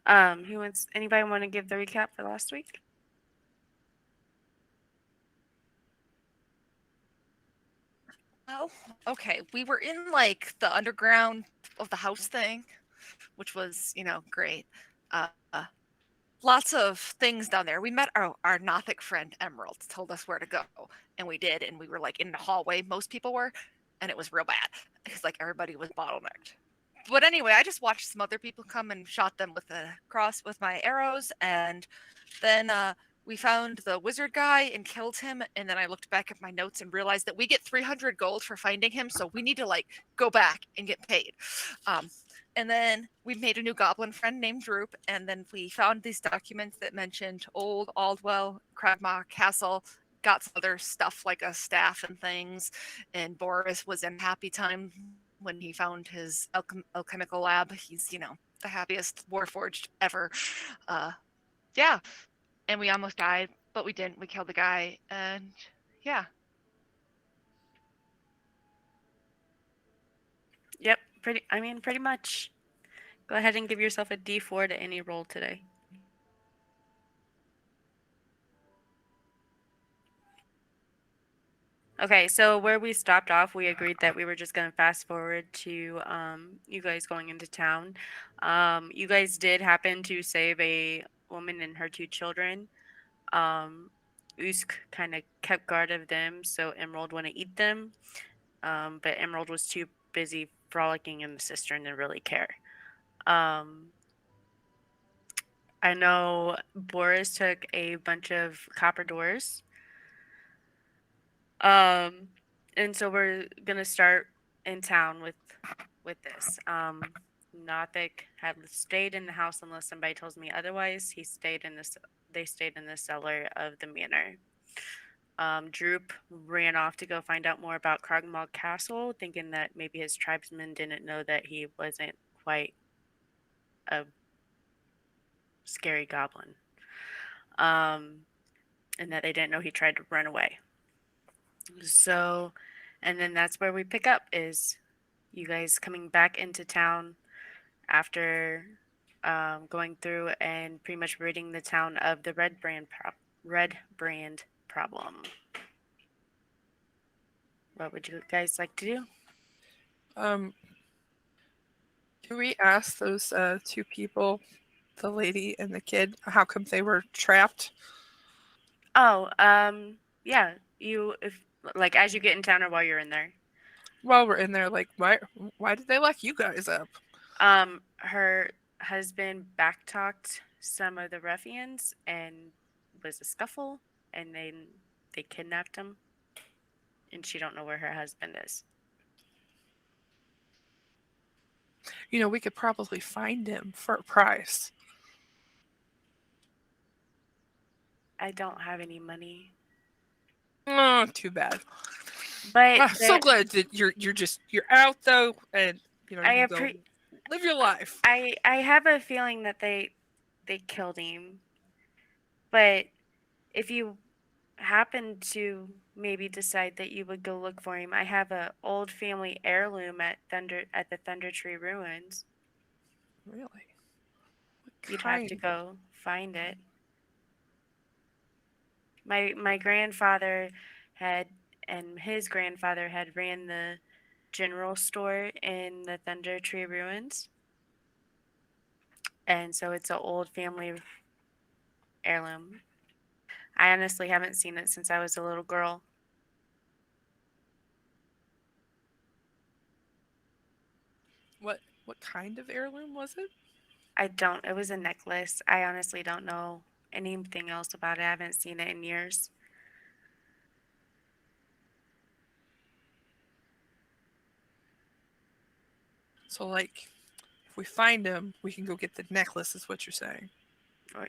Anybody want to give the recap for last week? Oh, okay. We were in like the underground of the house thing, which was, great. Uh, Lots of things down there. We met our Nothic friend Emerald, told us where to go, and we did, and we were like in the hallway most people were, and it was real bad because like everybody was bottlenecked. But anyway, I just watched some other people come and shot them with a cross with my arrows, and then we found the wizard guy and killed him, and then I looked back at my notes and realized that we get 300 gold for finding him, so we need to like go back and get paid. Um, and then we made a new goblin friend named Droop, and then we found these documents that mentioned Old Aldwell, Cragmaw Castle, got some other stuff like a staff and things, and Boris was in happy time when he found his alchemical lab. He's, the happiest Warforged ever. Uh, yeah, and we almost died, but we didn't. We killed the guy, and yeah. Yep, pretty much. Go ahead and give yourself a D4 to any roll today. Okay, so where we stopped off, we agreed that we were just going to fast forward to you guys going into town. You guys did happen to save a woman and her two children. Usk kind of kept guard of them, so Emerald wouldn't eat them. But Emerald was too busy frolicking in the cistern to really care. I know Boris took a bunch of copper doors. Um, and so we're gonna start in town with this. Nothic had stayed in the house unless somebody tells me otherwise. They stayed in the cellar of the manor. Droop ran off to go find out more about Krogmaw Castle, thinking that maybe his tribesmen didn't know that he wasn't quite a scary goblin. And that they didn't know he tried to run away. So, and then that's where we pick up is you guys coming back into town after going through and pretty much ridding the town of the red brand problem. What would you guys like to do? Um, can we ask those two people, the lady and the kid, how come they were trapped? Oh, yeah. You if like as you get in town or while you're in there. While we're in there, like, why did they lock you guys up? Her husband backtalked some of the ruffians and was a scuffle, and then they kidnapped him, and she don't know where her husband is. You know, we could probably find him for a price. I don't have any money, Oh, too bad. but I'm so glad that you're out though, and I you can go appre- live your life. I have a feeling that they killed him, but if you happen to maybe decide that you would go look for him, I have a old family heirloom at the Thunder Tree Ruins. Really? What You'd have to kind? go find it. My grandfather had and his grandfather had ran the general store in the Thunder Tree Ruins. And so it's an old family heirloom. I honestly haven't seen it since I was a little girl. What kind of heirloom was it? It was a necklace. I honestly don't know anything else about it. I haven't seen it in years. So like, if we find him, we can go get the necklace. Is what you're saying? Or,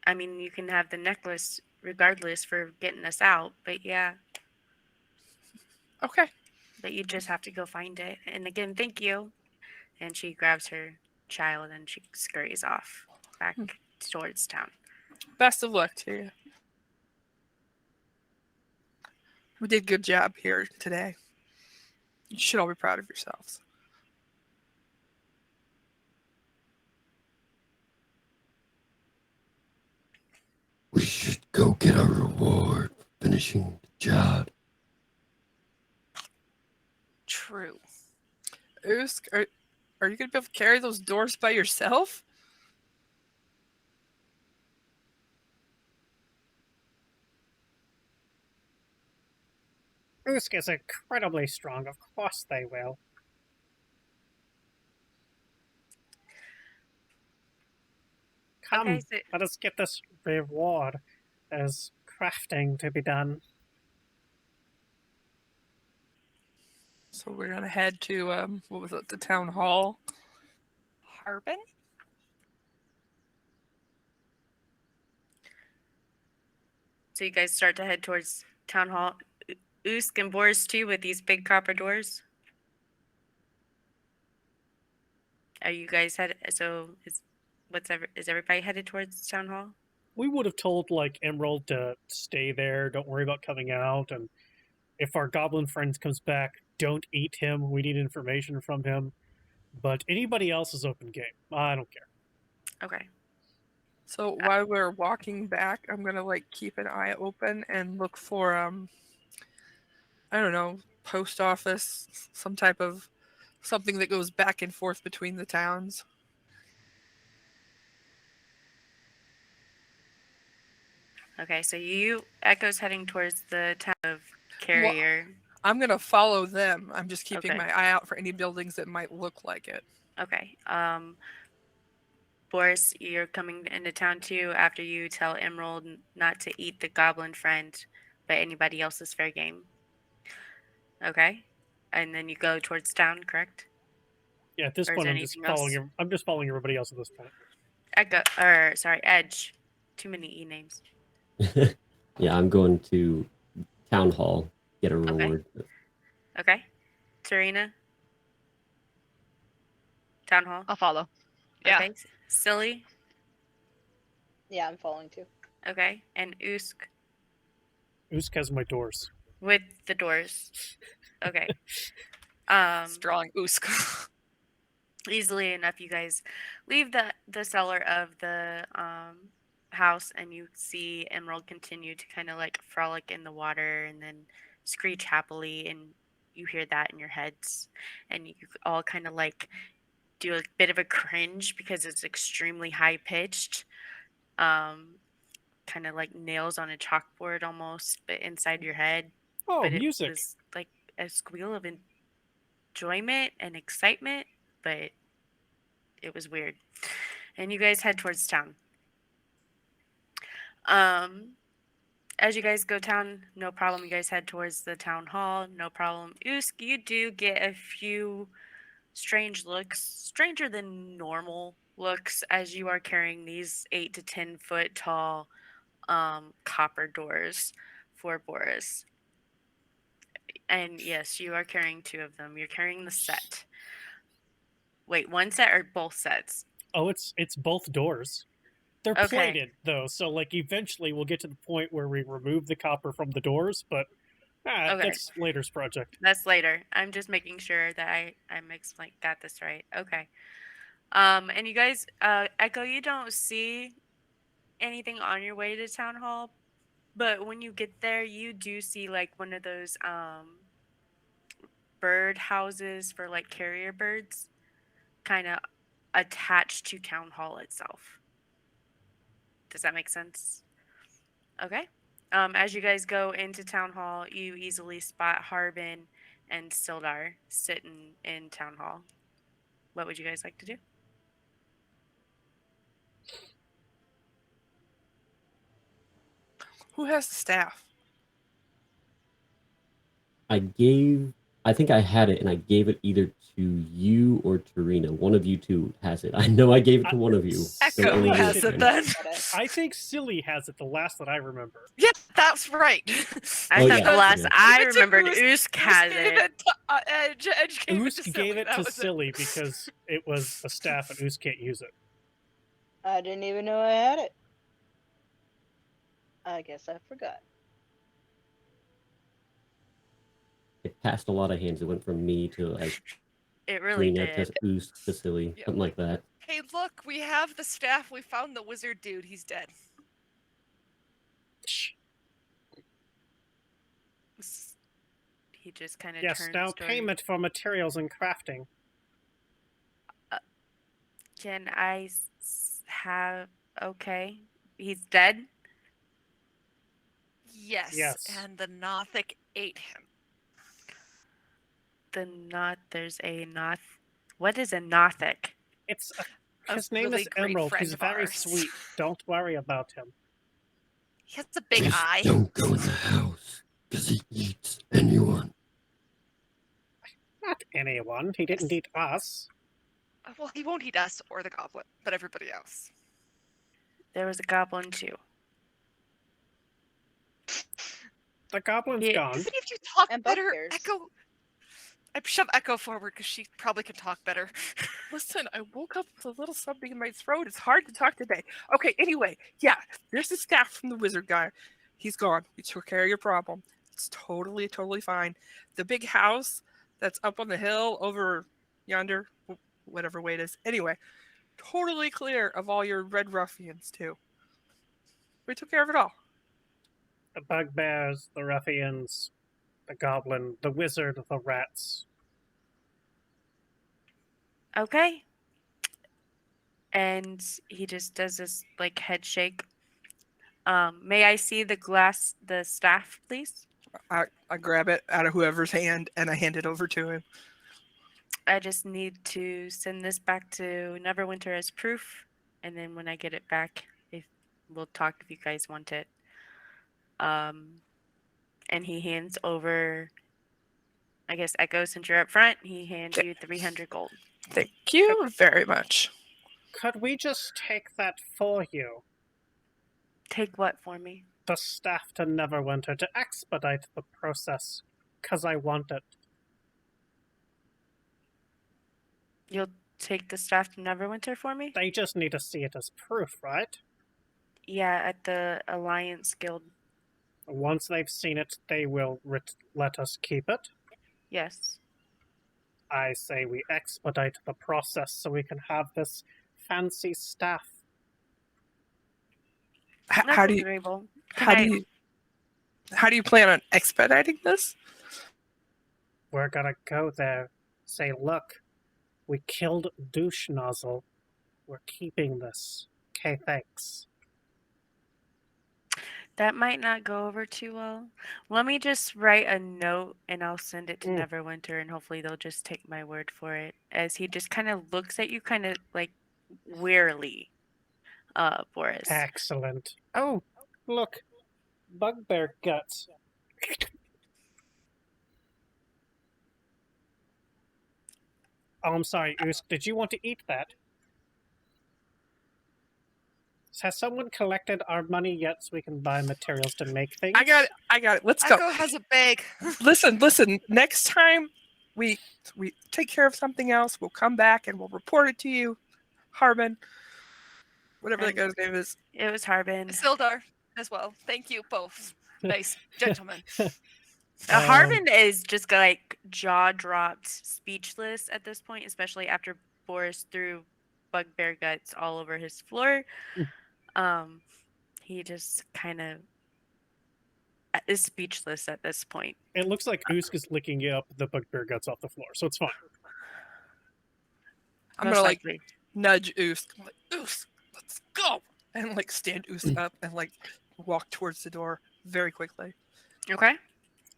I mean, you can have the necklace regardless for getting us out, but yeah, Okay. but you just have to go find it. And again, thank you. And she grabs her child and she scurries off back towards town. Best of luck to you. We did a good job here today. You should all be proud of yourselves. We should go get our reward for finishing the job. True. Usk, are you going to be able to carry those doors by yourself? Usk is incredibly strong. Of course they will. Come, Okay, so let us get this reward. There's crafting to be done. So we're going to head to, what was it, the town hall? Harbin? so you guys start to head towards town hall. Usk and Boris too with these big copper doors. Are you guys headed? So is everybody headed towards town hall? We would have told like Emerald to stay there. Don't worry about coming out. And if our goblin friend comes back, don't eat him. We need information from him. But anybody else is open game. I don't care. Okay. So while we're walking back, I'm going to like keep an eye open and look for, I don't know, post office, some type of something that goes back and forth between the towns. Okay, so you Echo's heading towards the town of Carrier. I'm going to follow them. I'm just keeping Okay. my eye out for any buildings that might look like it. Okay. Boris, you're coming into town too after you tell Emerald not to eat the goblin friend, but anybody else is fair game. Okay. And then you go towards town, correct? Yeah, at this Or is point, there I'm just anything else? following. I'm just following everybody else at this point. Edge. Too many E names. Yeah, I'm going to town hall, get a reward. Okay. Tarina? Town hall? I'll follow. Yeah. Okay. Silly? Yeah, I'm following too. Okay. And Usk Usk has my doors. with the doors. Okay. Strong Usk. Easily enough, you guys leave the cellar of the house, and you see Emerald continue to kind of like frolic in the water and then screech happily, and you hear that in your heads, and you all kind of like do a bit of a cringe because it's extremely high pitched, kind of like nails on a chalkboard almost, but inside your head. Oh, But music. it was like a squeal of enjoyment and excitement, but it was weird. And you guys head towards town. As you guys go town, no problem. You guys head towards the town hall, no problem. Usk, you do get a few strange looks, stranger than normal looks, as you are carrying these 8 to 10 foot tall copper doors for Boris. And yes, you are carrying 2 of them. You're carrying the set. Wait, one set or both sets? Oh, it's both doors. They're Okay. plated though, so like eventually we'll get to the point where we remove the copper from the doors, but Okay. that's later's project. That's later. I'm just making sure that I'm got this right. Okay. And you guys, Echo, you don't see anything on your way to town hall, but when you get there, you do see like one of those bird houses for like carrier birds, kind of attached to town hall itself. Does that make sense? Okay. As you guys go into town hall, you easily spot Harbin and Sildar sitting in town hall. What would you guys like to do? Who has the staff? I think I had it, and I gave it either to you or Tarina. One of you two has it. I know I gave it to one of you. Echo so only has you it can. then. I think Silly has it, the last that I remember. Yeah, that's right. I Oh, thought yeah, the last yeah. I Give it to remembered, Usk. Usk has gave it. to Edge gave Usk it to gave Silly. it That to was Silly because it was a staff and Usk can't use it. I didn't even know I had it. I guess I forgot. It passed a lot of hands. It went from me to like It really Tarina did. to Oost to Silly, Yep. something like that. Hey, look, we have the staff. We found the wizard dude. He's dead. much. He just kind of Yes, turns now toward- payment for materials and crafting. Can I have? Okay, he's dead. Yes. Yes. And the Nothic ate him. There's a Noth. What is a Nothic? It's A his name really is great Emerald. friend He's of very ours. sweet. Don't worry about him. He has a big Just eye. don't go in the house, because he eats anyone. Not anyone. He didn't eat us. Well, he won't eat us or the goblin, but everybody else. There was a goblin too. The goblin's Yeah. gone. Does any of you talk And better? bugbears. Echo. I shove Echo forward because she probably can talk better. Listen, I woke up with a little something in my throat. It's hard to talk today. Okay, anyway, yeah, there's the staff from the wizard guy. He's gone. We took care of your problem. It's totally fine. The big house that's up on the hill over yonder, whatever way it is. Anyway, totally clear of all your red ruffians, too. We took care of it all. The bugbears, the ruffians, the goblin, the wizard, the rats. Okay. And he just does this like head shake. May I see the staff, please? I grab it out of whoever's hand and I hand it over to him. I just need to send this back to Neverwinter as proof, and then when I get it back, we'll talk if you guys want it. And he hands over. I guess Echo, since you're up front, he hands you 300 gold. Thank you very much. Could we just take that for you? Take what for me? The staff to Neverwinter to expedite the process, 'cause I want it. You'll take the staff to Neverwinter for me? They just need to see it as proof, right? Yeah, at the Alliance Guild. Once they've seen it, they will let us keep it. Yes. I say we expedite the process so we can have this fancy staff. That's How do you agreeable. how do Can I- you how do you plan on expediting this? We're gonna go there, say, look, we killed Douche Nozzle. We're keeping this. Okay, thanks. That might not go over too well. Let me just write a note and I'll send it to Neverwinter, and hopefully they'll just take my word for it. As he just kind of looks at you kind of like wearily, Boris. Excellent. Oh, look, bugbear guts. Oh, I'm sorry, Usk, did you want to eat that? Has someone collected our money yet so we can buy materials to make things? I got it. Let's go. Echo has a bag. Listen. Next time we take care of something else, we'll come back and we'll report it to you. Harbin, whatever that guy's name is. It was Harbin. Sildar as well. Thank you both. Nice gentlemen. Harbin is just like jaw dropped, speechless at this point, especially after Boris threw bugbear guts all over his floor. He just kind of is speechless at this point. It looks like Usk is licking up the bugbear guts off the floor, so it's fine. I'm Most gonna like likely. nudge Usk. I'm like, Usk, let's go, and like stand Usk up and like walk towards the door very quickly. Okay.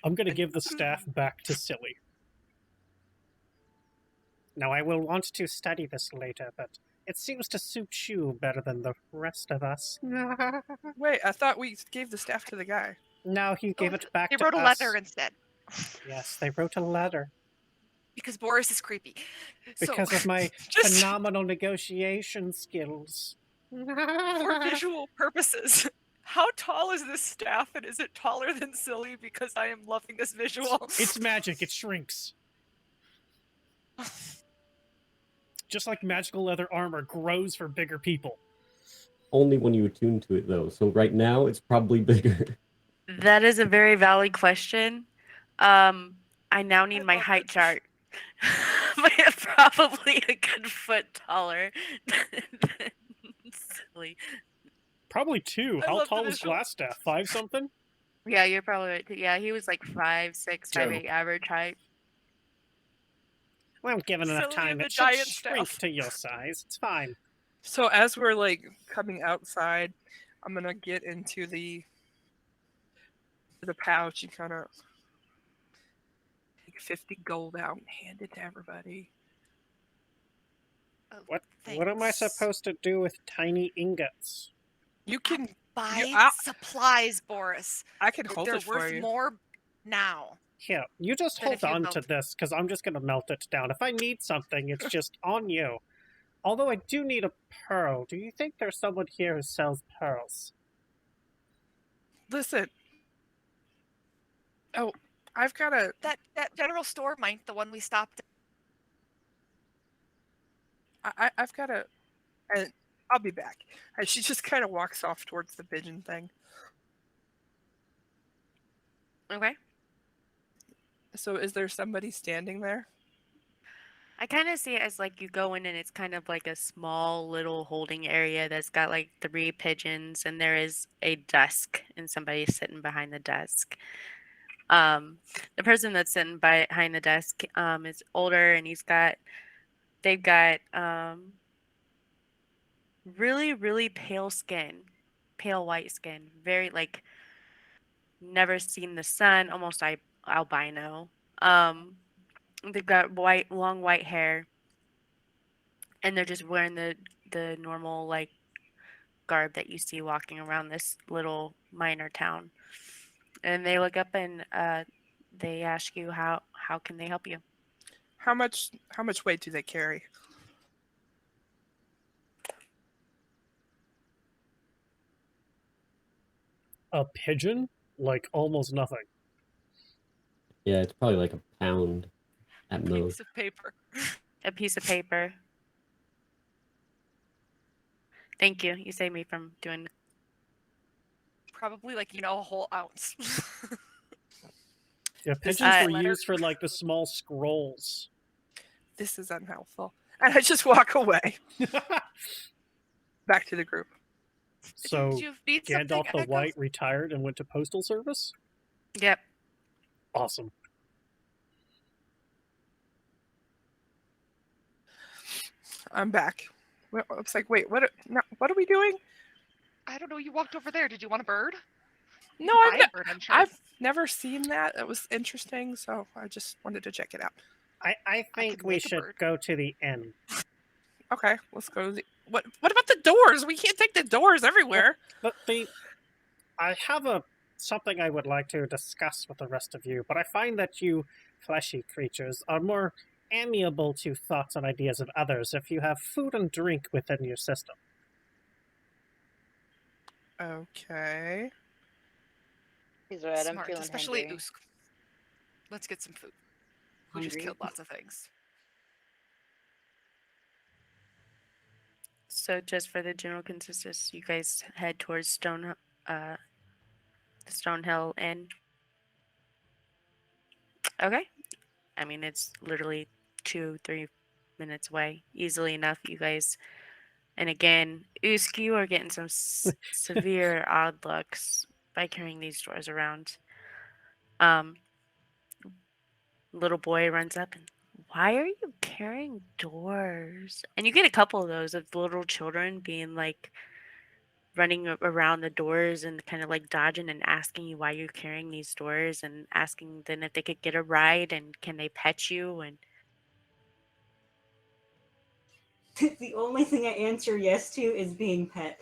I'm going to give the staff back to Silly. Now, I will want to study this later, but it seems to suit you better than the rest of us. Wait, I thought we gave the staff to the guy. No, he gave it back They to wrote a us. letter instead Yes, they wrote a letter. because Boris is creepy. Because of my just phenomenal negotiation skills. for visual purposes. How tall is this staff, and is it taller than Silly? Because I am loving this visual. It's magic, it shrinks. Just like magical leather armor grows for bigger people. Only when you attune to it, though. So right now, it's probably bigger. That is a very valid question. I now need my love height it. chart. But probably a good foot taller than Silly. Probably 2. I How love the tall was visual. Glassstaff? 5 something? Yeah, you're probably right. Yeah, he was like 5'6", Joe. 5'8" average height. Well, given enough Silly time, the it should giant shrink stuff. to your size. It's fine. So as we're like coming outside, I'm gonna get into the pouch and kind of take 50 gold out and hand it to everybody. Oh, What am I thanks. supposed to do with tiny ingots? You can Buy I'll- supplies, Boris. I can hold They're it for worth you. more now. Here, you just Then hold if you on melt to it. this, because I'm just going to melt it down. If I need something, it's just on you. Although I do need a pearl. Do you think there's someone here who sells pearls? Listen. Oh, I've got a. That general store, Mike, the one we stopped at. I've got a. And I'll be back. And she just kind of walks off towards the pigeon thing. Okay. So is there somebody standing there? I kind of see it as like you go in and it's kind of like a small little holding area that's got like 3 pigeons and there is a desk and somebody's sitting behind the desk. The person that's sitting behind the desk is older and they've got really, really pale skin, pale white skin, very like never seen the sun, almost albino. They've got long white hair. And they're just wearing the normal like garb that you see walking around this little minor town. And they look up and they ask you how can they help you? How much weight do they carry? A pigeon? Like almost nothing. Yeah, it's probably like a pound at most. Piece of paper. A piece of paper. Thank you. You saved me from doing. Probably like, a whole ounce. Yeah, pigeons were letter. used for like the small scrolls. This is unhelpful. And I just walk away. Back to the group. So Did you need something, Gandalf the Echo? White retired and went to postal service? Yep. Awesome. I'm back. It's like, wait, what are we doing? I don't know. You walked over there. Did you want a bird? You No, can buy a bird, I'm sure. I've never seen that. It was interesting, so I just wanted to check it out. I think could we make a should bird. go to the inn. Okay, let's go to the. What about the doors? We can't take the doors everywhere. But I have something I would like to discuss with the rest of you, but I find that you fleshy creatures are more amiable to thoughts and ideas of others if you have food and drink within your system. Okay. He's right. I'm Smart, feeling especially hungry. Usk. Let's get some food. We just Hungry. killed lots of things. So just for the general consensus, you guys head towards the Stonehill Inn. Okay. I mean, it's literally 2-3 minutes away, easily enough. You guys, and again, Usk, you are getting some severe odd looks by carrying these doors around. Little boy runs up and, why are you carrying doors? And you get a couple of those of little children being like running around the doors and kind of like dodging and asking you why you're carrying these doors and asking them if they could get a ride and can they pet you and The only thing I answer yes to is being pet.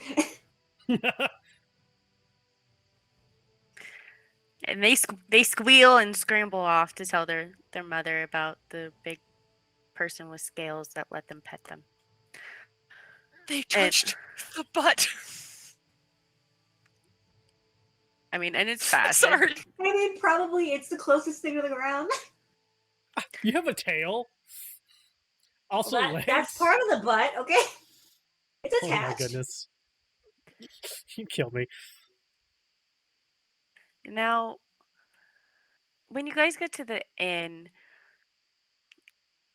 and they squeal and scramble off to tell their mother about the big person with scales that let them pet them. They touched the butt. I mean, and it's fast. Sorry. I mean, probably it's the closest thing to the ground. You have a tail. Also, Well, legs. that's part of the butt, okay? It's Oh attached. my goodness. You kill me. Now, when you guys get to the inn,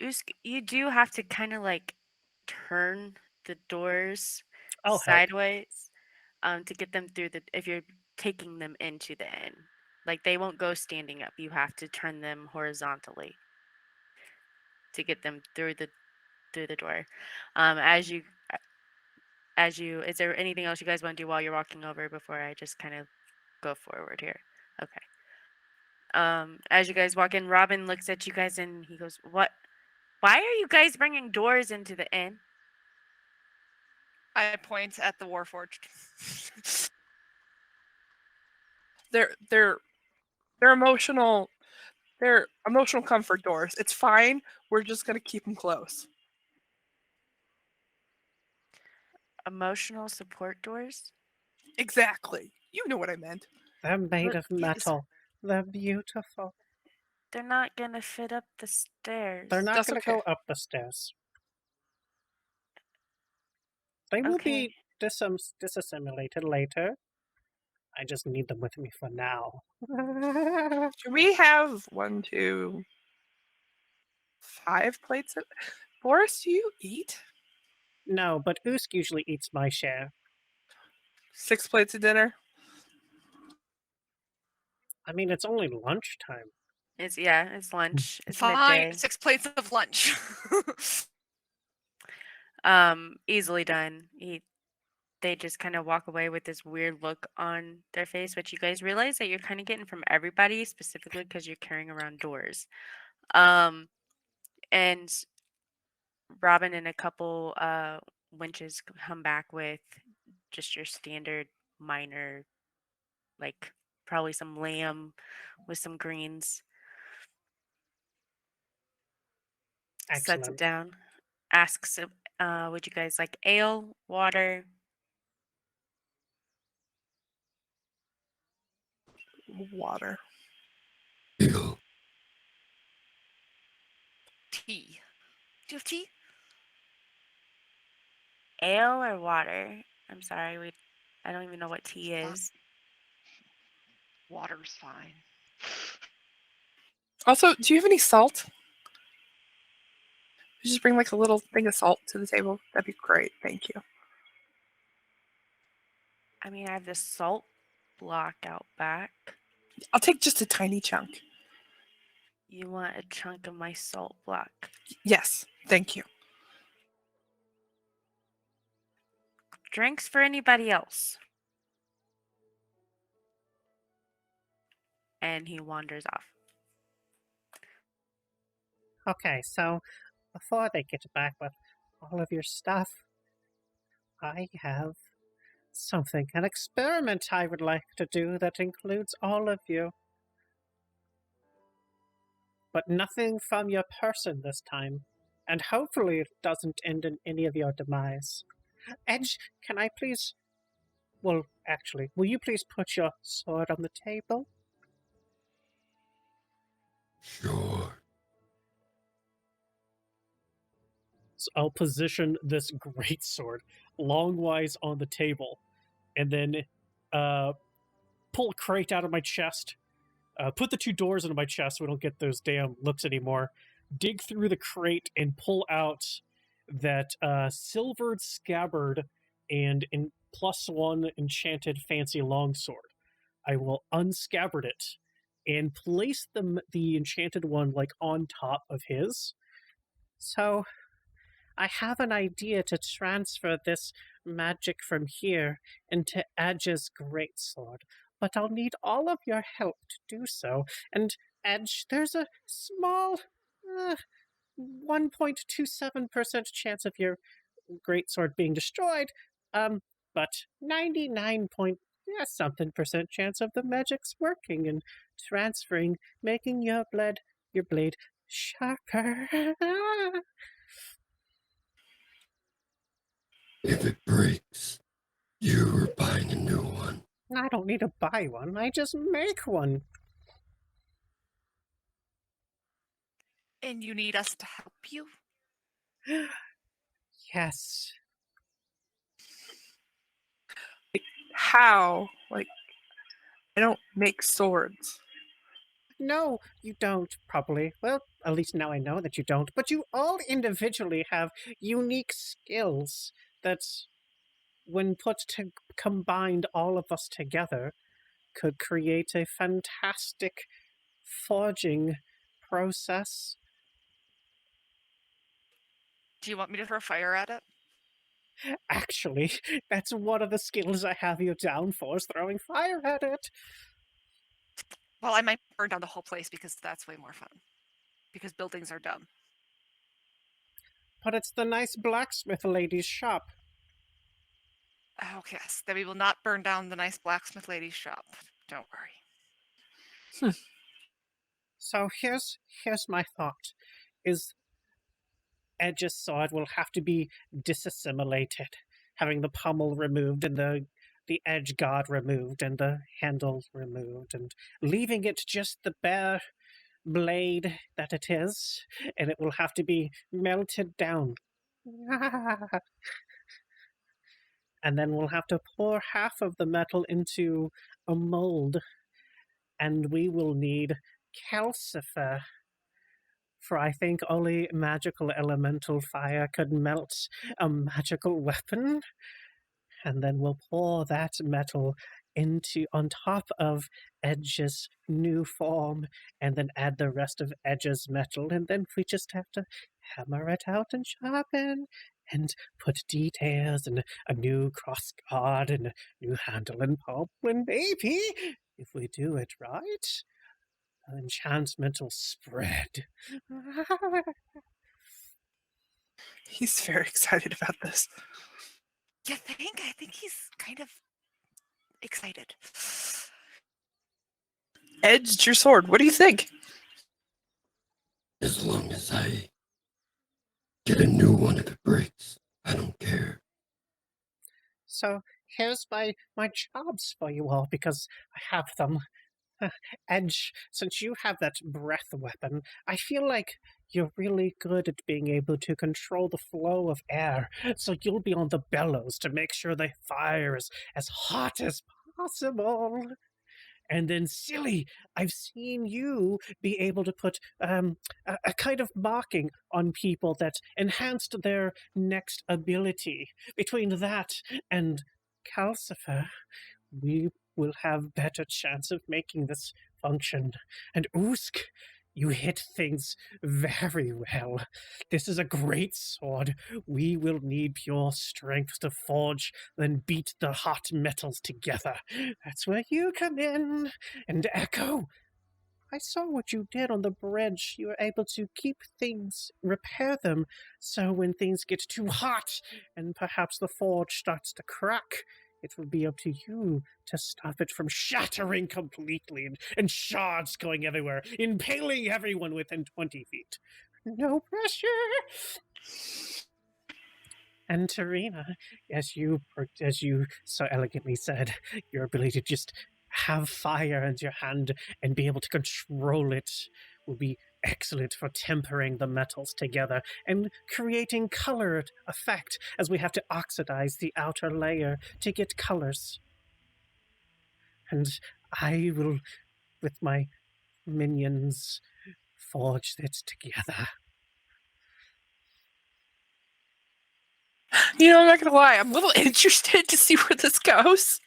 Usk, you do have to kind of like turn the doors I'll help. sideways. to get them through the. If you're taking them into the inn, like they won't go standing up. You have to turn them horizontally to get them through the door. Is there anything else you guys want to do while you're walking over before I just kind of go forward here? Okay. As you guys walk in, Robin looks at you guys and he goes, "What? Why are you guys bringing doors into the inn?" I point at the Warforged. They're emotional. They're emotional comfort doors. It's fine. We're just gonna keep them close. Emotional support doors? Exactly. You know what I meant. They're made But of metal. They're beautiful. they're not gonna fit up the stairs. They're not That's going to okay. go up the stairs. They will Okay. be disassimilated later. I just need them with me for now. Can we have 1, 2, 5 plates? Boris, do you eat? No, but Usk usually eats my share. 6 plates of dinner? I mean, it's only lunchtime. It's lunch. It's Fine, midday. 6 plates of lunch. Easily done. They just kind of walk away with this weird look on their face, which you guys realize that you're kind of getting from everybody, specifically because you're carrying around doors. And Robin and a couple winches come back with just your standard minor, like probably some lamb with some greens. Sets it Excellent. down. Asks, would you guys like ale, water? Water. Ew. Tea. Do you have tea? Ale or water? I'm sorry, I don't even know what tea is. Water's fine. Also, do you have any salt? You just bring like a little thing of salt to the table. That'd be great. Thank you. I mean, I have this salt block out back. I'll take just a tiny chunk. You want a chunk of my salt block? Yes, thank you. Drinks for anybody else? And he wanders off. Okay, so before they get back with all of your stuff, I have something, an experiment I would like to do that includes all of you. But nothing from your person this time, and hopefully it doesn't end in any of your demise. Edge, can I please... Well, actually, will you please put your sword on the table? Sure. So I'll position this great sword longwise on the table, and then pull a crate out of my chest, put the 2 doors into my chest so we don't get those damn looks anymore, dig through the crate and pull out that silvered scabbard and +1 enchanted fancy longsword. I will unscabbard it and place the enchanted one like on top of his. So I have an idea to transfer this magic from here into Edge's greatsword, but I'll need all of your help to do so. And Edge, there's a small 1.27% chance of your greatsword being destroyed, but 99 point something percent chance of the magic's working and transferring, making your blade sharper. If it breaks, you are buying a new one. I don't need to buy one, I just make one. And you need us to help you? Yes. How? Like, I don't make swords. No, you don't, probably. Well, at least now I know that you don't. But you all individually have unique skills. when combined all of us together, could create a fantastic forging process. Do you want me to throw fire at it? Actually, that's one of the skills I have you down for, is throwing fire at it. Well, I might burn down the whole place because that's way more fun. Because buildings are dumb. But it's the nice blacksmith lady's shop. Oh, yes. Then we will not burn down the nice blacksmith lady's shop. Don't worry. So here's my thought, is Edge's sword will have to be disassimilated, having the pommel removed and the edge guard removed and the handle removed, and leaving it just the bare blade that it is, and it will have to be melted down. And then we'll have to pour half of the metal into a mold, and we will need calcifer, for I think only magical elemental fire could melt a magical weapon. And then we'll pour that metal on top of Edge's new form, and then add the rest of Edge's metal, and then we just have to hammer it out and sharpen, and put details, and a new cross guard, and a new handle and pulp, and maybe, if we do it right, enchantment will spread. He's very excited about this. You think? I think he's kind of excited. Edged your sword. What do you think? As long as I get a new one if it breaks, I don't care. So here's my jobs for you all, because I have them. Edge, since you have that breath weapon, I feel like you're really good at being able to control the flow of air, so you'll be on the bellows to make sure the fire is as hot as possible. And then, Silly, I've seen you be able to put a kind of marking on people that enhanced their next ability. Between that and Calcifer, we will have better chance of making this function. And Usk, you hit things very well. This is a great sword. We will need pure strength to forge, then beat the hot metals together. That's where you come in. And Echo, I saw what you did on the bridge. You were able to keep things, repair them, so when things get too hot and perhaps the forge starts to crack, it will be up to you to stop it from shattering completely and shards going everywhere, impaling everyone within 20 feet. No pressure! And Tarina, as you so elegantly said, your ability to just have fire in your hand and be able to control it will be excellent for tempering the metals together and creating colored effect, as we have to oxidize the outer layer to get colors. And I will, with my minions, forge it together. You know, I'm not gonna lie, I'm a little interested to see where this goes.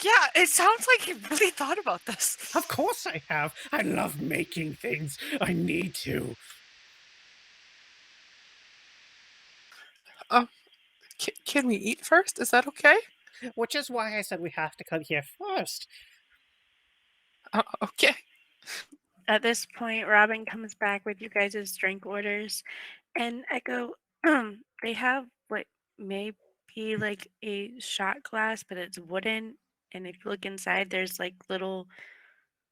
Yeah, it sounds like you really thought about this. Of course I have. I love making things. I need to. Can we eat first? Is that okay? Which is why I said we have to come here first. Okay. At this point, Robin comes back with you guys' drink orders, and Echo, they have what may be like a shot glass, but it's wooden, and if you look inside, there's like little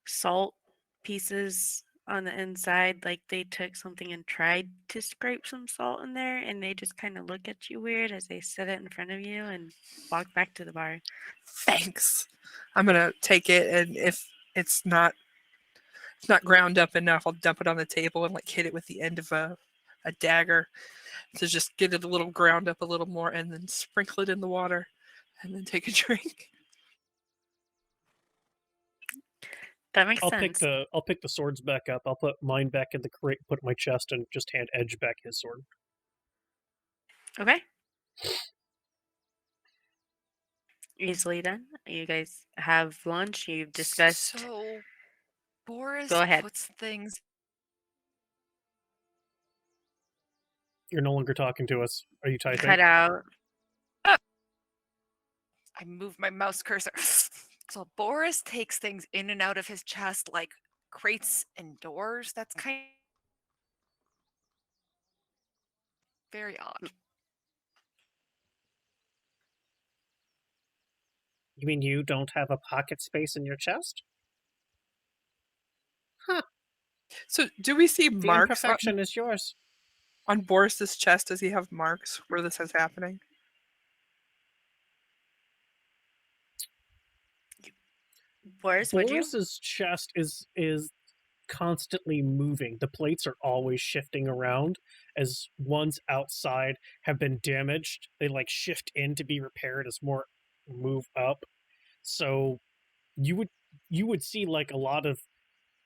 salt pieces on the inside, like they took something and tried to scrape some salt in there, and they just kind of look at you weird as they set it in front of you and walk back to the bar. Thanks. I'm gonna take it, and if it's not ground up enough, I'll dump it on the table and like hit it with the end of a dagger to just get it a little ground up a little more, and then sprinkle it in the water, and then take a drink. That makes I'll sense. pick the swords back up. I'll put mine back in the crate, put my chest, and just hand Edge back his sword. Okay. easily done. You guys have lunch. You've discussed. So Boris Go ahead. puts things. You're no longer talking to us. Are you typing? Cut out. I move my mouse cursor. So Boris takes things in and out of his chest like crates and doors. That's kind of very odd. You mean you don't have a pocket space in your chest? Huh. So, do we see The marks imperfection is yours. on Boris's chest? Does he have marks where this is happening? Boris, would you? Boris's chest is constantly moving. The plates are always shifting around as ones outside have been damaged. They like shift in to be repaired as more move up. So you would see like a lot of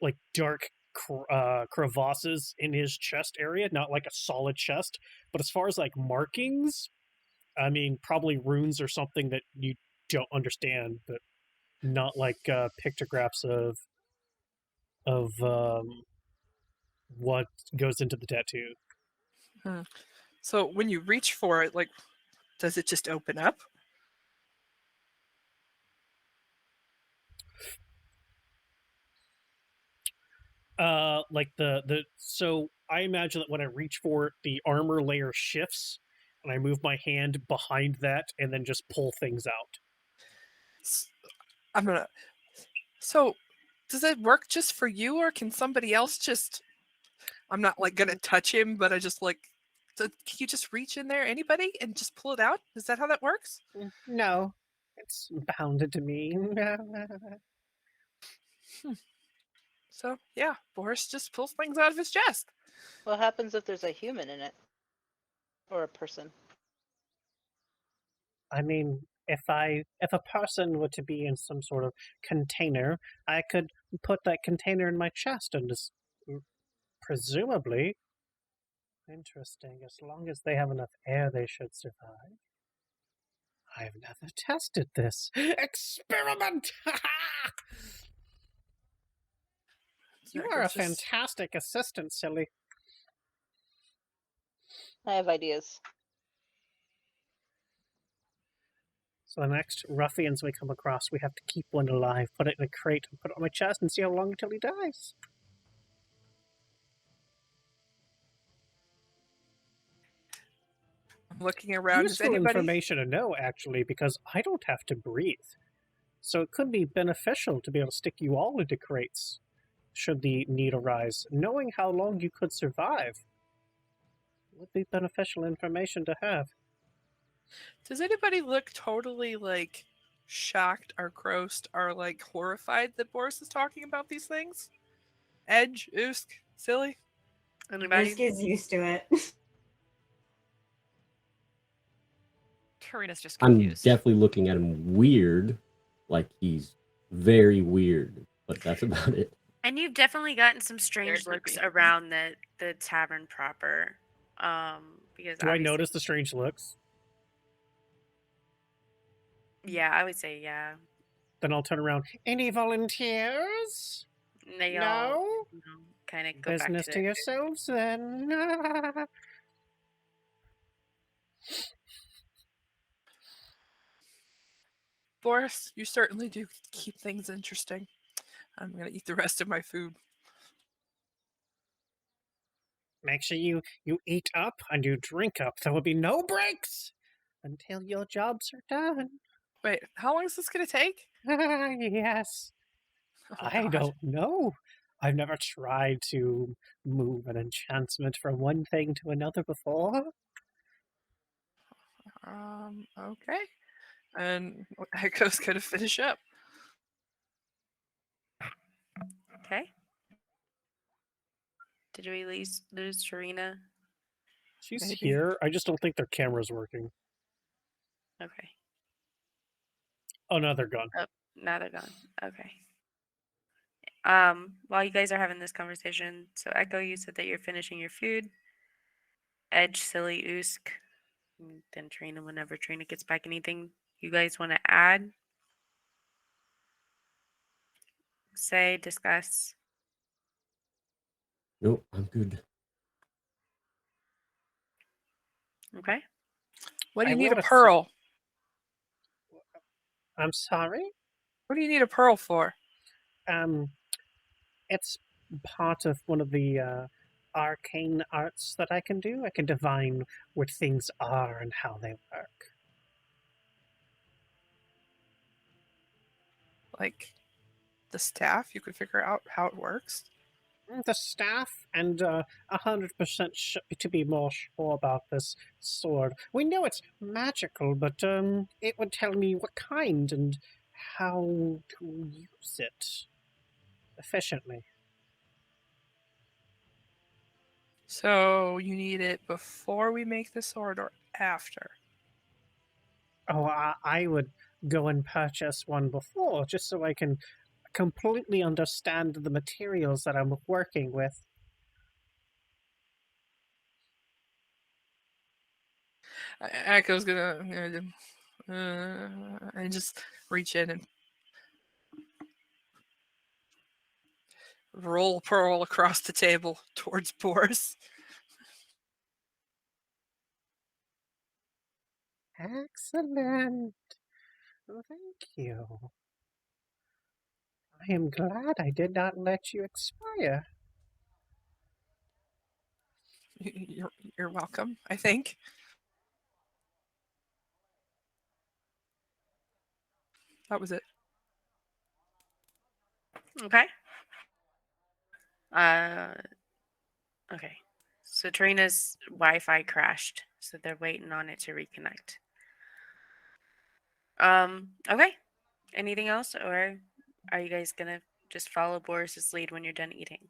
like dark crevasses in his chest area, not like a solid chest, but as far as like markings, I mean probably runes or something that you don't understand, but not like pictographs of what goes into the tattoo. So, when you reach for it, like, does it just open up? Like so I imagine that when I reach for it, the armor layer shifts, and I move my hand behind that, and then just pull things out. I'm gonna. So, does it work just for you, or can somebody else just? I'm not like gonna touch him, but I just like. Can you just reach in there, anybody, and just pull it out? Is that how that works? No, it's bounded to me. So yeah, Boris just pulls things out of his chest. What happens if there's a human in it? Or a person? I mean, if a person were to be in some sort of container, I could put that container in my chest and just presumably. Interesting. As long as they have enough air, they should survive. I've never tested this. Experiment! You are a fantastic assistant, Silly. I have ideas. So the next ruffians we come across, we have to keep one alive, put it in a crate, and put it on my chest, and see how long until he dies. I'm looking around. Is Useful anybody? information to know, actually, because I don't have to breathe. So it could be beneficial to be able to stick you all into crates, should the need arise. Knowing how long you could survive would be beneficial information to have. Does anybody look totally like shocked or grossed or like horrified that Boris is talking about these things? Edge, Usk, Silly? Anybody? Risk is used to it. Karina's just I'm confused. definitely looking at him weird, like he's very weird, but that's about it. And you've definitely gotten some strange Very looks creepy. around the tavern proper. Because Do I obviously- notice the strange looks? Yeah, I would say yeah. Then I'll turn around. Any volunteers? And they all No? kind of go Business back to yourselves, then. Boris, you certainly do keep things interesting. I'm gonna eat the rest of my food. Make sure you eat up and you drink up. There will be no breaks until your jobs are done. Wait, how long is this gonna take? Yes. Oh, I God. don't know. I've never tried to move an enchantment from one thing to another before. Okay. And Echo's gonna finish up. Okay. Did we lose Serena? She's Maybe. here. I just don't think their camera's working. Okay. Oh, no, they're gone. Now they're gone. Okay. While you guys are having this conversation, so Echo, you said that you're finishing your food. Edge, Silly, Usk, and then Trina whenever Trina gets back. Anything you guys want to add, say, discuss? Nope, I'm good. Okay. What do I you need a will pearl? I'm sorry. What do you need a pearl for? It's part of one of the arcane arts that I can do. I can divine what things are and how they work. Like the staff? You could figure out how it works? The staff and 100% to be more sure about this sword. We know it's magical, but it would tell me what kind and how to use it efficiently. So you need it before we make the sword or after? Oh, I would go and purchase one before, just so I can completely understand the materials that I'm working with. Echo's gonna and just reach in and roll pearl across the table towards Boris. Excellent. Thank you. I am glad I did not let you expire. You're welcome, I think. That was it. Okay. Okay. So Trina's Wi-Fi crashed, so they're waiting on it to reconnect. Okay. Anything else, or are you guys gonna just follow Boris's lead when you're done eating?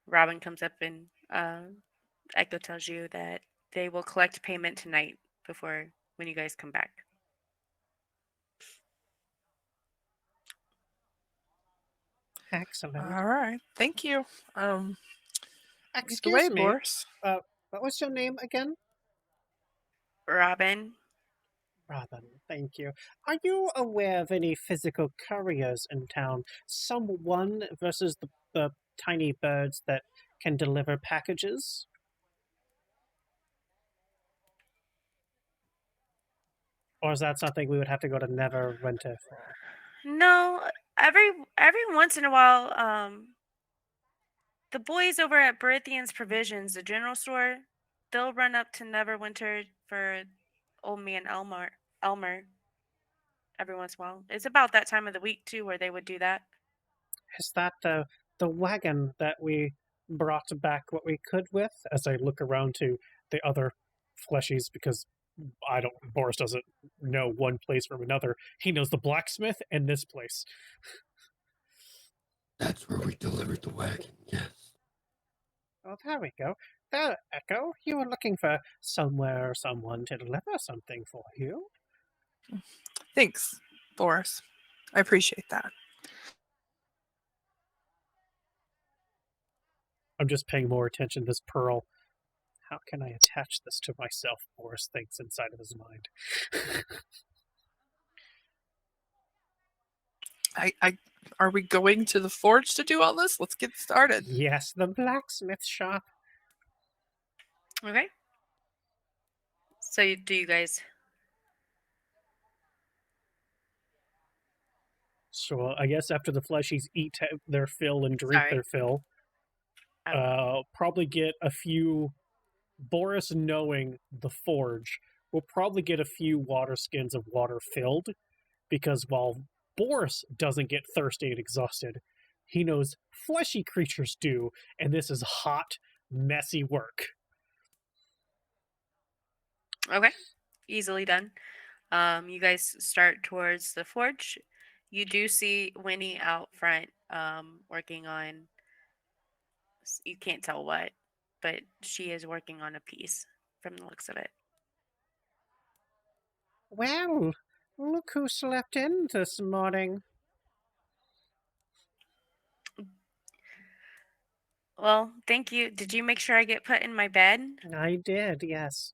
Robin comes up and Echo tells you that they will collect payment tonight before when you guys come back. Excellent. All right. Thank you. Lead the Excuse way, me. Boris. What was your name again? Robin, Robin, thank you. Are you aware of any physical couriers in town? Someone versus the tiny birds that can deliver packages? Or is that something we would have to go to Neverwinter for? no. Every once in a while, the boys over at Berithian's Provisions, the general store, they'll run up to Neverwinter for old me and Elmer every once in a while. It's about that time of the week too where they would do that. Is that the wagon that we brought back what we could with? As I look around to the other fleshies, because Boris doesn't know one place from another. He knows the blacksmith and this place. That's where we delivered the wagon, yes. Oh, there we go. There, Echo, you were looking for somewhere or someone to deliver something for you. Thanks, Boris. I appreciate that. I'm just paying more attention to this pearl. How can I attach this to myself? Boris thinks inside of his mind. Are we going to the forge to do all this? Let's get started. Yes, the blacksmith shop. Okay. So do you guys? So I guess after the fleshies eat their fill and drink Sorry. their fill, probably get a few. Boris, knowing the forge, will probably get a few water skins of water filled, because while Boris doesn't get thirsty and exhausted, he knows fleshy creatures do, and this is hot, messy work. Okay. Easily done. You guys start towards the forge. You do see Winnie out front, working on. You can't tell what, but she is working on a piece from the looks of it. Well, look who slept in this morning. Well, thank you. Did you make sure I get put in my bed? I did, yes.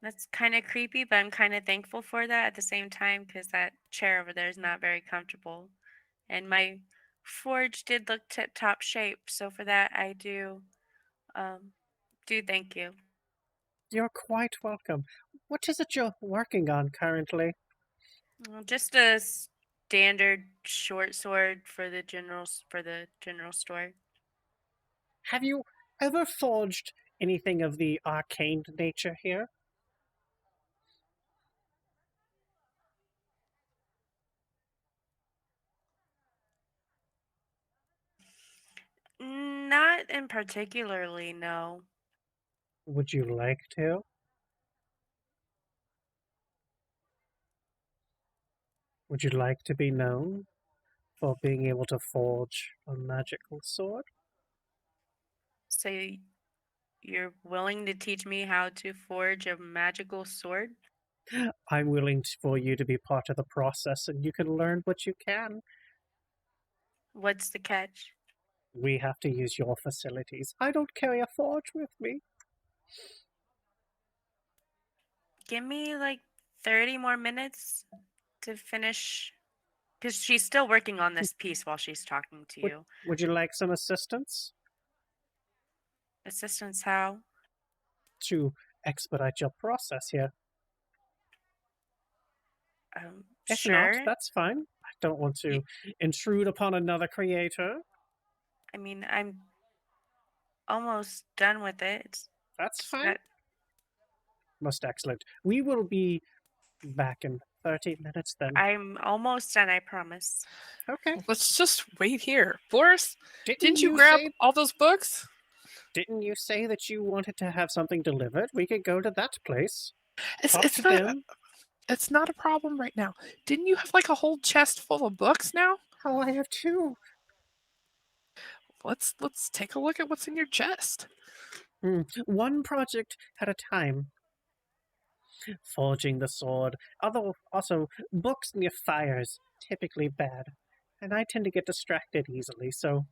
That's kind of creepy, but I'm kind of thankful for that at the same time because that chair over there is not very comfortable. And my forge did look tip top shape, so for that I do thank you. You're quite welcome. What is it you're working on currently? Just a standard short sword for the general store. Have you ever forged anything of the arcane nature here? Not in particularly, no. Would you like to? Would you like to be known for being able to forge a magical sword? So you're willing to teach me how to forge a magical sword? I'm willing for you to be part of the process and you can learn what you can. What's the catch? We have to use your facilities. I don't carry a forge with me. Give me like 30 more minutes to finish. Because she's still working on this piece while she's talking to you. Would you like some assistance Assistance, how? to expedite your process here? If Sure. not, that's fine. I don't want to intrude upon another creator. I mean, I'm almost done with it. That's Just fine. got- Most excellent. We will be back in 30 minutes then. I'm almost done, I promise. Okay. Let's just wait here. Boris, Didn't didn't you grab say, all those books? Didn't you say that you wanted to have something delivered? We could go to that place. Talk It's to not. them. It's not a problem right now. Didn't you have like a whole chest full of books now? Oh, I have two. Let's take a look at what's in your chest. One project at a time. Forging the sword. Also, books near fires, typically bad. And I tend to get distracted easily, so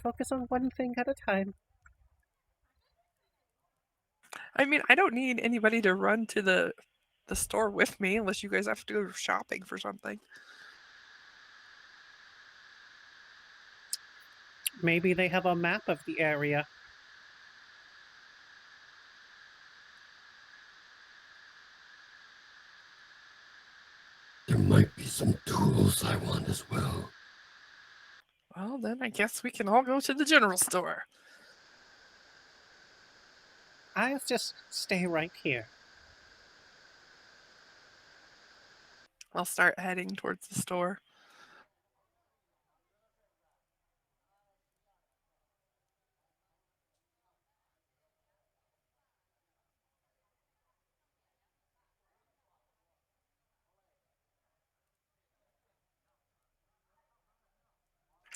focus on one thing at a time. I mean, I don't need anybody to run to the store with me unless you guys have to go shopping for something. Maybe they have a map of the area. There might be some tools I want as well. Well, then I guess we can all go to the general store. I'll just stay right here. I'll start heading towards the store.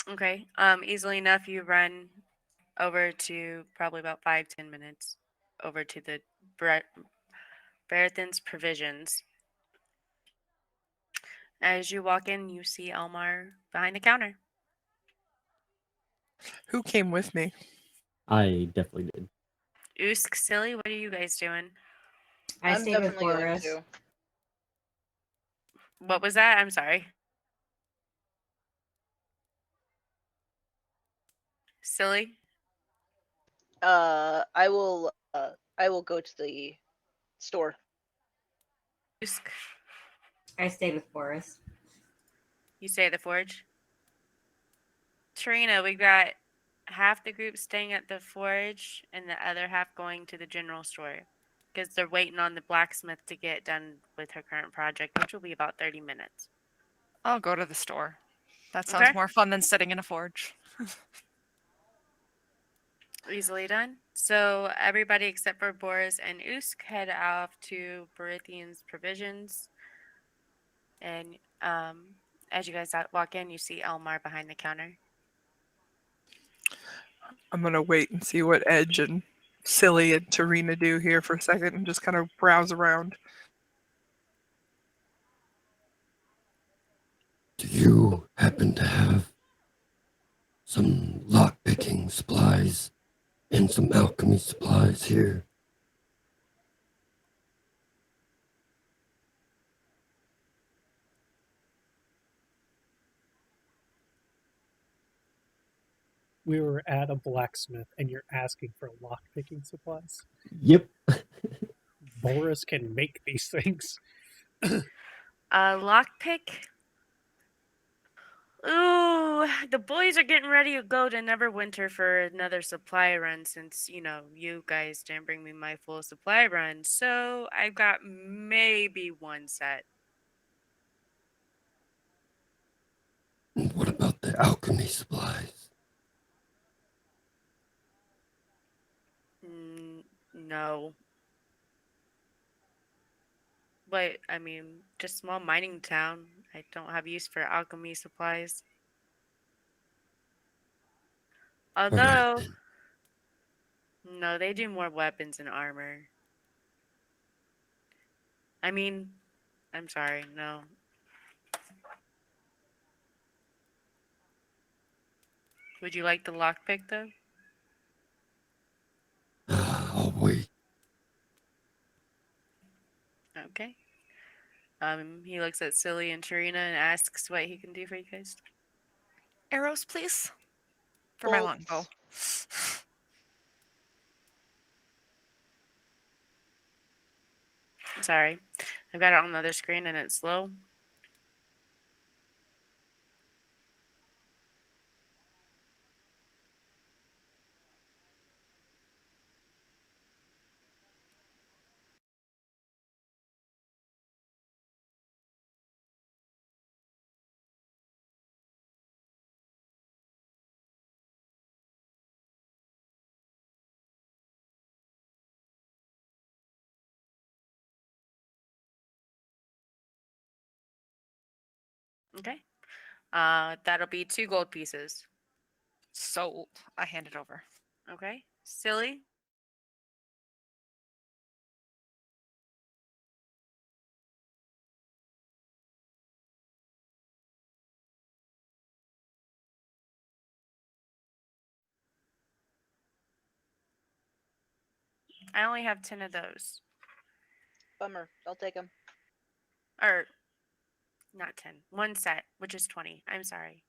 Okay. Easily enough, you run over to probably about 5-10 minutes over to the Berathan's Provisions. As you walk in, you see Elmar behind the counter. Who came with me? I definitely did. Usk, silly, what are you guys doing? I I'm stayed with definitely going Boris. to. What was that? I'm sorry. Silly? I will go to the store. Usk, I stayed with Boris. you stay at the forge? Tarina, we got half the group staying at the forge and the other half going to the general store because they're waiting on the blacksmith to get done with her current project, which will be about 30 minutes. I'll go to the store. That sounds Okay. more fun than sitting in a forge. Easily done. So everybody except for Boris and Usk head off to Berathan's Provisions. And as you guys walk in, you see Elmar behind the counter. I'm gonna wait and see what Edge and Silly and Tarina do here for a second and just kind of browse around. Do you happen to have some lockpicking supplies and some alchemy supplies here? we were at a blacksmith and you're asking for lockpicking supplies. Yep. Boris can make these things. Lockpick. Ooh, the boys are getting ready to go to Neverwinter for another supply run since, you guys didn't bring me my full supply run. So I've got maybe one set. What about the alchemy supplies? No. But, I mean, just small mining town. I don't have use for alchemy supplies. Although, then. no, they do more weapons and armor. I mean, I'm sorry, no. Would you like the lockpick though? I'll wait. Okay. He looks at Silly and Tarina and asks what he can do for you guys. Arrows, please. For my Bolts. longbow. Sorry. I've got it on the other screen and it's slow. Okay. That'll be 2 gold pieces. Sold. I hand it over. Okay. Silly. I only have 10 of those. Bummer. I'll take them. Or not 10. One set, which is 20. I'm sorry.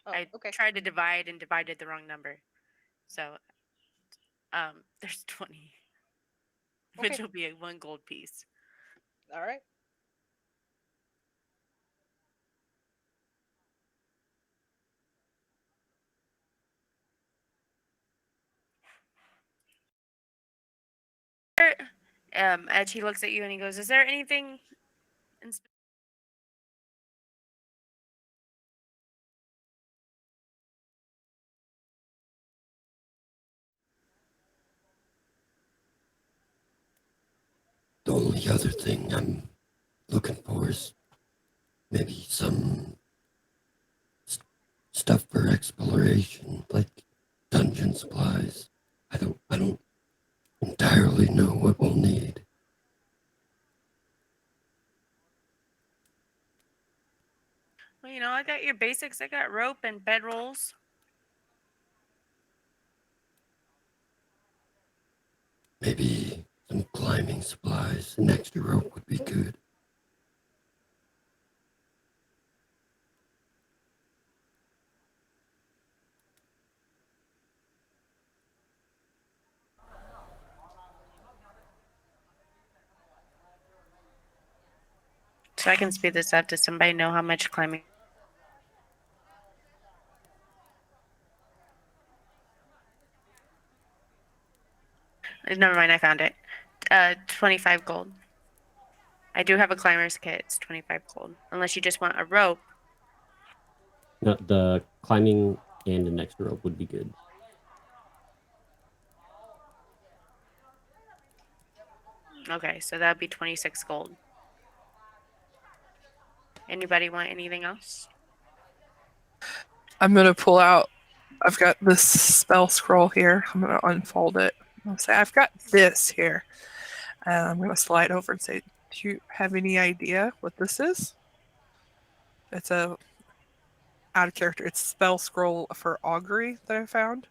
Oh, I okay. tried to divide and divided the wrong number. So there's 20. Which Okay. will be 1 gold piece. All right. Edge, he looks at you and he goes, "Is there anything in The only other thing I'm looking for is maybe some stuff for exploration, like dungeon supplies. I don't entirely know what we'll need. Well, I got your basics. I got rope and bedrolls. Maybe some climbing supplies. An extra rope would be good. So I can speed this up. Does somebody know how much climbing? Never mind, I found it. 25 gold. I do have a climber's kit. It's 25 gold. Unless you just want a rope. No, the climbing and an extra rope would be good. Okay, so that'd be 26 gold. Anybody want anything else? I'm gonna pull out. I've got this spell scroll here. I'm gonna unfold it. I'll say I've got this here, and I'm gonna slide over and say, "Do you have any idea what this is?" It's a out of character. It's spell scroll for Ogre that I found.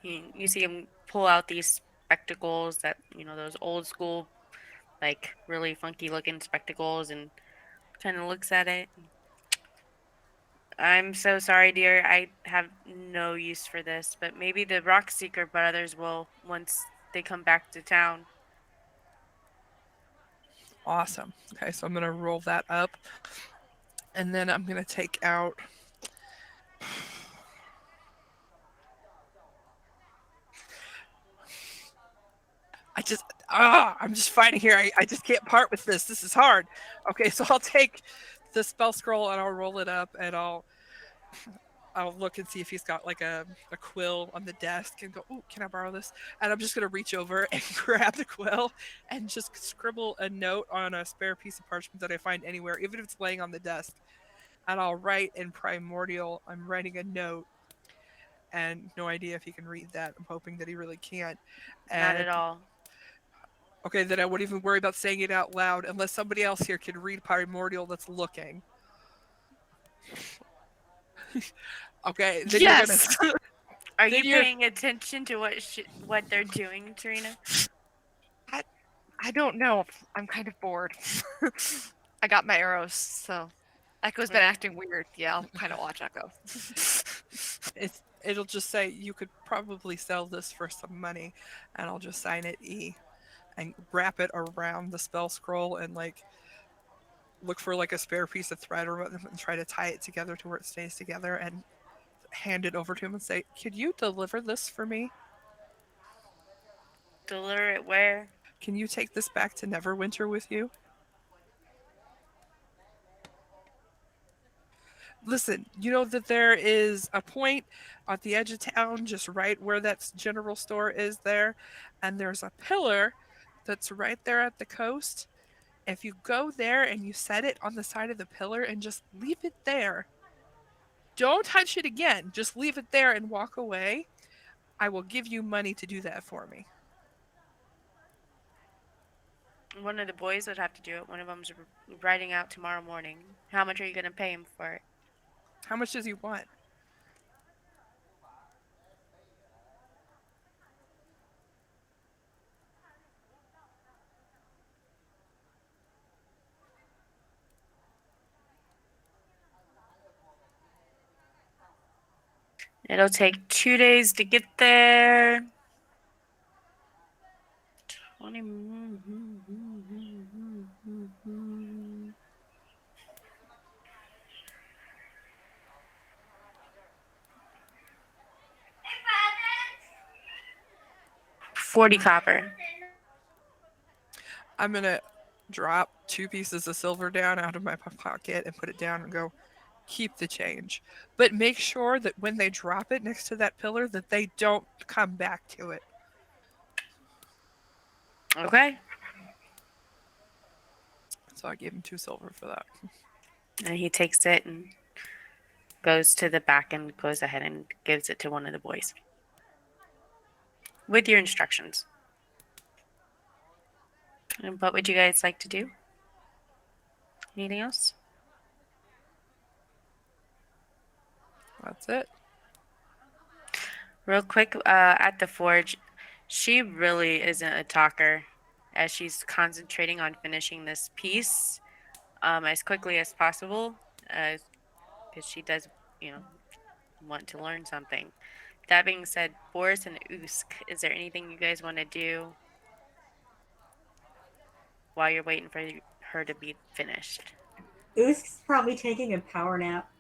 You see him pull out these spectacles that, those old school, like really funky looking spectacles, and Kind of looks at it. I'm so sorry, dear. I have no use for this, but maybe the Rock Seeker brothers will once they come back to town. Awesome. Okay, so I'm gonna roll that up, and then I'm gonna take out. I'm just fighting here. I just can't part with this. This is hard. Okay, so I'll take the spell scroll and I'll roll it up and I'll look and see if he's got like a quill on the desk and go, "Ooh, can I borrow this?" And I'm just gonna reach over and grab the quill and just scribble a note on a spare piece of parchment that I find anywhere, even if it's laying on the desk. And I'll write in primordial. I'm writing a note, and no idea if he can read that. I'm hoping that he really can't. Not And at all. okay, then I wouldn't even worry about saying it out loud unless somebody else here can read primordial that's looking. Okay, then you're gonna. Yes. Are Then you you're- paying attention to what they're doing, Tarina? I don't know. I'm kind of bored. I got my arrows, so Echo's been acting weird. Yeah, I'll kind of watch Echo. It'll just say you could probably sell this for some money, and I'll just sign it E, and wrap it around the spell scroll and like look for like a spare piece of thread or whatever and try to tie it together to where it stays together and hand it over to him and say, "Could you deliver this for me? Deliver it where? Can you take this back to Neverwinter with you?" Listen, you know that there is a point at the edge of town, just right where that general store is there, and there's a pillar that's right there at the coast. If you go there and you set it on the side of the pillar and just leave it there, don't touch it again, just leave it there and walk away, I will give you money to do that for me. One of the boys would have to do it. One of them's riding out tomorrow morning. How much are you going to pay him for it? How much does he want? It'll take 2 days to get there. 20. 40 copper. I'm going to drop 2 pieces of silver down out of my pocket and put it down and go, keep the change. But make sure that when they drop it next to that pillar that they don't come back to it. Okay. So I gave him 2 silver for that. And he takes it and goes to the back and goes ahead and gives it to one of the boys. With your instructions. And what would you guys like to do? Anything else? That's it. Real quick, at the forge, she really isn't a talker as she's concentrating on finishing this piece as quickly as possible because she does, want to learn something. That being said, Boris and Usk, is there anything you guys want to do while you're waiting for her to be finished? Usk's probably taking a power nap.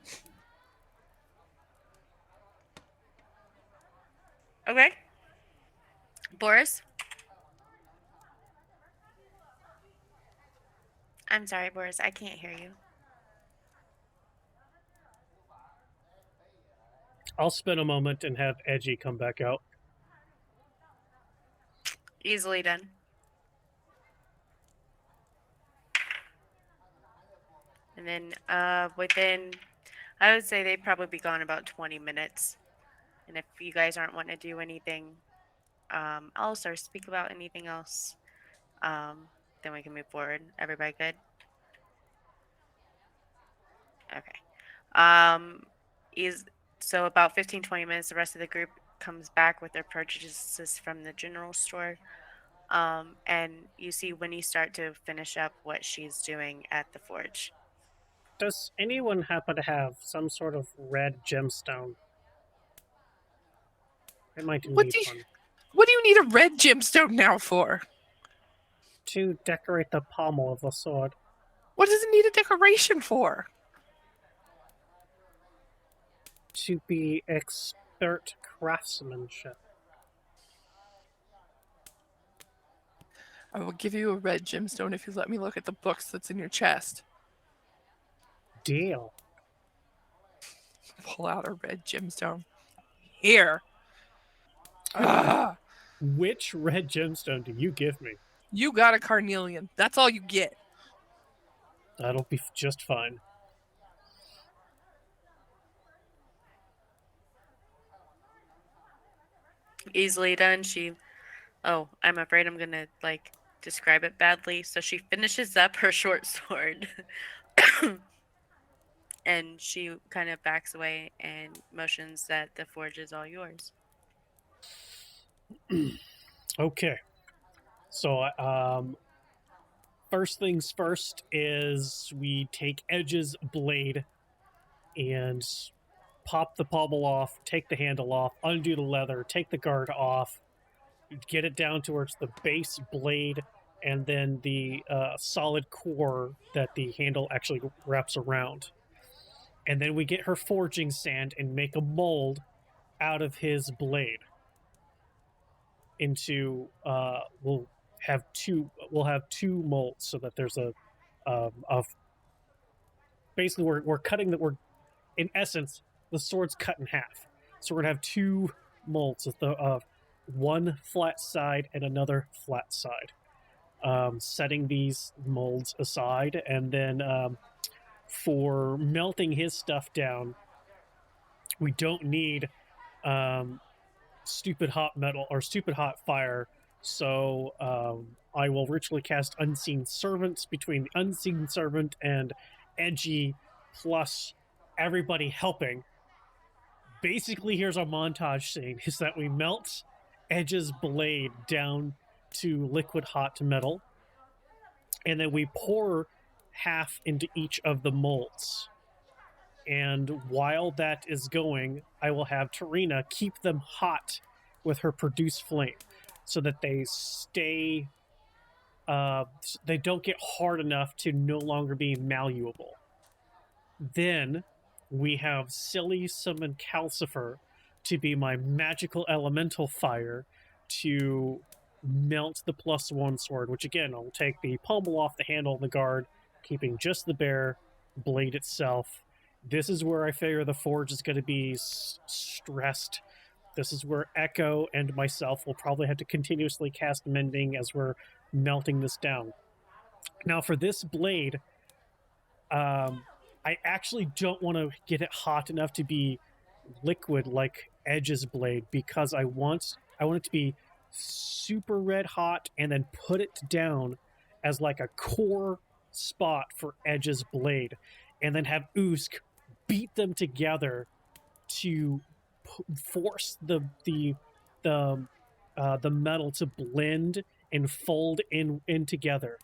Okay. Boris? I'm sorry, Boris. I can't hear you. I'll spend a moment and have Edgy come back out. Easily done. And then within, I would say they'd probably be gone about 20 minutes. And if you guys aren't wanting to do anything else or speak about anything else, then we can move forward. Everybody good? Okay. So about 15-20 minutes, the rest of the group comes back with their purchases from the general store. And you see Winnie start to finish up what she's doing at the forge. Does anyone happen to have some sort of red gemstone? I might What need do you, one what do you need a red gemstone now for? to decorate the pommel of the sword. What does it need a decoration for? To be expert craftsmanship. I will give you a red gemstone if you let me look at the books that's in your chest. Deal. Pull out a red gemstone. Here. Ah, Which red gemstone do you give me? you got a carnelian. That's all you get. That'll be just fine. Easily done. Oh, I'm afraid I'm gonna like describe it badly. So she finishes up her short sword, and she kind of backs away and motions that the forge is all yours. Okay. So, first things first is we take Edge's blade and pop the pommel off, take the handle off, undo the leather, take the guard off, get it down towards the base blade, and then the solid core that the handle actually wraps around. And then we get her forging sand and make a mold out of his blade. Into we'll have two molds so that there's a basically we're cutting that we're in essence the sword's cut in half, so we're gonna have two molds with the one flat side and another flat side. Setting these molds aside, and then for melting his stuff down, we don't need stupid hot metal or stupid hot fire. So I will ritually cast Unseen Servants between the Unseen Servant and Edgy, plus everybody helping. Basically, here's our montage scene: is that we melt Edge's blade down to liquid hot metal, and then we pour half into each of the molds. And while that is going, I will have Tarina keep them hot with her produce flame so that they stay, they don't get hard enough to no longer be malleable. Then we have Silly summon Calcifer to be my magical elemental fire to melt the +1 sword, which again, I'll take the pommel off the handle and the guard, keeping just the bare blade itself. This is where I figure the forge is going to be stressed. This is where Echo and myself will probably have to continuously cast mending as we're melting this down. Now, for this blade, I actually don't want to get it hot enough to be liquid like Edge's blade, because I want it to be super red hot and then put it down as like a core spot for Edge's blade, and then have Usk beat them together to force the metal to blend and fold in together,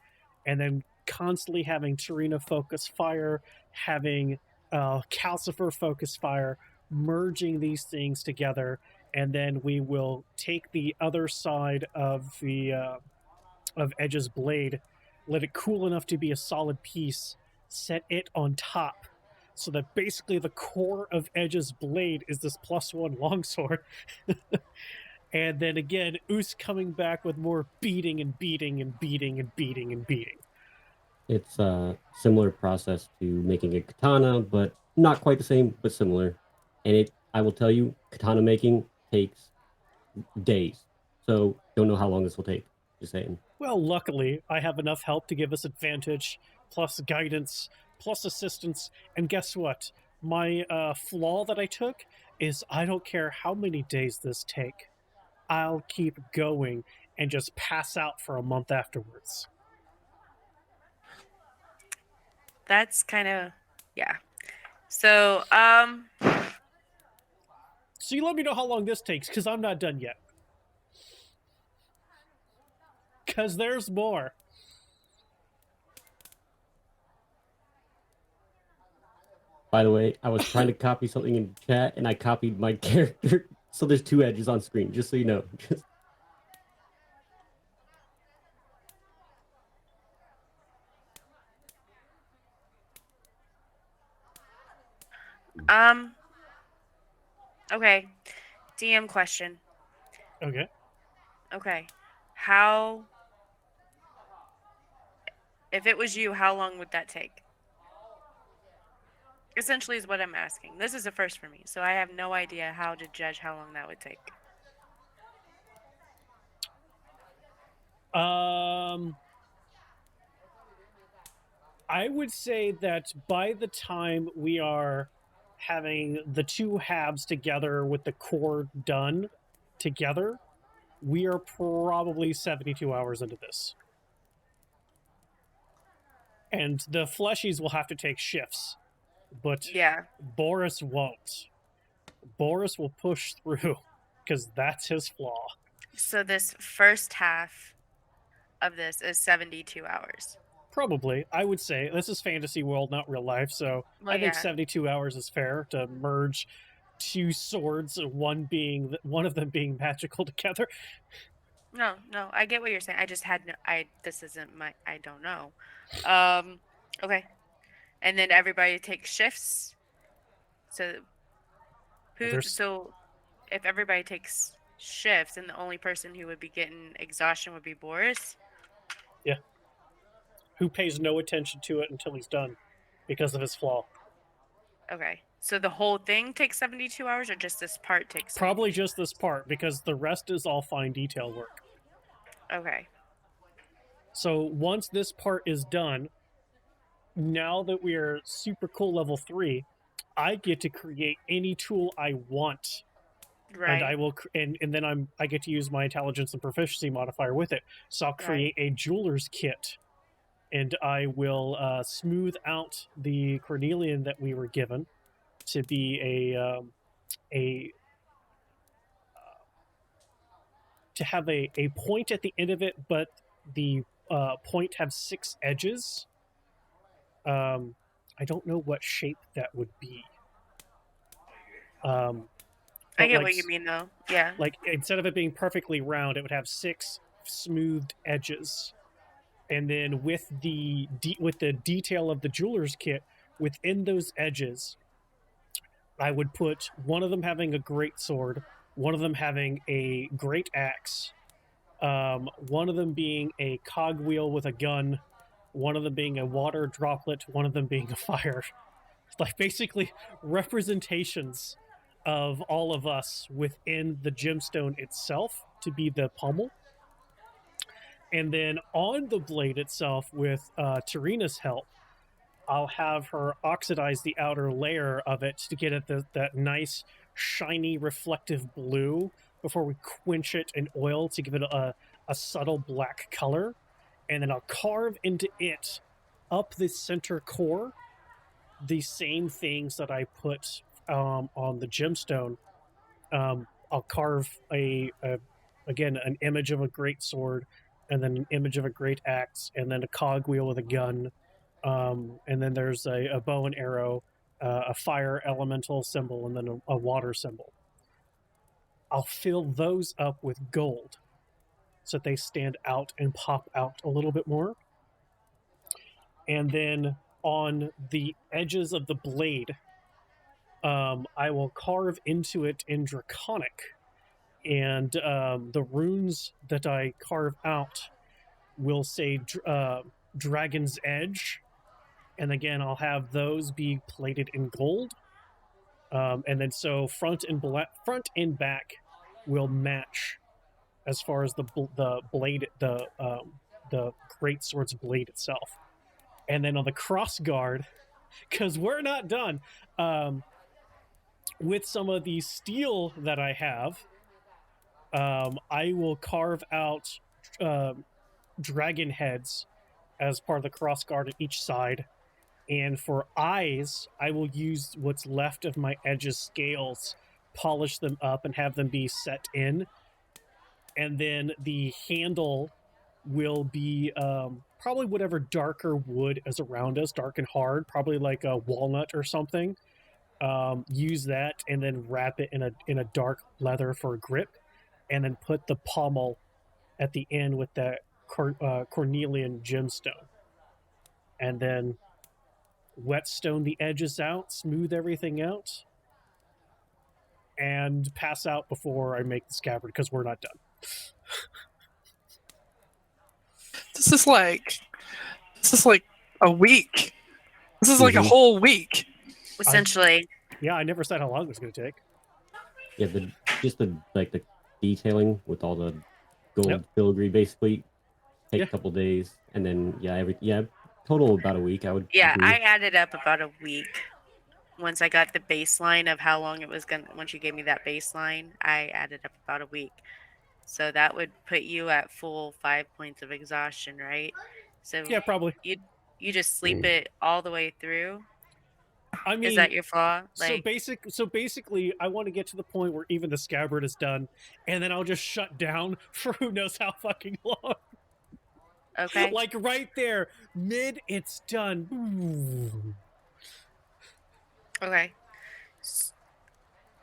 and then constantly having Tarina focus fire, having Calcifer focus fire, merging these things together, and then we will take the other side of the of Edge's blade, let it cool enough to be a solid piece, set it on top, so that basically the core of Edge's blade is this +1 longsword. And then again, Us coming back with more beating and beating and beating and beating and beating. It's a similar process to making a katana, but not quite the same, but similar. And I will tell you, katana making takes days. So don't know how long this will take. Just saying. Well, luckily, I have enough help to give us advantage, plus guidance, plus assistance, and guess what? My flaw that I took is I don't care how many days this take. I'll keep going and just pass out for a month afterwards. That's kind of, yeah. So, So you let me know how long this takes, because I'm not done yet. Because there's more. By the way, I was trying to copy something in chat, and I copied my character. So there's 2 edges on screen, just so you know. Okay. DM question. Okay. Okay. How, if it was you, how long would that take? Essentially is what I'm asking. This is a first for me, so I have no idea how to judge how long that would take. I would say that by the time we are having the 2 halves together with the core done together, we are probably 72 hours into this. And the fleshies will have to take shifts, but Yeah. Boris won't. Boris will push through because that's his flaw. So this first half of this is 72 hours. Probably, I would say this is fantasy world, not real life. So Well, I think yeah. 72 hours is fair to merge 2 swords, one of them being magical together. No, I get what you're saying. I just had no. This isn't my. I don't know. Okay, and then everybody takes shifts. So who? There's- So if everybody takes shifts, and the only person who would be getting exhaustion would be Boris. Who pays no attention to it until he's done because of his flaw. Okay, so the whole thing takes 72 hours, or just this part takes? Probably 72? just this part because the rest is all fine detail work. Okay. So once this part is done, now that we are super cool level 3, I get to create any tool I want. Right. And I will, and then I get to use my intelligence and proficiency modifier with it. So I'll create a jeweler's kit, and I will smooth out the cornelian that we were given to be to have a point at the end of it, but the point have 6 edges. I don't know what shape that would be. I get what you mean, though. Yeah. Like instead of it being perfectly round, it would have 6 smoothed edges, and then with the detail of the jeweler's kit within those edges, I would put one of them having a great sword, one of them having a great axe, one of them being a cogwheel with a gun, one of them being a water droplet, one of them being a fire. Like basically representations of all of us within the gemstone itself to be the pommel. And then on the blade itself, with Tarina's help, I'll have her oxidize the outer layer of it to get at that nice, shiny, reflective blue before we quench it in oil to give it a subtle black color. And then I'll carve into it, up the center core, the same things that I put on the gemstone. I'll carve again an image of a great sword, and then an image of a great axe, and then a cogwheel with a gun, and then there's a bow and arrow, a fire elemental symbol, and then a water symbol. I'll fill those up with gold so that they stand out and pop out a little bit more. And then on the edges of the blade, I will carve into it in Draconic. And the runes that I carve out will say Dragon's Edge. And again, I'll have those be plated in gold. And then so front and back will match as far as the blade, the great sword's blade itself. And then on the cross guard, because we're not done, with some of the steel that I have, I will carve out dragon heads as part of the cross guard at each side. And for eyes, I will use what's left of my edges scales, polish them up, and have them be set in. And then the handle will be probably whatever darker wood is around us, dark and hard, probably like a walnut or something. Use that and then wrap it in a dark leather for a grip, and then put the pommel at the end with that cornelian gemstone, and then whetstone the edges out, smooth everything out, and pass out before I make the scabbard because we're not done. This is like a week. This is like a Mhm. whole week. Essentially. Yeah, I never said how long it was going to take. Yeah, just the detailing with all the gold Yep. filigree basically take Yeah. a couple days, and then total about a week. I would Yeah, agree. I added up about a week. Once I got the baseline of how long it was gonna, once you gave me that baseline, I added up about a week. So that would put you at full 5 points of exhaustion, right? So Yeah, probably. you just sleep it all the way through. I mean, Is that your flaw? so basically, I want to get to the point where even the scabbard is done, and then I'll just shut down for who knows how fucking long. Okay. Like right there, it's done. Okay.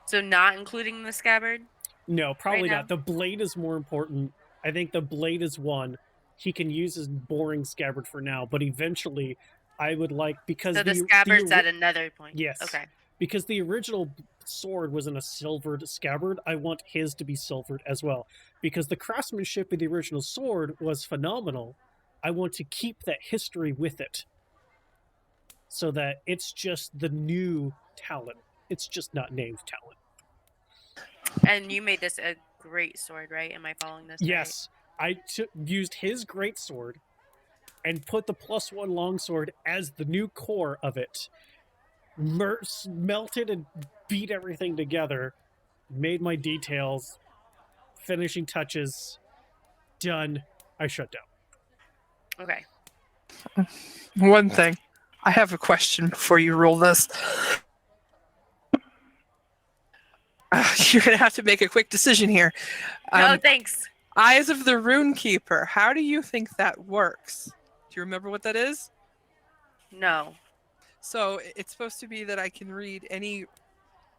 So not including the scabbard? No, probably now? not. The blade is more important. I think the blade is one. He can use his boring scabbard for now, but eventually, I would like because So the scabbard's at another point. Yes. Okay. Because the original sword was in a silvered scabbard, I want his to be silvered as well. Because the craftsmanship of the original sword was phenomenal, I want to keep that history with it. So that it's just the new talent. It's just not named talent. And you made this a great sword, right? Am I following this? Yes. I used his great sword and put the +1 longsword as the new core of it. Melted and beat everything together, made my details, finishing touches, done. I shut down. Okay. One thing. I have a question before you roll this. You're going to have to make a quick decision here. No, thanks. Eyes of the Rune Keeper. How do you think that works? Do you remember what that is? No. So it's supposed to be that I can read any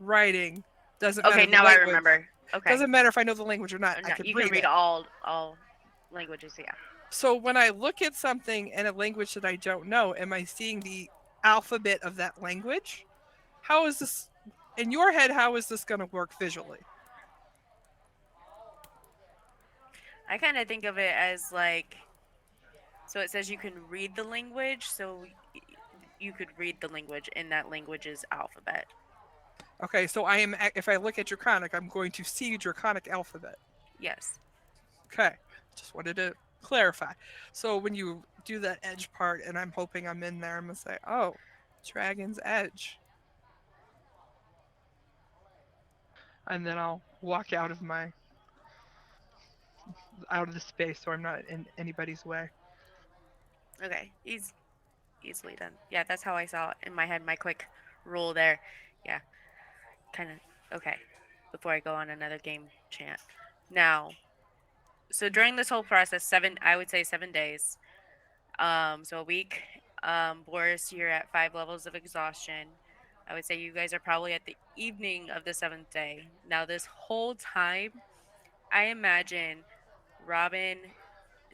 writing. Doesn't matter. Okay, the now I language. remember. Okay. Doesn't matter if I know the language or not. No, I can you read can read it. all languages, yeah. So when I look at something in a language that I don't know, am I seeing the alphabet of that language? How is this, in your head, how is this going to work visually? I kind of think of it as like, so it says you can read the language, so you could read the language in that language's alphabet. Okay, so if I look at Draconic, I'm going to see Draconic alphabet. Yes. Okay, just wanted to clarify. So when you do that edge part, and I'm hoping I'm in there, I'm going to say, oh, Dragon's Edge. And then I'll walk out of the space so I'm not in anybody's way. Okay. Easily done. Yeah, that's how I saw it in my head, my quick rule there. Yeah. Kind of. Okay. Before I go on another game chant. Now, so during this whole process, I would say 7 days. So a week. Boris, you're at 5 levels of exhaustion. I would say you guys are probably at the evening of the 7th day. Now, this whole time, I imagine Robin,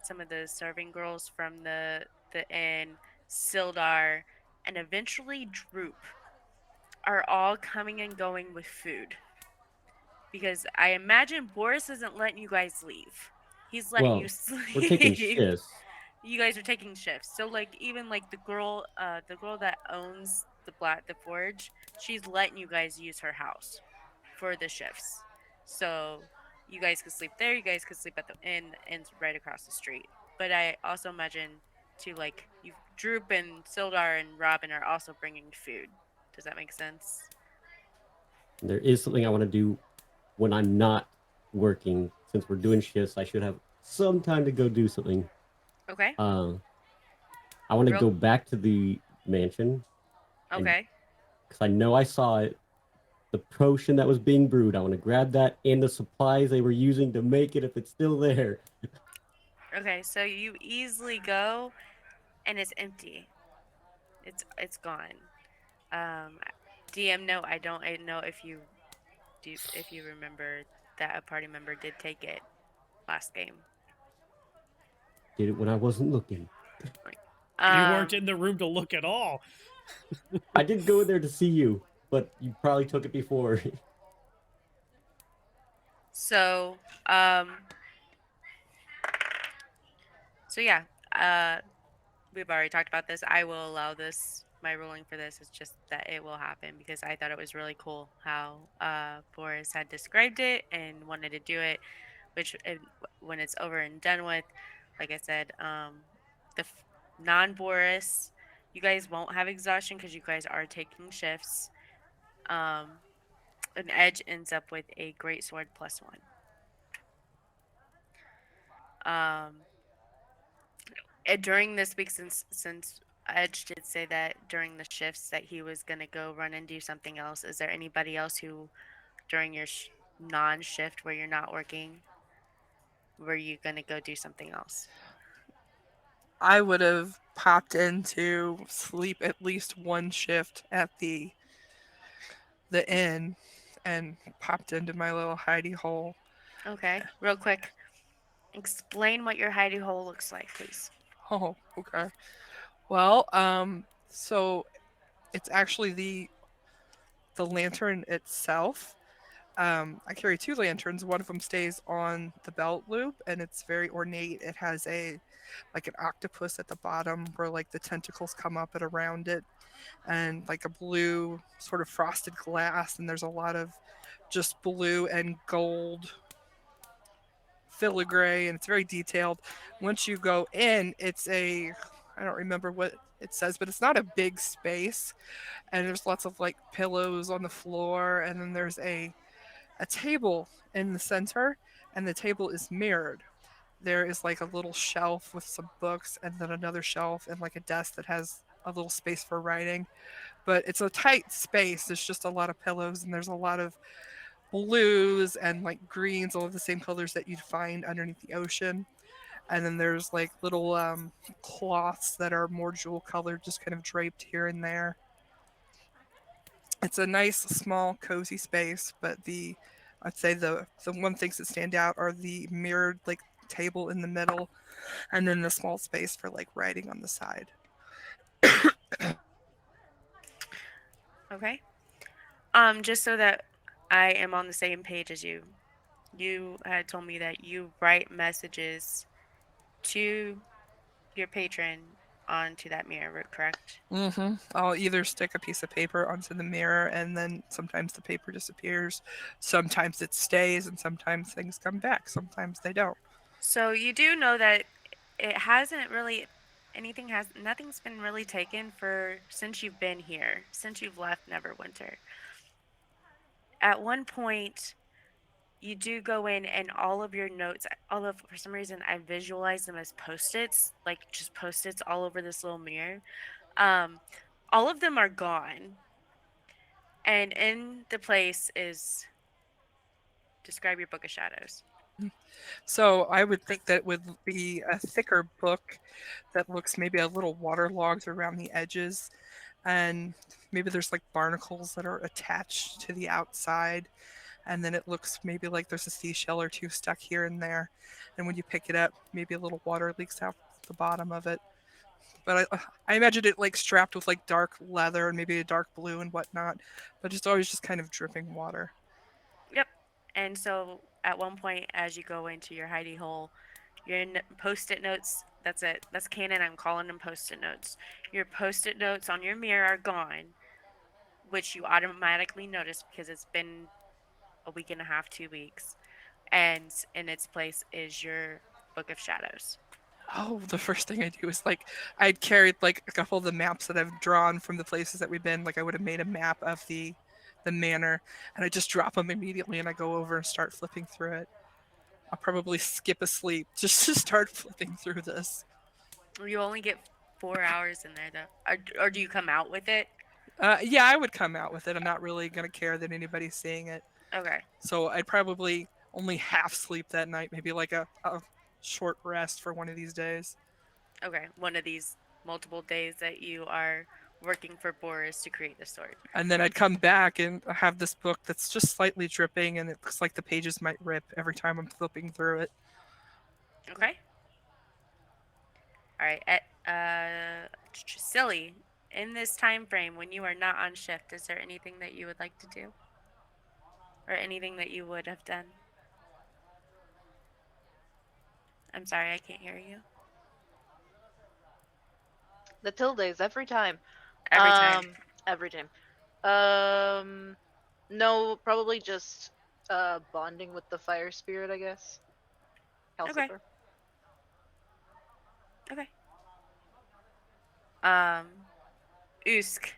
some of the serving girls from the inn, Sildar, and eventually Droop are all coming and going with food. Because I imagine Boris isn't letting you guys leave. He's letting you sleep. We're taking shifts. You guys are taking shifts. So like even like the girl that owns the forge, she's letting you guys use her house for the shifts. So you guys could sleep there, you guys could sleep at the inn and right across the street. But I also imagine too, like you Droop and Sildar and Robin are also bringing food. Does that make sense? There is something I want to do when I'm not working. Since we're doing shifts, I should have some time to go do something. Okay. I want to go back to the mansion. Okay. Because I know I saw it. The potion that was being brewed. I want to grab that and the supplies they were using to make it if it's still there. Okay, so you easily go and it's empty. It's gone. Um, DM note. I don't know if you do if you remember that a party member did take it last game. Did it when I wasn't looking. You weren't Um, in the room to look at all. I did go in there to see you, but you probably took it before. so um, so yeah. We've already talked about this. I will allow this. My ruling for this is just that it will happen because I thought it was really cool how Boris had described it and wanted to do it. Which, when it's over and done with, like I said, the non-Boris, you guys won't have exhaustion because you guys are taking shifts. Um, an edge ends up with a great sword +1. Um, during this week, since Edge did say that during the shifts that he was gonna go run and do something else, is there anybody else who during your non-shift where you're not working, were you gonna go do something else? I would have popped in to sleep at least one shift at the inn and popped into my little hidey hole. Okay, real quick, explain what your hidey hole looks like, please. Oh, okay. Well, so it's actually the lantern itself. I carry two lanterns. One of them stays on the belt loop, and it's very ornate. It has a like an octopus at the bottom where like the tentacles come up and around it, and like a blue sort of frosted glass. And there's a lot of just blue and gold filigree, and it's very detailed. Once you go in, it's a I don't remember what it says, but it's not a big space, and there's lots of like pillows on the floor, and then there's a table in the center, and the table is mirrored. There is like a little shelf with some books, and then another shelf, and like a desk that has a little space for writing. But it's a tight space. There's just a lot of pillows, and there's a lot of blues and like greens, all of the same colors that you'd find underneath the ocean. And then there's like little cloths that are more jewel colored, just kind of draped here and there. It's a nice, small, cozy space, but I'd say the one things that stand out are the mirrored like table in the middle, and then the small space for like writing on the side. Okay. Just so that I am on the same page as you. You had told me that you write messages to your patron onto that mirror, correct? I'll either stick a piece of paper onto the mirror, and then sometimes the paper disappears. Sometimes it stays, and sometimes things come back. Sometimes they don't. So you do know that it hasn't really nothing's been really taken for since you've been here, since you've left Neverwinter. At one point, you do go in and all of your notes, although for some reason I visualize them as post-its, like just post-its all over this little mirror. Um, all of them are gone. And in the place is describe your book of shadows. So I would think that it would be a thicker book that looks maybe a little waterlogged around the edges, and maybe there's like barnacles that are attached to the outside, and then it looks maybe like there's a seashell or two stuck here and there, and when you pick it up, maybe a little water leaks out the bottom of it. But I imagine it like strapped with like dark leather and maybe a dark blue and whatnot, but it's always just kind of dripping water. Yep. And so at one point, as you go into your hidey hole, your post-it notes. That's it. That's canon. I'm calling them post-it notes. Your post-it notes on your mirror are gone, which you automatically notice because it's been a week and a half, 2 weeks, and in its place is your book of shadows. Oh, the first thing I do is like I'd carried like a couple of the maps that I've drawn from the places that we've been. Like I would have made a map of the manor, and I just drop them immediately, and I go over and start flipping through it. I'll probably skip a sleep just to start flipping through this. You only get 4 hours in there, though. Or do you come out with it? Yeah, I would come out with it. I'm not really gonna care that anybody's seeing it, Okay. so I'd probably only half sleep that night. Maybe like a short rest for one of these days. Okay. One of these multiple days that you are working for Boris to create the sword. And then I'd come back and have this book that's just slightly dripping, and it looks like the pages might rip every time I'm flipping through it. Okay. All right. Silly. In this time frame, when you are not on shift, is there anything that you would like to do, or anything that you would have done? I'm sorry, I can't hear you. The tildes every time. Every time. Every time. No, probably just bonding with the fire spirit, I guess. Okay. Calcifer. Okay. Usk.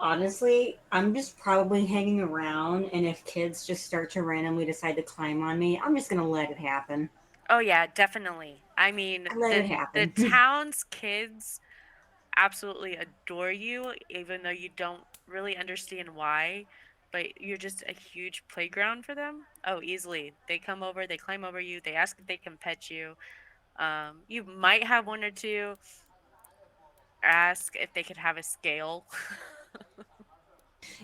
Honestly, I'm just probably hanging around, and if kids just start to randomly decide to climb on me, I'm just gonna let it happen. Oh yeah, definitely. I mean, Let it the happen. town's kids absolutely adore you, even though you don't really understand why. But you're just a huge playground for them. Oh, easily. They come over, they climb over you, they ask if they can pet you. You might have one or two ask if they could have a scale.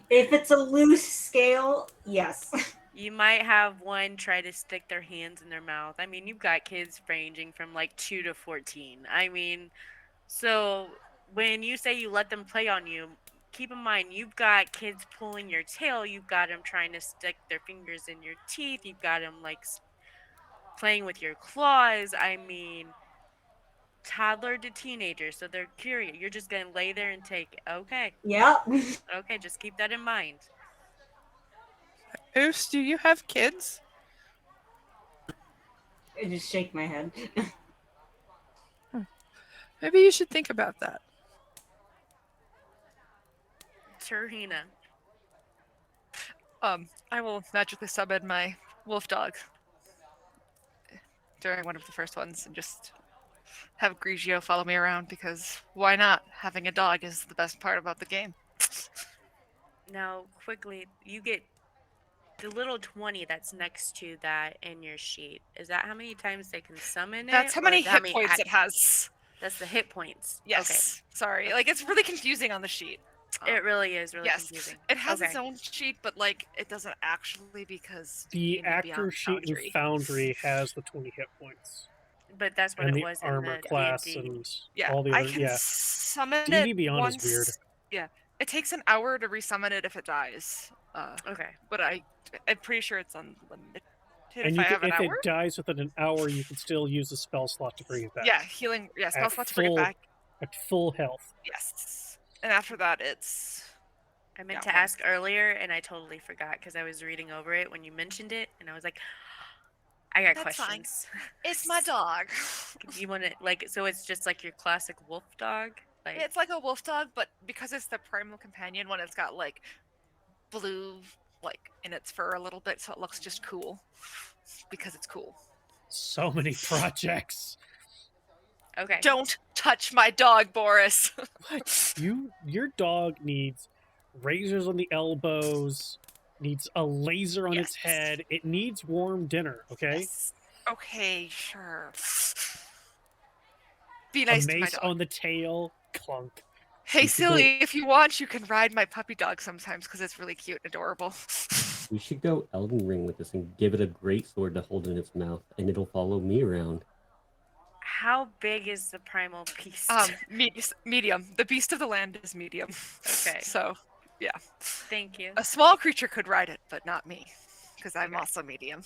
If it's a loose scale, yes. You might have one try to stick their hands in their mouth. I mean, you've got kids ranging from like 2 to 14. I mean, so when you say you let them play on you, keep in mind you've got kids pulling your tail, you've got them trying to stick their fingers in your teeth, you've got them like playing with your claws. I mean, toddler to teenager, so they're curious. You're just gonna lay there and take it. Okay, Yep. okay, just keep that in mind. Oos, do you have kids? I just shake my head. Maybe you should think about that. Turhina. I will magically summon my wolf dog during one of the first ones and just have Grigio follow me around because why not? Having a dog is the best part about the game. Now, quickly, you get the little 20 that's next to that in your sheet. Is that how many times they can summon it? That's how or many is that hit points it has. That's the hit points. Yes. Sorry. Like, it's really confusing on the sheet. Okay. It really is really yes. confusing. It has Okay. its own sheet, but, like, it doesn't actually because The you need actor Beyond sheet in Foundry. Foundry has the 20 hit points. But that's what And it the was armor in the class D&D. and Yeah, all the I other. can Yeah. summon D&D it Beyond once. is weird. Yeah. It takes an hour to resummon it if it dies. Okay. But I'm pretty sure it's unlimited And if you I have can, an if hour. it dies within an hour, you can still use the spell slot to bring it back. Yeah, healing. Yeah, spell At slot to bring it back. At full health. Yes. And after that, it's. I meant Yeah, to ask earlier, and I totally forgot because I was reading over it when you mentioned it, and I was like, I got That's fine. questions. It's my dog. You want to like so it's just like your classic wolf dog? Like It's like a wolf dog, but because it's the primal companion one, it's got like blue like in its fur a little bit, so it looks just cool. Because it's cool. So many projects. okay. Don't touch my dog, Boris. What? Your dog needs razors on the elbows, needs a laser on its Yes. head. It needs warm dinner, okay? Yes. Okay, sure. Be A nice to my mace dog. on the tail. Clunk. Hey, You should go- silly, if you want, you can ride my puppy dog sometimes because it's really cute and adorable. We should go Elden Ring with this and give it a great sword to hold in its mouth, and it'll follow me around. How big is the primal beast? Medium. The beast of the land is medium. Okay. So, yeah. Thank you. A small creature could ride it, but not me, because I'm Okay. also medium.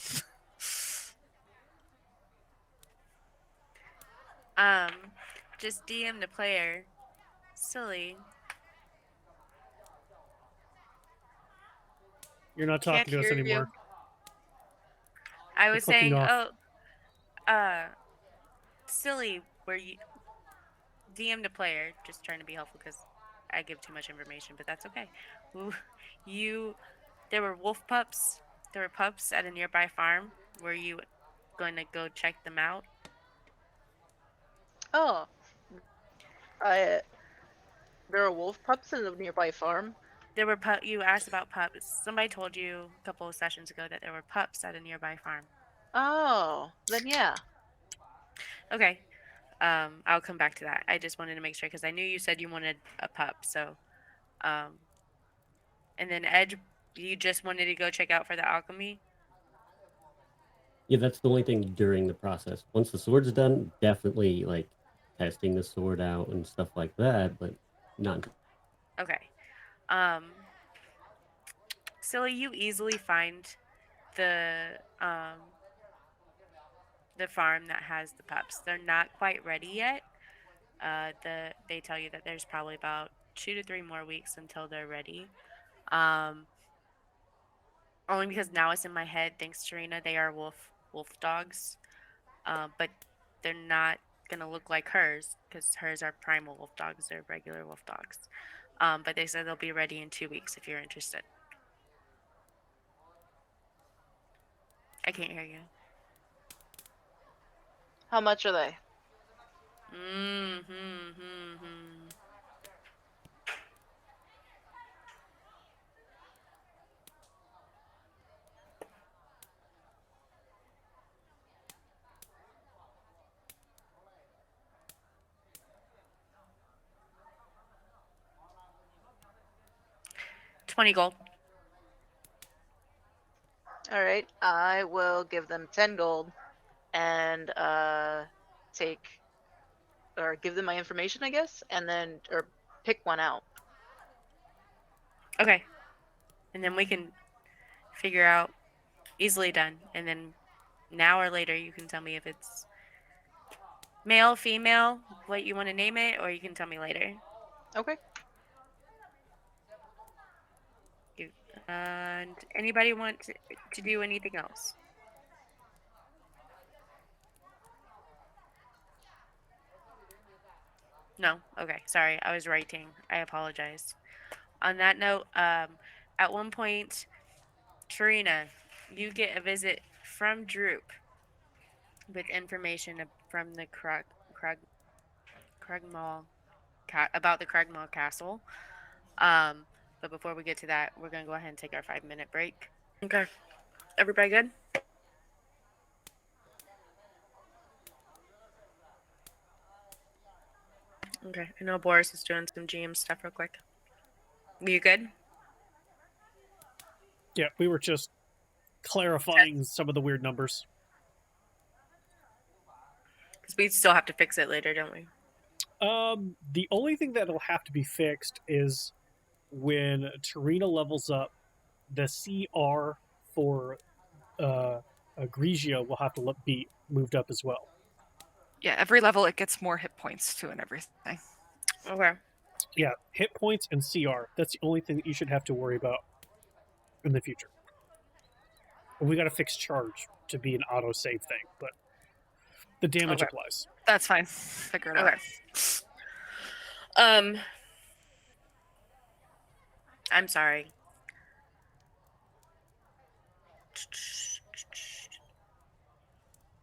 Just DM the player. Silly. You're not Can't talking to us hear you. anymore. I You're was clicking saying, off. silly, were you DM the player? Just trying to be helpful because I give too much information, but that's okay. There were wolf pups. There were pups at a nearby farm. Were you going to go check them out? Oh. There are wolf pups in the nearby farm. There were you asked about pups. Somebody told you a couple of sessions ago that there were pups at a nearby farm. Oh, then yeah. Okay. I'll come back to that. I just wanted to make sure because I knew you said you wanted a pup. So, and then Ed, you just wanted to go check out for the alchemy. Yeah, that's the only thing during the process. Once the sword's done, definitely like testing the sword out and stuff like that, but not. Okay. Silly, you easily find the the farm that has the pups. They're not quite ready yet. They tell you that there's probably about 2 to 3 more weeks until they're ready. Um, only because now it's in my head. Thanks, Serena. They are wolf dogs, but they're not gonna look like hers because hers are primal wolf dogs. They're regular wolf dogs. But they said they'll be ready in 2 weeks if you're interested. I can't hear you. How much are they? Mm-hmm. 20 gold. All right, I will give them 10 gold and give them my information, I guess, and then or pick one out. Okay. And then we can figure out easily done. And then an hour later you can tell me if it's male, female, what you want to name it, or you can tell me later. Okay. And anybody want to do anything else? No? Okay. Sorry. I was writing. I apologize. On that note, at one point, Trina, you get a visit from Droop with information from the Cragmaw about the Cragmaw Castle. But before we get to that, we're gonna go ahead and take our 5-minute break. Okay. Everybody good? Okay. I know Boris is doing some GM stuff real quick. You good? Yeah, we were just clarifying some of the weird numbers. Because we still have to fix it later, don't we? The only thing that'll have to be fixed is when Tarina levels up, the CR for Grigio will have to be moved up as well. Yeah, every level it gets more hit points too and everything. Okay. Yeah, hit points and CR. That's the only thing that you should have to worry about in the future. And we got to fix charge to be an auto-save thing, but the damage applies. That's fine. Figure it out. Okay. I'm sorry.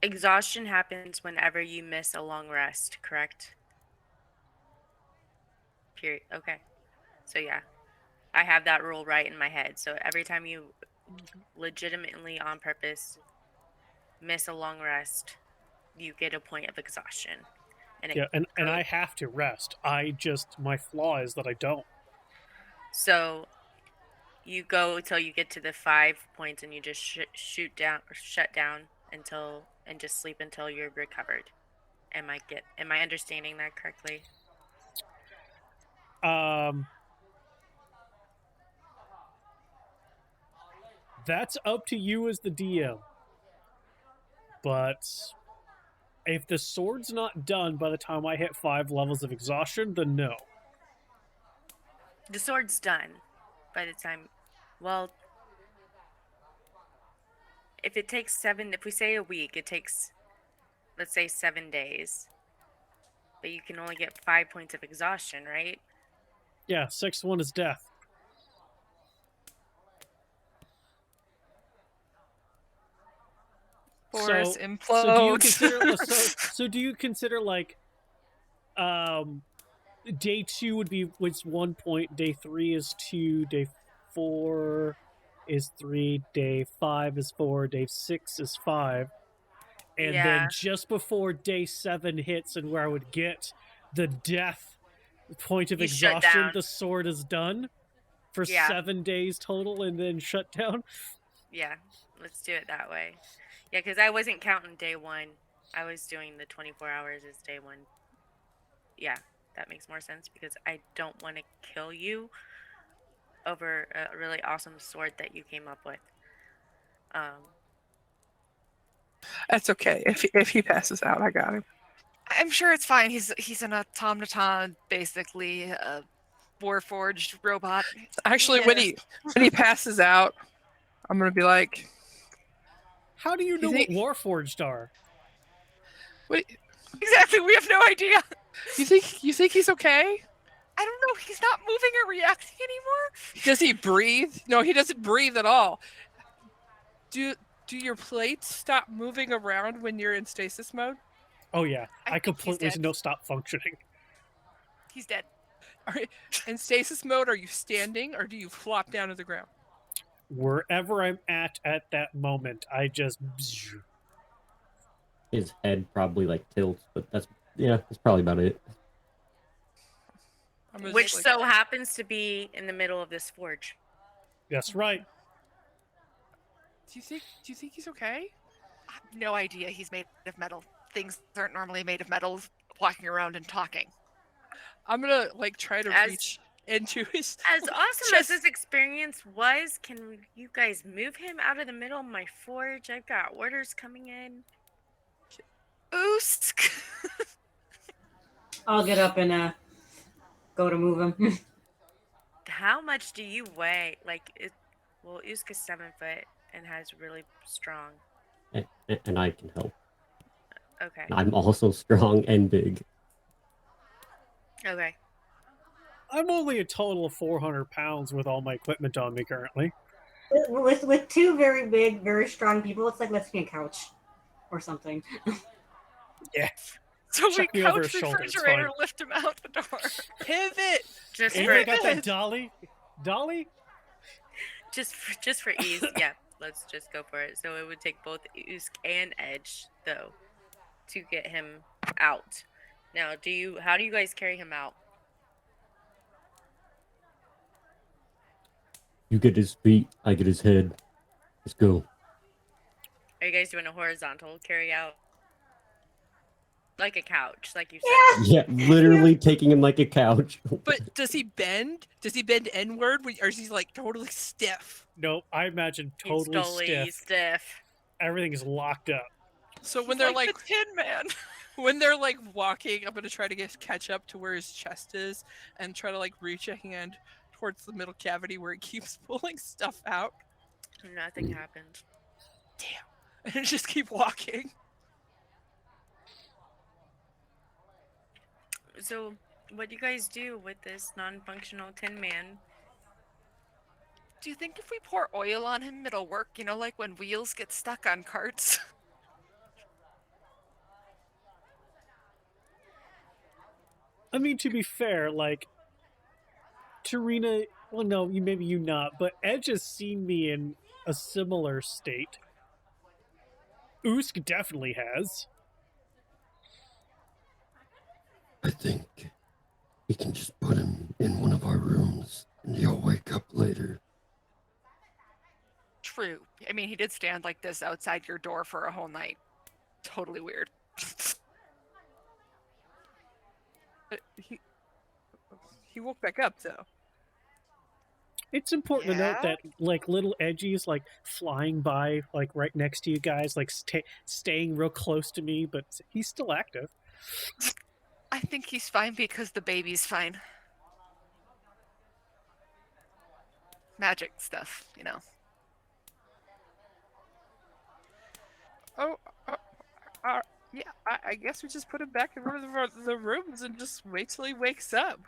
Exhaustion happens whenever you miss a long rest, correct? Period. Okay. So yeah, I have that rule right in my head. So every time you legitimately on purpose miss a long rest, you get a point of exhaustion. And I have to rest. My flaw is that I don't. So you go till you get to the 5 points and you just shut down and just sleep until you're recovered. Am I understanding that correctly? That's up to you as the DM. But if the sword's not done by the time I hit 5 levels of exhaustion, then no. The sword's done by the time. Well, if we say a week, it takes, let's say, 7 days. But you can only get 5 points of exhaustion, right? Yeah, 6th one is death. Boris implodes. So do you consider like day 2 was 1 point, day 3 is 2, day 4 is 3, day 5 is 4, day 6 is 5, And Yeah. then just before day 7 hits and where I would get the death point of You shut exhaustion, down. the sword is done for Yeah. 7 days total and then shut down. Yeah, let's do it that way. Yeah, because I wasn't counting day 1. I was doing the 24 hours as day 1. Yeah, that makes more sense because I don't want to kill you over a really awesome sword that you came up with. That's okay. If he passes out, I got him. I'm sure it's fine. He's an automaton, basically, a warforged robot. Actually, Yeah. when he passes out, I'm gonna be like, How do you know think- what Warforged are? "What? Exactly, we have no idea. You think he's okay? I don't know. He's not moving or reacting anymore. Does he breathe? No, he doesn't breathe at all. Do your plates stop moving around when you're in stasis mode? Oh yeah, I I think he's completely dead. no stop functioning. He's dead. In stasis mode, are you standing or do you flop down to the ground? Wherever I'm at that moment, I just His head probably like tilts, but that's probably about it. I'm just Which like- so happens to be in the middle of this forge. That's right. Do you think he's okay? I have no idea he's made of metal. Things aren't normally made of metal, walking around and talking. I'm gonna like try to As- reach into his. As awesome as Just- this experience was, can you guys move him out of the middle of my forge? I've got orders coming in. Oosk. I'll get up and go to move him. How much do you weigh? Well, Uska's 7 foot and has really strong. And I can help. Okay. I'm also strong and big. Okay. I'm only a total of 400 pounds with all my equipment on me currently. with two very big, very strong people, it's like lifting a couch or something. Yeah. So Chuck we me over couch his shoulder, it's refrigerator, fine. lift him out the door. Pivot. Just Anybody for got that dolly? Dolly? just for ease, yeah. Let's just go for it. So it would take both Usk and Edge though to get him out. Now, how do you guys carry him out? You get his feet, I get his head. Let's go. Are you guys doing a horizontal carry out? Like a couch, like you said. Yeah. Yeah, literally taking him like a couch. But does he bend? Does he bend inward, or is he like totally stiff? Nope, I imagine He's totally stiff. Everything is locked up. So when He's they're like like the Tin Man. when they're like walking, I'm gonna try to catch up to where his chest is and try to like reach a hand towards the middle cavity where he keeps pulling stuff out Nothing happened. and just keep walking. So, what do you guys do with this non-functional Tin Man? Do you think if we pour oil on him, it'll work? You know, like when wheels get stuck on carts? I mean, to be fair, like, Tarina, well, no, maybe you not, but Edge has seen me in a similar state. Usk definitely has. I think we can just put him in one of our rooms and he'll wake up later. True. I mean, he did stand like this outside your door for a whole night. Totally weird. He woke back up though. It's important to note Yeah? that, like, little Edgy's, like, flying by, like, right next to you guys, like, staying real close to me, but he's still active. I think he's fine because the baby's fine. Magic stuff, you know. Oh, yeah. I guess we just put him back in one of the rooms and just wait till he wakes up.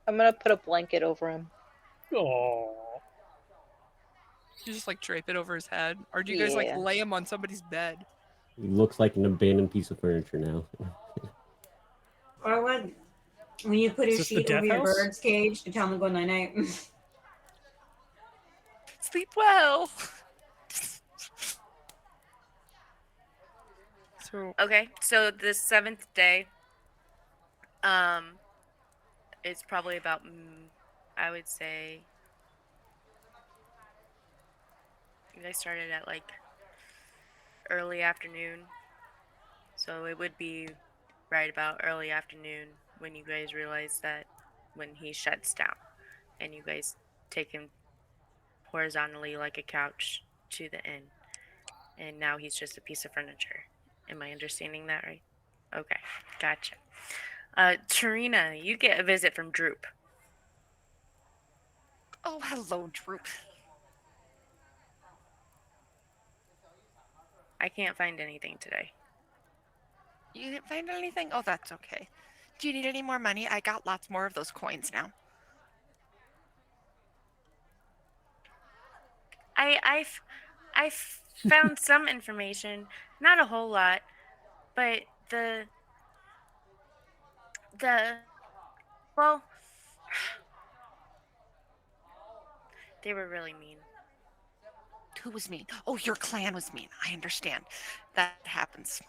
I'm gonna put a blanket over him. Aww. You just like drape it over his head, or do you guys like Yeah. lay him on somebody's bed? He looks like an abandoned piece of furniture now. Or when you put Is his this the sheet over death your house? bird's cage to tell him to go night night. Sleep well. So Okay, so the 7th day, it's probably about, I would say, you guys started at like early afternoon, so it would be right about early afternoon when you guys realize that when he shuts down, and you guys take him horizontally like a couch to the inn, and now he's just a piece of furniture. Am I understanding that right? Okay, gotcha. Tarina, you get a visit from Droop. Oh, hello, Droop. I can't find anything today. You didn't find anything? Oh, that's okay. Do you need any more money? I got lots more of those coins now. I've found some information, not a whole lot, but the well, they were really mean. Who was mean? Oh, your clan was mean. I understand. That happens.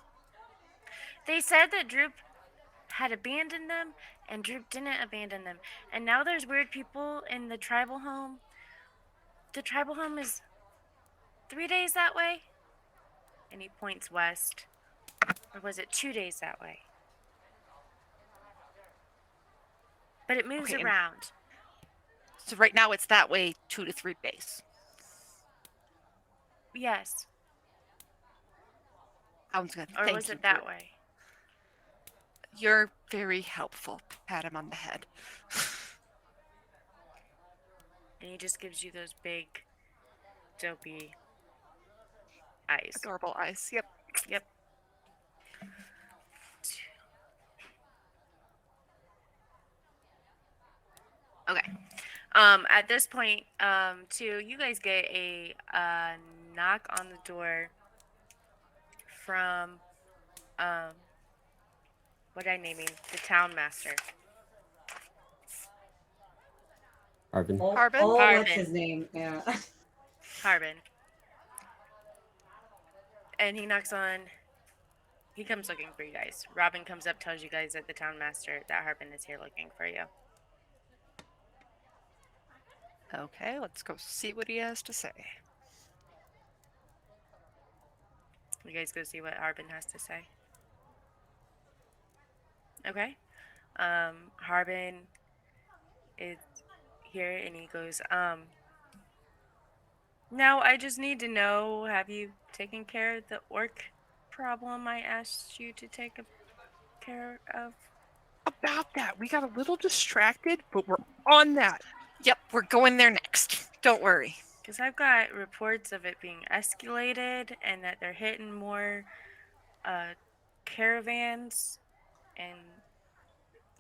They said that Droop had abandoned them, and Droop didn't abandon them. And now there's weird people in the tribal home. The tribal home is 3 days that way, and he points west. Or was it 2 days that way? But it moves Okay, around. So right now it's that way 2 to 3 days. Yes. Sounds good. Or Thank was you, it that Droop. way? You're very helpful. Pat him on the head. And he just gives you those big, dopey eyes. Adorable eyes. Yep. Yep. Okay. At this point, too, you guys get a knock on the door from what I naming the town master. Arvin. Harbin? Oh, what's Harbin. his name? Yeah. Harbin. And he knocks on. He comes looking for you guys. Robin comes up, tells you guys that the town master, that Harbin is here looking for you. Okay, let's go see what he has to say. You guys go see what Harbin has to say. Okay. Harbin is here and he goes, now I just need to know, have you taken care of the orc problem I asked you to take care of? about that, we got a little distracted, but we're on that. Yep, we're going there next. Don't worry. Because I've got reports of it being escalated and that they're hitting more caravans, and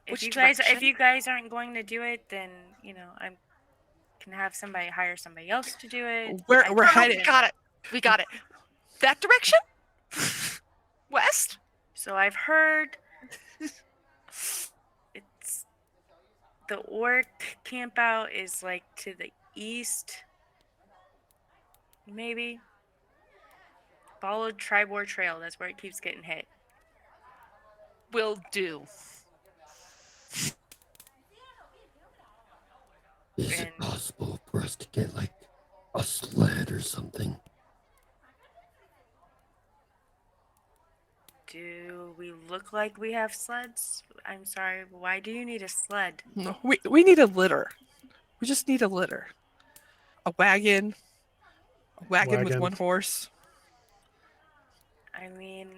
Which if direction? you guys aren't going to do it, then I can have somebody hire somebody else to do it. We're I we're don't know. headed. We got it. We got it. That direction? West? So I've heard it's the orc camp out is like to the east, maybe. Followed Tribor Trail. That's where it keeps getting hit. Will do. Is it And- possible for us to get like a sled or something? Do we look like we have sleds? I'm sorry. Why do you need a sled? No, we need a litter. We just need a litter. A wagon. A wagon with Wagon. one horse. I mean,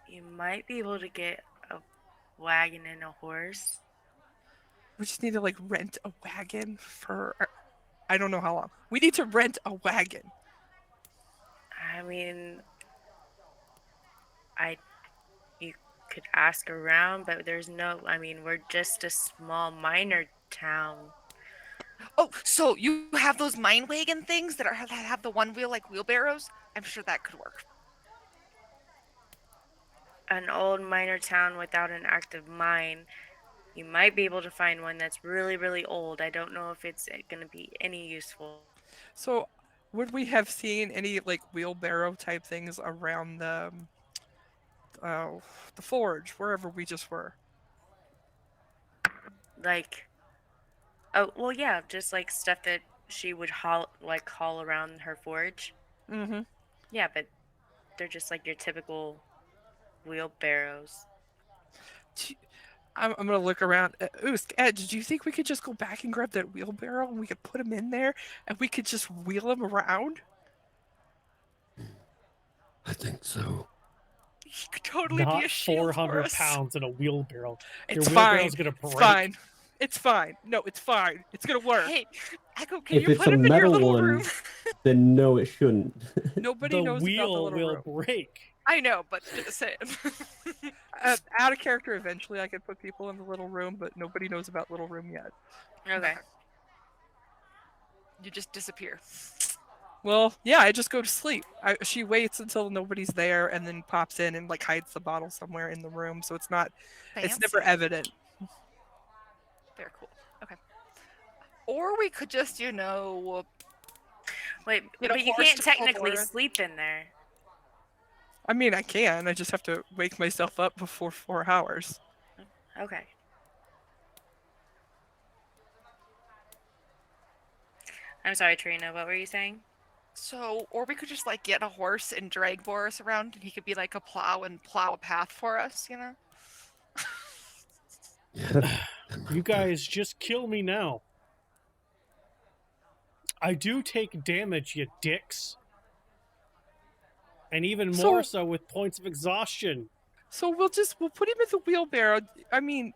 you might be able to get a wagon and a horse. We just need to like rent a wagon for I don't know how long. We need to rent a wagon. I mean, you could ask around, but there's no. I mean, we're just a small miner town. Oh, so you have those mine wagon things that have the one wheel like wheelbarrows? I'm sure that could work. An old miner town without an active mine. You might be able to find one that's really, really old. I don't know if it's going to be any useful. So, would we have seen any like wheelbarrow type things around the the forge, wherever we just were. Like, oh well, yeah, just like stuff that she would haul around her forge. Mm-hmm. Yeah, but they're just like your typical wheelbarrows. I'm gonna look around. Oosk, Ed, do you think we could just go back and grab that wheelbarrow and we could put him in there and we could just wheel him around? I think so. He could totally be Not a shield for 400 us. pounds in a wheelbarrow. Your It's fine. wheelbarrow's gonna break. It's fine. It's fine. No, it's fine. It's gonna work. Hey, Echo, can If you it's put a him in your metal little one, room? then no, it shouldn't. Nobody The knows about the wheel little will room. break. I know, but just saying. Out of character, eventually I could put people in the little room, but nobody knows about little room yet. Okay. You just disappear. Well, yeah, I just go to sleep. She waits until nobody's there and then pops in and like hides the bottle somewhere in the room, so it's not. It's never Fancy. evident. Very cool. Okay. Or we could just, Wait, Get a but you horse can't to pull technically Boris. sleep in there. I mean, I can. I just have to wake myself up before 4 hours. Okay. I'm sorry, Trina. What were you saying? So, or we could just like get a horse and drag Boris around, and he could be like a plow and plow a path for us, you know? Yeah. You guys just kill me now. I do take damage, you dicks. And even more so with points of exhaustion. So we'll put him in the wheelbarrow. I mean,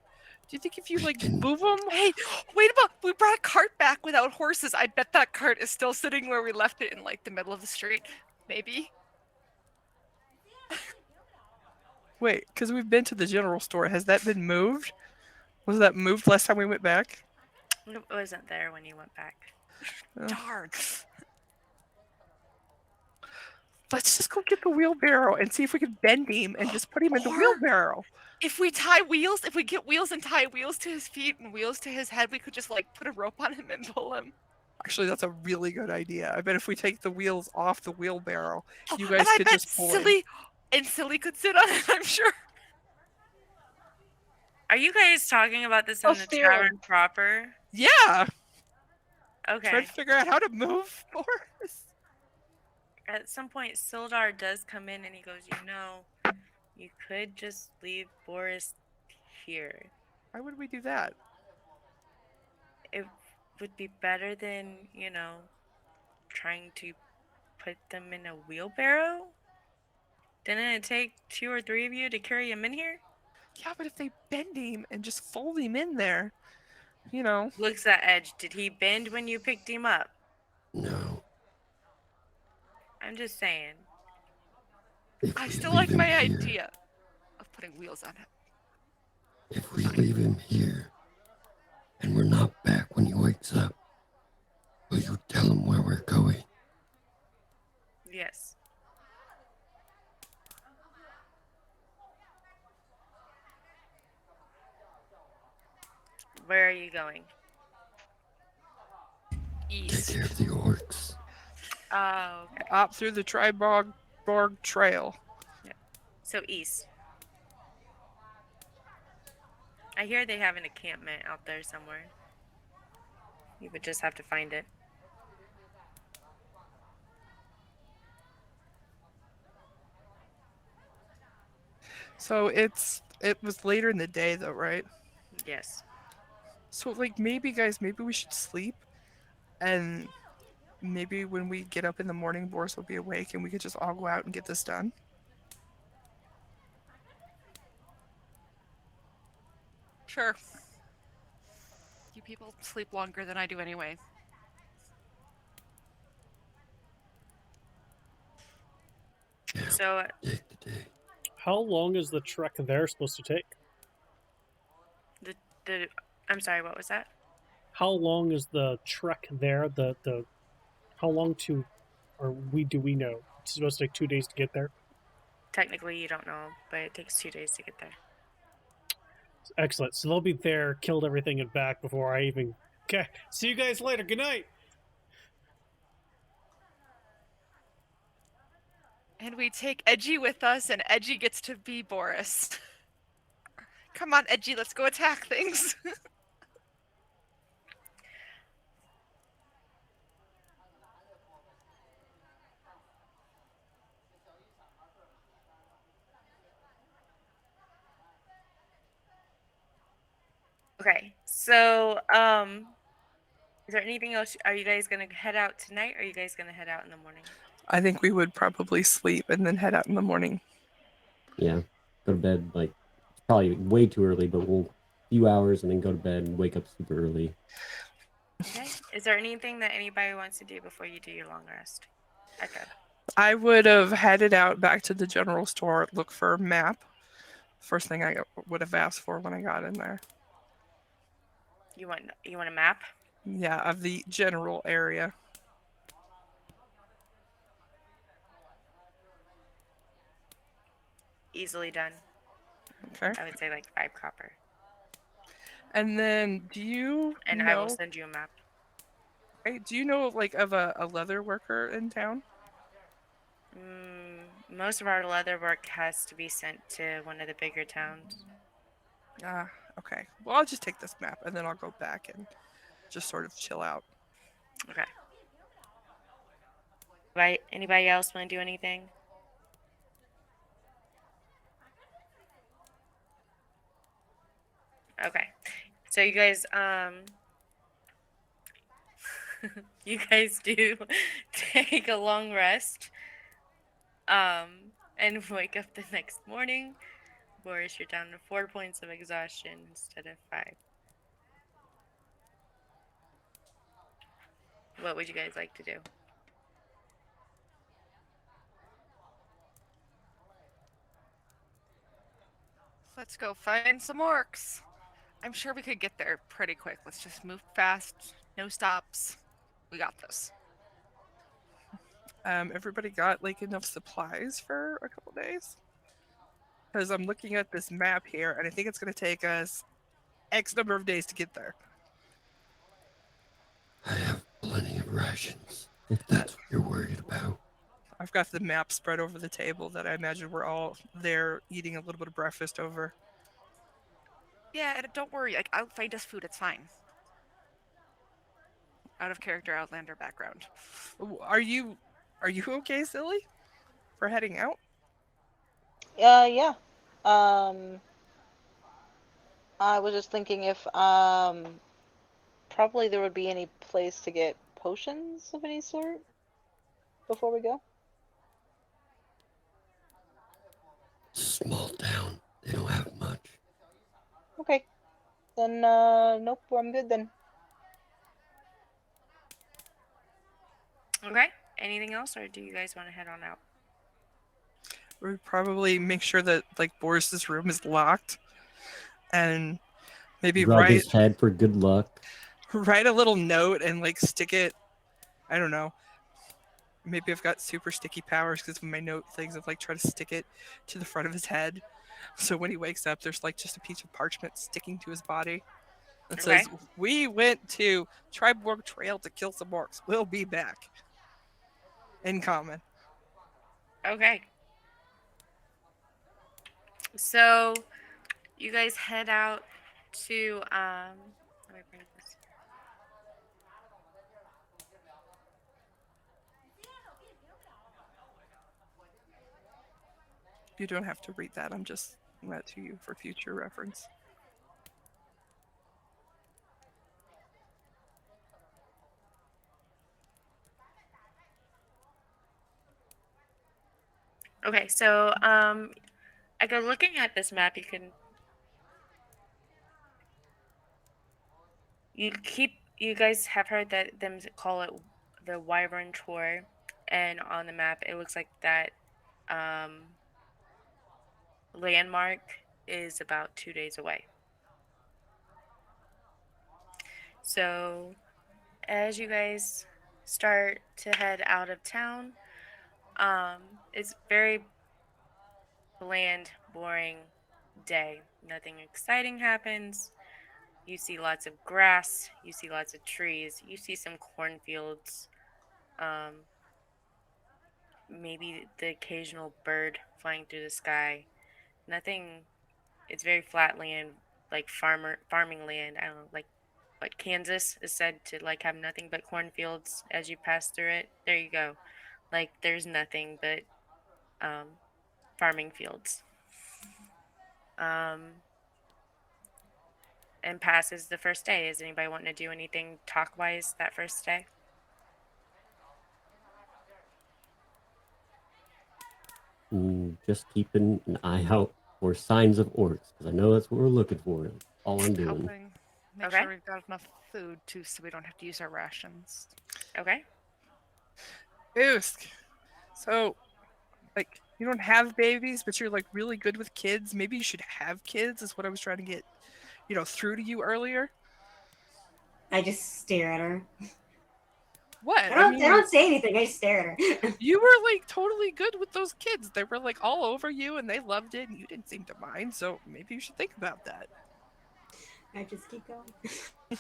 do you think if you like move him? Hey, wait a minute! We brought a cart back without horses. I bet that cart is still sitting where we left it in like the middle of the street. Maybe. Wait, because we've been to the general store. Has that been moved? Was that moved last time we went back? It wasn't there when you went back. Darn. Let's just go get the wheelbarrow and see if we can bend him and just put him in the Or- wheelbarrow. If we get wheels and tie wheels to his feet and wheels to his head, we could just like put a rope on him and pull him. Actually, that's a really good idea. I bet if we take the wheels off the wheelbarrow, you And guys I could bet just pull him. Silly could sit on it, I'm sure. Are you guys talking about this Oh, in the steering. tavern proper? Yeah! Okay. Trying to figure out how to move Boris. At some point, Sildar does come in and he goes, you could just leave Boris here. Why would we do that? It would be better than, trying to put them in a wheelbarrow. Didn't it take 2 or 3 of you to carry him in here? Yeah, but if they bend him and just fold him in there, Looks at Edge. Did he bend when you picked him up? No. I'm just saying. If I we still leave like him my here- idea of putting wheels on him. If we leave him here and we're not back when he wakes up, will you tell him where we're going? Yes. Where are you going? Take East. care of the orcs. Oh, okay. Up through the Triborg Trail. So east. I hear they have an encampment out there somewhere. You would just have to find it. So it was later in the day though, right? Yes. So maybe we should sleep, and maybe when we get up in the morning, Boris will be awake, and we could just all go out and get this done. Sure. You people sleep longer than I do anyway. Yeah, So take the day. How long is the trek there supposed to take? I'm sorry, what was that? How long is the trek there? How long do we know? It's supposed to take 2 days to get there. Technically, you don't know, but it takes 2 days to get there. Excellent. So they'll be there, killed everything and back before I even. Okay. See you guys later. Good night. And we take Edgy with us, and Edgy gets to be Boris. Come on, Edgy, let's go attack things. Okay, so is there anything else? Are you guys gonna head out tonight, or are you guys gonna head out in the morning? I think we would probably sleep and then head out in the morning. Yeah, go to bed like it's probably way too early, but we'll few hours and then go to bed and wake up super early. Okay. Is there anything that anybody wants to do before you do your long rest? Okay. I would have headed out back to the general store, look for a map. First thing I would have asked for when I got in there. You want a map? Yeah, of the general area. Easily done. Okay. I would say like 5 copper. And then, do you And I will send you a map. Do you know like of a leather worker in town? Most of our leather work has to be sent to one of the bigger towns. Okay. Well, I'll just take this map and then I'll go back and just sort of chill out. Okay. Right. Anybody else want to do anything? Okay. So you guys you guys do take a long rest. And wake up the next morning. Boris, you're down to 4 points of exhaustion instead of 5. What would you guys like to do? Let's go find some orcs. I'm sure we could get there pretty quick. Let's just move fast, no stops. We got this. Everybody got like enough supplies for a couple days? Because I'm looking at this map here and I think it's going to take us X number of days to get there. I have plenty of rations, if that's what you're worried about. I've got the map spread over the table that I imagine we're all there eating a little bit of breakfast over. Yeah, and don't worry. Like, I'll find us food. It's fine. Out of character Outlander background. Are you okay, Silly? For heading out? Yeah. I was just thinking if probably there would be any place to get potions of any sort before we go. Small town, they don't have much. Okay. Then nope, I'm good then. Okay. Anything else, or do you guys want to head on out? We would probably make sure that like Boris's room is locked, and maybe Rub his head for good luck. write a little note and like stick it. I don't know. Maybe I've got super sticky powers because of my note things of like try to stick it to the front of his head, so when he wakes up, there's like just a piece of parchment sticking to his body that Okay. says, "We went to Triborg Trail to kill some orcs. We'll be back." In common. Okay. So you guys head out to let me bring this. You don't have to read that. I'm just giving that to you for future reference. Okay, so I go looking at this map. You guys have heard that them call it the Wyvern Tour, and on the map it looks like that landmark is about 2 days away. So as you guys start to head out of town, it's very bland, boring day. Nothing exciting happens. You see lots of grass, you see lots of trees, you see some cornfields. maybe the occasional bird flying through the sky. Nothing. It's very flat land, like farming land. I don't know, like Kansas is said to like have nothing but cornfields as you pass through it. There you go. Like there's nothing but farming fields. And passes the first day. Is anybody wanting to do anything talk wise that first day? Just keeping an eye out for signs of orcs, because I know that's what we're looking for. All I'm doing. Helping make Okay. sure we've got enough food too, so we don't have to use our rations. Okay. Usk. So, like, you don't have babies, but you're like really good with kids. Maybe you should have kids. Is what I was trying to get, through to you earlier. I just stare at her. What? I don't say anything. I just stare at her. You were like totally good with those kids. They were like all over you, and they loved it, and you didn't seem to mind. So maybe you should think about that. I just keep going.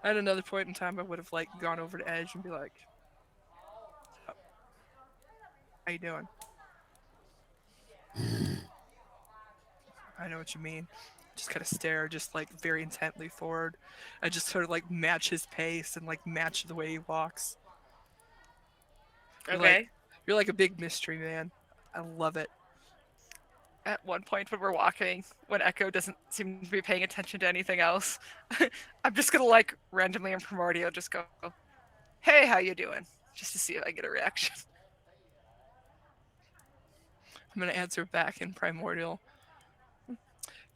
At another point in time, I would have like gone over to Edge and be like, "Oh, how you doing?" I know what you mean. Just kind of stare, just like very intently forward. I just sort of like match his pace and like match the way he walks. Okay. You're like a big mystery man. I love it. At one point when we're walking, when Echo doesn't seem to be paying attention to anything else, I'm just gonna like randomly in Primordial just go, "Hey, how you doing?" Just to see if I get a reaction. I'm gonna answer back in Primordial.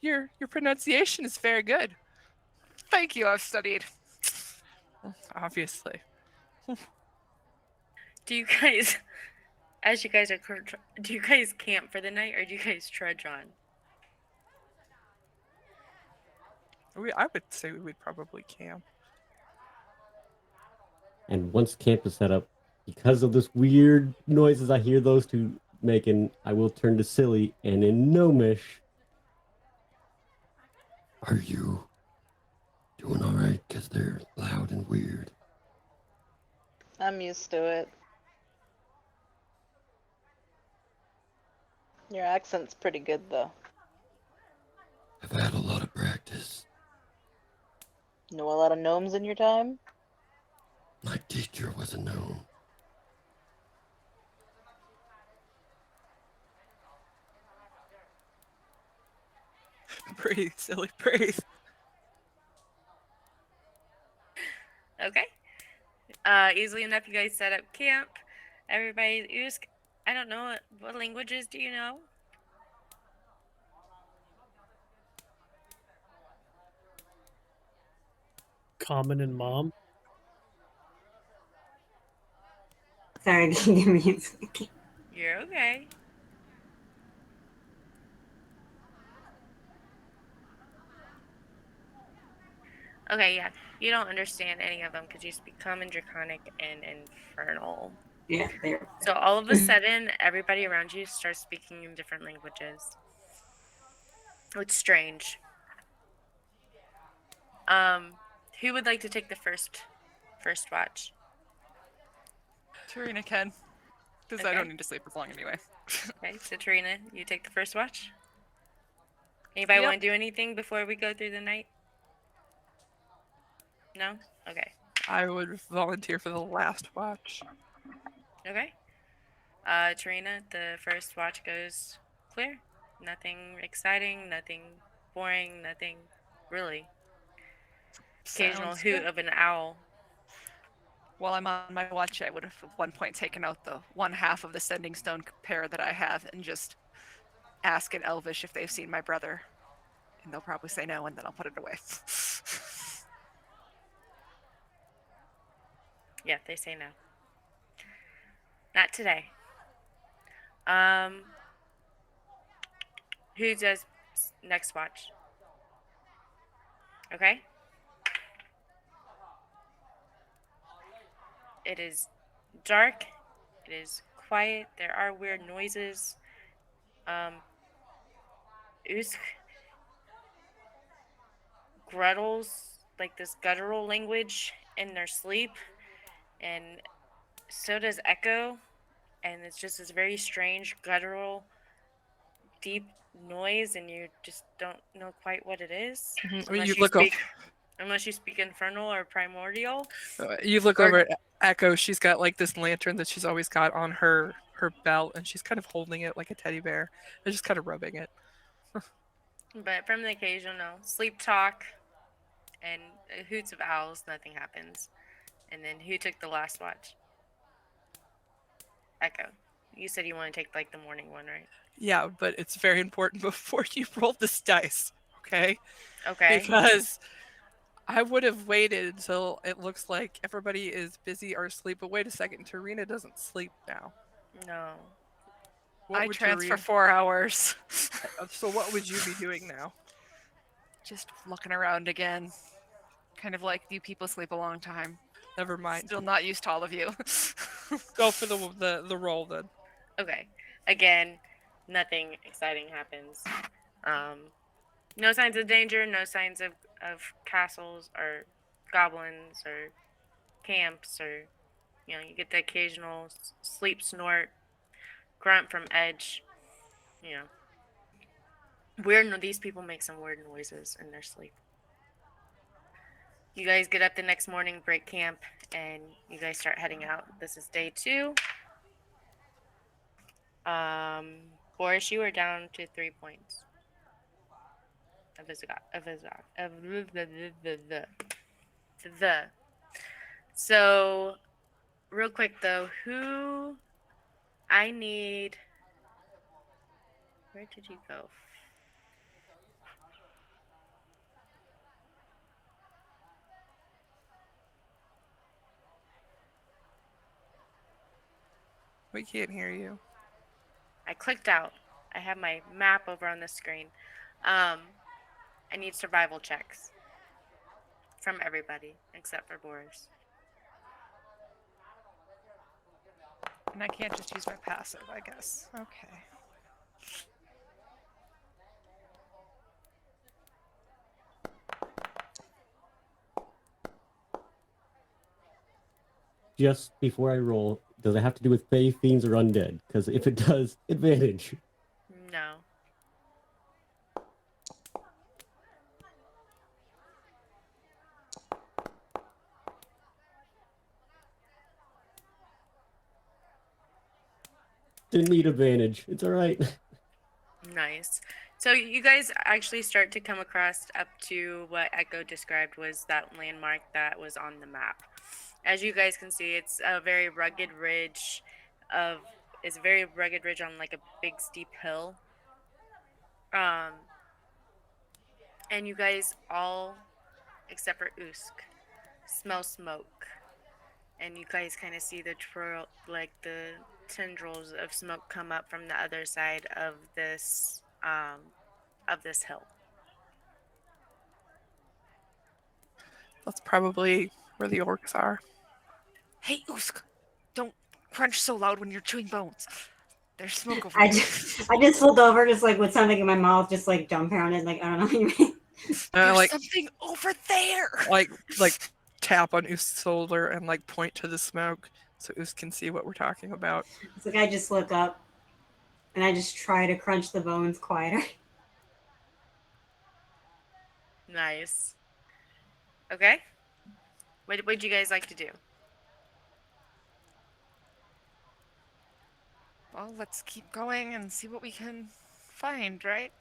Your pronunciation is very good. Thank you, I've studied. Obviously. Do you guys, as you guys are, do you guys camp for the night or do you guys trudge on? I would say we would probably camp. And once camp is set up, because of this weird noises I hear those two making, I will turn to Silly and in Gnomish. Are you doing all right? Because they're loud and weird. I'm used to it. Your accent's pretty good, though. I've had a lot of practice. Know a lot of gnomes in your time? My teacher was a gnome. Breathe, Silly, breathe. Okay. Easily enough, you guys set up camp. Everybody, Usk, I don't know, what languages do you know? Common and Mom. Sorry, give me a second. You're okay. Okay, yeah. You don't understand any of them because you speak Common, Draconic, and Infernal. Yeah, there. So all of a sudden, everybody around you starts speaking in different languages. It's strange. Who would like to take the first watch? Tarina can, because I Okay. don't need to sleep as long anyway. Okay, so Tarina, you take the first watch. Anybody Yep. want to do anything before we go through the night? No? Okay. I would volunteer for the last watch. Okay. Tarina, the first watch goes clear. Nothing exciting, nothing boring, nothing really. Occasional Sounds hoot good. of an owl. While I'm on my watch, I would have at one point taken out the one half of the sending stone pair that I have and just ask in Elvish if they've seen my brother. And they'll probably say no, and then I'll put it away. Yeah, they say no. Not today. Who does next watch? Okay. It is dark. It is quiet. There are weird noises. Usk gruttles like this guttural language in their sleep, and so does Echo. and it's just this very strange, guttural, deep noise, and you just don't know quite what it is I mean, unless you you look speak unless you speak infernal or primordial. you look Or- over at Echo. She's got like this lantern that she's always got on her belt, and she's kind of holding it like a teddy bear and just kind of rubbing it. But from the occasional sleep talk and hoots of owls, nothing happens. And then who took the last watch? Echo. You said you want to take like the morning one, right? Yeah, but it's very important before you roll this dice, okay? Okay. Because I would have waited until it looks like everybody is busy or asleep. But wait a second, Tarina doesn't sleep now. No. What I would trance for Tarina? 4 hours. So what would you be doing now? Just looking around again. Kind of like you people sleep a long time. Never mind. Still not used to all of you. Go for the roll then. Okay. Again, nothing exciting happens. No signs of danger, no signs of castles or goblins or camps, or you get the occasional sleep snort, grunt from Edge. You know, weird. These people make some weird noises in their sleep. You guys get up the next morning, break camp, and you guys start heading out. This is day 2. Boris, you are down to 3 points of the. So, real quick though, I need. Where did you go? We can't hear you. I clicked out. I have my map over on the screen. I need survival checks from everybody except for Boris. And I can't just use my passive, I guess. Okay. Just before I roll, does it have to do with Fae, Fiends, or Undead? Because if it does, advantage. No. Didn't need advantage. It's all right. Nice. So you guys actually start to come across up to what Echo described was that landmark that was on the map. As you guys can see, it's a very rugged ridge on like a big steep hill. And you guys all, except for Usk, smell smoke. And you guys kind of see the tendrils of smoke come up from the other side of this hill. That's probably where the orcs are. Hey, Usk! Don't crunch so loud when you're chewing bones. There's smoke over I there. just looked over, just like with something in my mouth, just like dumbfounded, like I don't know what you mean. There's Like something over there! like tap on Usk's shoulder and like point to the smoke so Usk can see what we're talking about. It's like I just look up and I just try to crunch the bones quieter. Nice. Okay. What would you guys like to do? Well, let's keep going and see what we can find, right?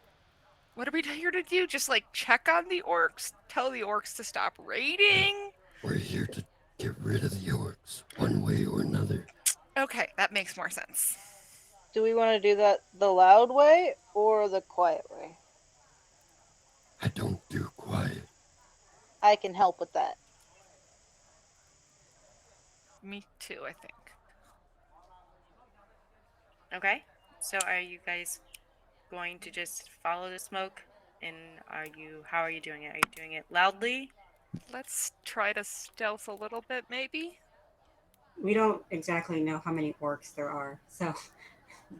What are we here to do? Just like check on the orcs? Tell the orcs to stop raiding? We're here to get rid of the orcs, one way or another. Okay, that makes more sense. Do we want to do that the loud way or the quiet way? I don't do quiet. I can help with that. Me too, I think. Okay. So are you guys going to just follow the smoke? And how are you doing it? Are you doing it loudly? Let's try to stealth a little bit, maybe? We don't exactly know how many orcs there are, so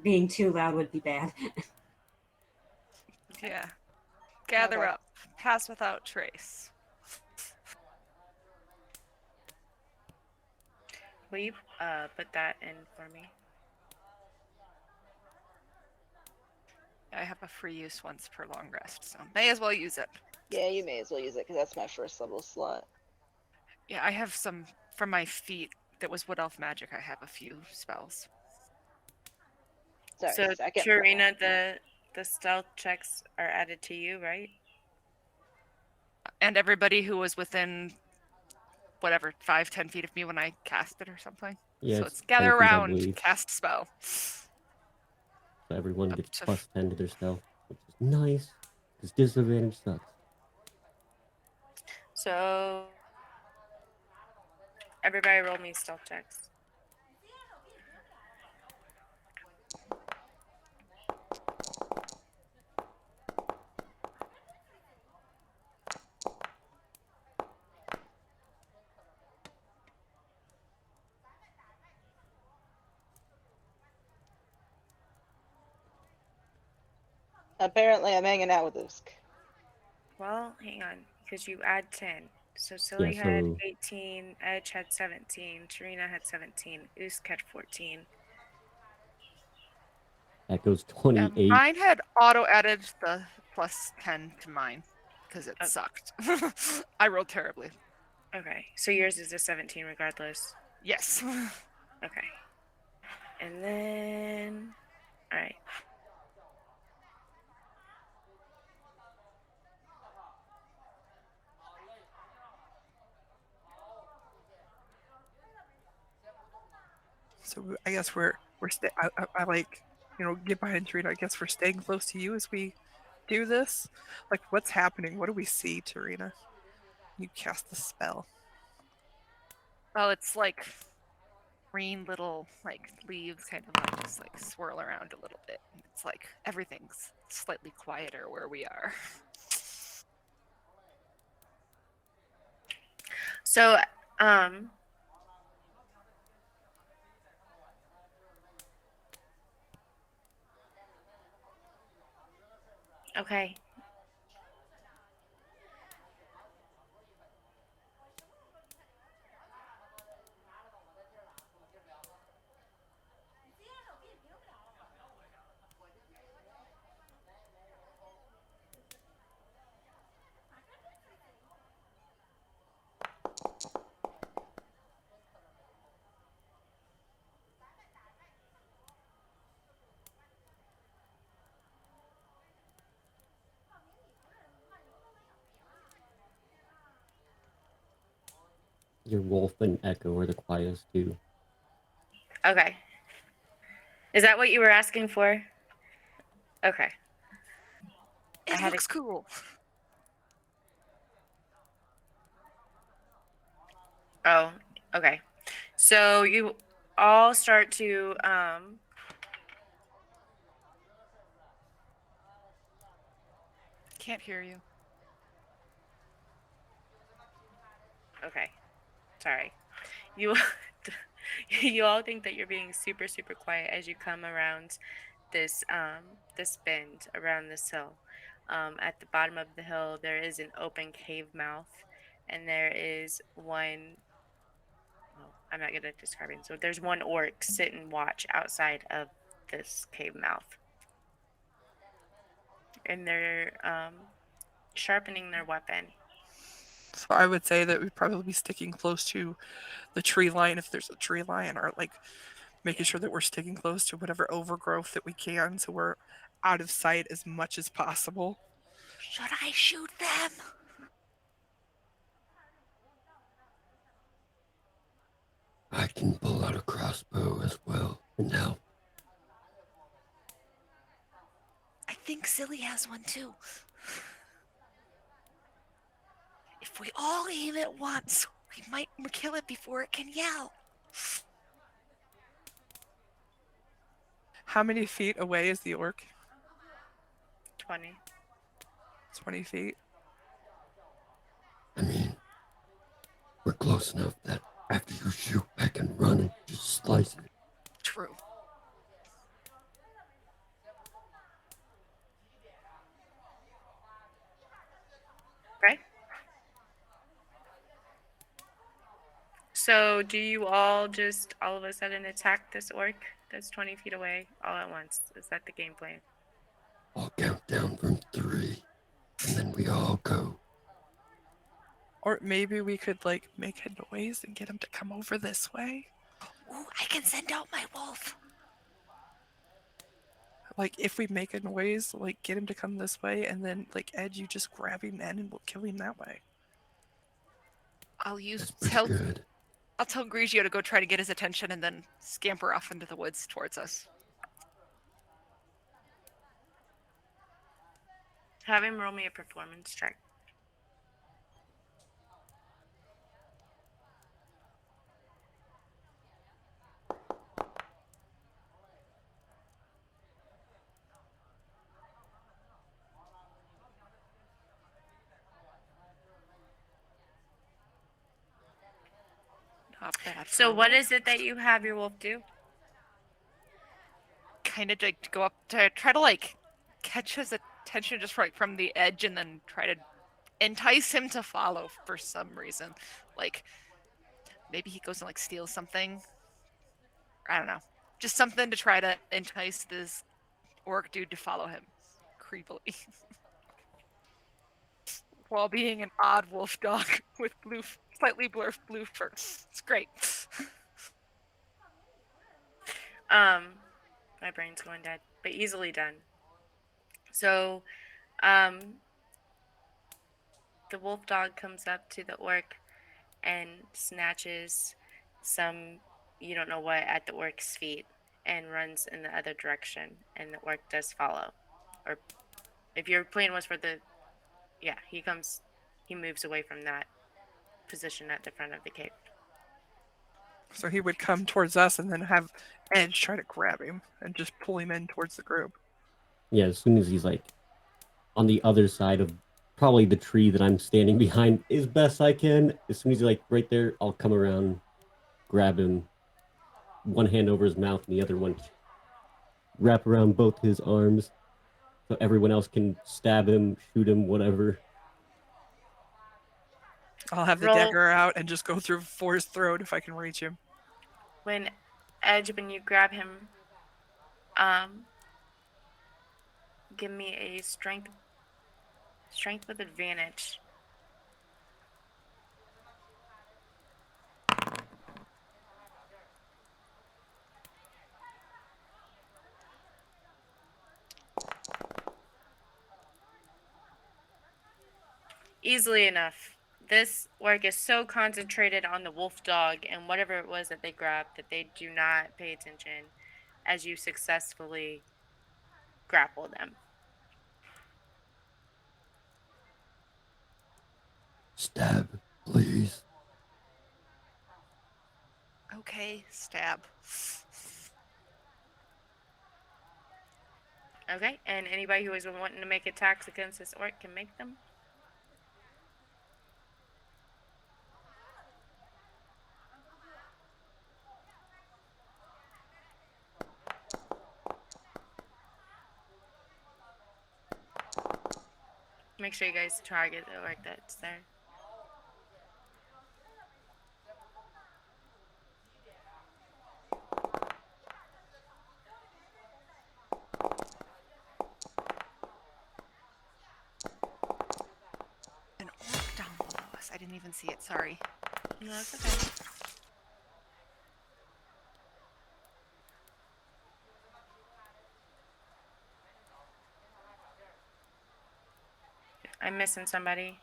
being too loud would be bad. Yeah. Gather Okay. up. Pass without trace. Will you put that in for me? I have a free use once per long rest, so may as well use it. Yeah, you may as well use it because that's my first level slot. Yeah, I have some from my feet that was wood elf magic. I have a few spells. Sorry, So second Tarina, level. the stealth checks are added to you, right? And everybody who was within whatever 5-10 feet of me when I cast it or something. Yeah, So it's it's 10 gather feet, I around, believe. cast spell. So everyone Up gets to plus 10 to their stealth, which is nice, because disadvantage sucks. So everybody roll me stealth checks. Apparently, I'm hanging out with Usk. Well, hang on, because you add 10. So Yeah, Silly had so 18, Edge had 17, Tarina had 17, Usk had 14. that goes 28. Mine had auto added the plus 10 to mine because it Oh. sucked. I rolled terribly. Okay, so yours is a 17 regardless. Yes. Okay. And then, all right. So I guess I like, get behind Tarina. I guess we're staying close to you as we do this. Like, what's happening? What do we see, Tarina? You cast the spell. Well, it's like green little like leaves kind of like just like swirl around a little bit. It's like everything's slightly quieter where we are. So, okay. Your wolf and echo are the quietest too. Okay. Is that what you were asking for? Okay. It had looks cool. Oh, okay. So you all start to Can't hear you. okay. Sorry. You you all think that you're being super super quiet as you come around this bend around this hill. At the bottom of the hill there is an open cave mouth and there is one, well, I'm not good at describing. So there's one orc sit and watch outside of this cave mouth. And they're sharpening their weapon. So I would say that we'd probably be sticking close to the tree line if there's a tree line, or like making sure that we're sticking close to whatever overgrowth that we can, so we're out of sight as much as possible. Should I shoot them? I can pull out a crossbow as well and help. I think Silly has one too. If we all aim at once, we might kill it before it can yell. How many feet away is the orc? 20. 20 feet. I mean, we're close enough that after you shoot, I can run and just slice it. True. Okay. So do you all just all of a sudden attack this orc that's 20 feet away all at once? Is that the game plan? I'll count down from 3, and then we all go. Or maybe we could like make a noise and get him to come over this way. Ooh, I can send out my wolf. Like if we make a noise, like get him to come this way, and then like Ed, you just grab him then, and we'll kill him that way. I'll That's pretty good. I'll tell Grigio to go try to get his attention and then scamper off into the woods towards us. Have him roll me a performance check. Not bad. So what is it that you have your wolf do? Kind of like go up to try to like catch his attention just right from the edge and then try to entice him to follow for some reason. Like maybe he goes and like steals something. I don't know. Just something to try to entice this orc dude to follow him creepily. While being an odd wolf dog with slightly blurred blue fur. It's great. My brain's going dead, but easily done. So, the wolf dog comes up to the orc and snatches some, you don't know what, at the orc's feet and runs in the other direction, and the orc does follow. Or if your plan was for the, yeah, he moves away from that position at the front of the cave. So he would come towards us and then have Edge try to grab him and just pull him in towards the group. Yeah, as soon as he's like on the other side of probably the tree that I'm standing behind as best I can, as soon as he's like right there, I'll come around, grab him, one hand over his mouth and the other one wrap around both his arms so everyone else can stab him, shoot him, whatever. I'll have the Roll. dagger out and just go through for his throat if I can reach him. When you grab him, give me a strength with advantage. Easily enough. This work is so concentrated on the wolf dog and whatever it was that they grabbed that they do not pay attention as you successfully grapple them. Stab, please. Okay, stab. Okay, and anybody who is wanting to make attacks against this orc can make them. Make sure you guys target the orc that's there. An orc down below us. I didn't even see it. Sorry. No, that's okay. I'm missing somebody.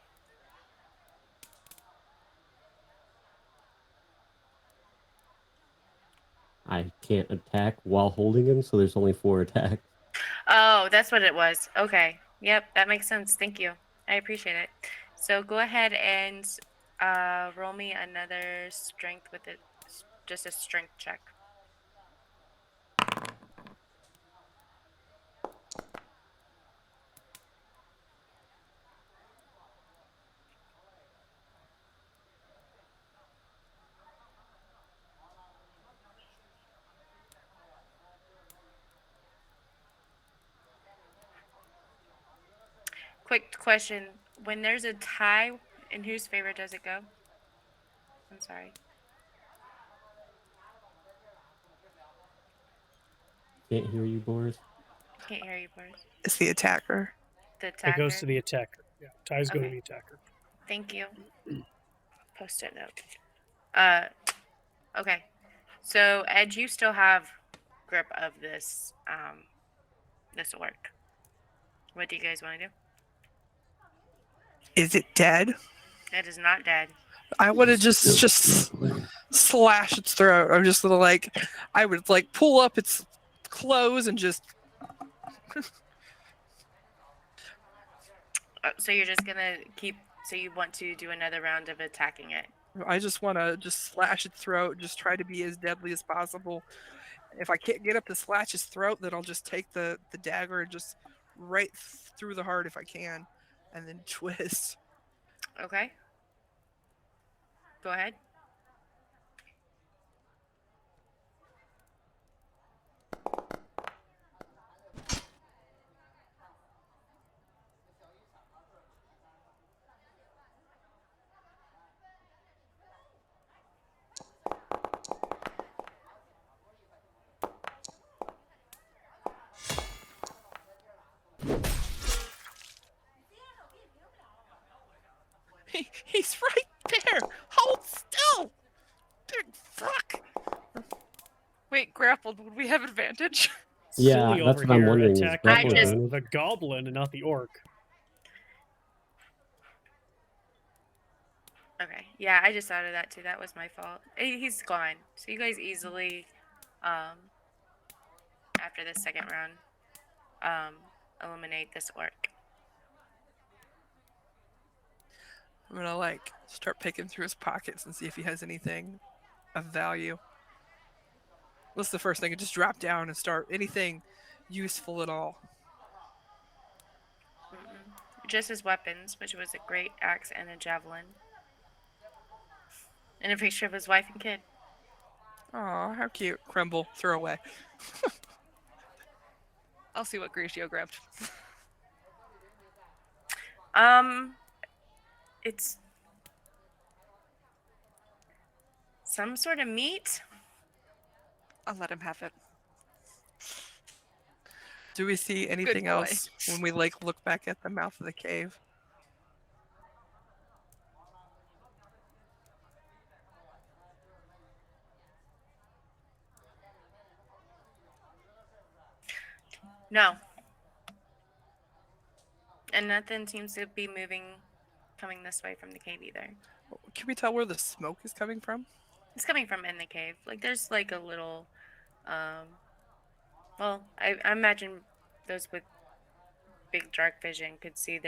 I can't attack while holding him, so there's only 4 attacks. Oh, that's what it was. Okay. Yep, that makes sense. Thank you. I appreciate it. So go ahead and roll me another strength with it. Just a strength check. Quick question. When there's a tie, in whose favor does it go? I'm sorry. Can't hear you, Boris. Can't hear you, Boris. It's the attacker. The It attacker. goes to the attacker. Yeah, ties go to Okay. the attacker. Thank you. Post-it note. Okay. So Ed, you still have grip of this this orc. What do you guys want to do? Is it dead? It is not dead. I would have just slash its throat. I'm just little like, I would like pull up its clothes and just. So you're just gonna keep. So you want to do another round of attacking it. I just want to just slash its throat. Just try to be as deadly as possible. If I can't get up to slash its throat, then I'll just take the dagger and just right through the heart if I can, and then twist. Okay. Go ahead. He's right there. Hold still. Big fuck. Wait, grappled. Would we have advantage? Yeah, Silly that's over what I'm here wondering, is attacking grapple the, advantage? the goblin and not the orc. Okay. Yeah, I just thought of that too. That was my fault. He's gone. So you guys easily, after this second round, eliminate this orc. I'm gonna like start picking through his pockets and see if he has anything of value. What's the first thing? I just drop down and start anything useful at all. Just his weapons, which was a great axe and a javelin. And a picture of his wife and kid. Aw, how cute. Crumble, throw away. I'll see what Grigio grabbed. It's some sort of meat. I'll let him have it. Do we see anything boy. else when we like look back at the mouth of the cave? No. And nothing seems to be coming this way from the cave either. Can we tell where the smoke is coming from? It's coming from in the cave. Like there's like a little, well, I imagine those with big dark vision could see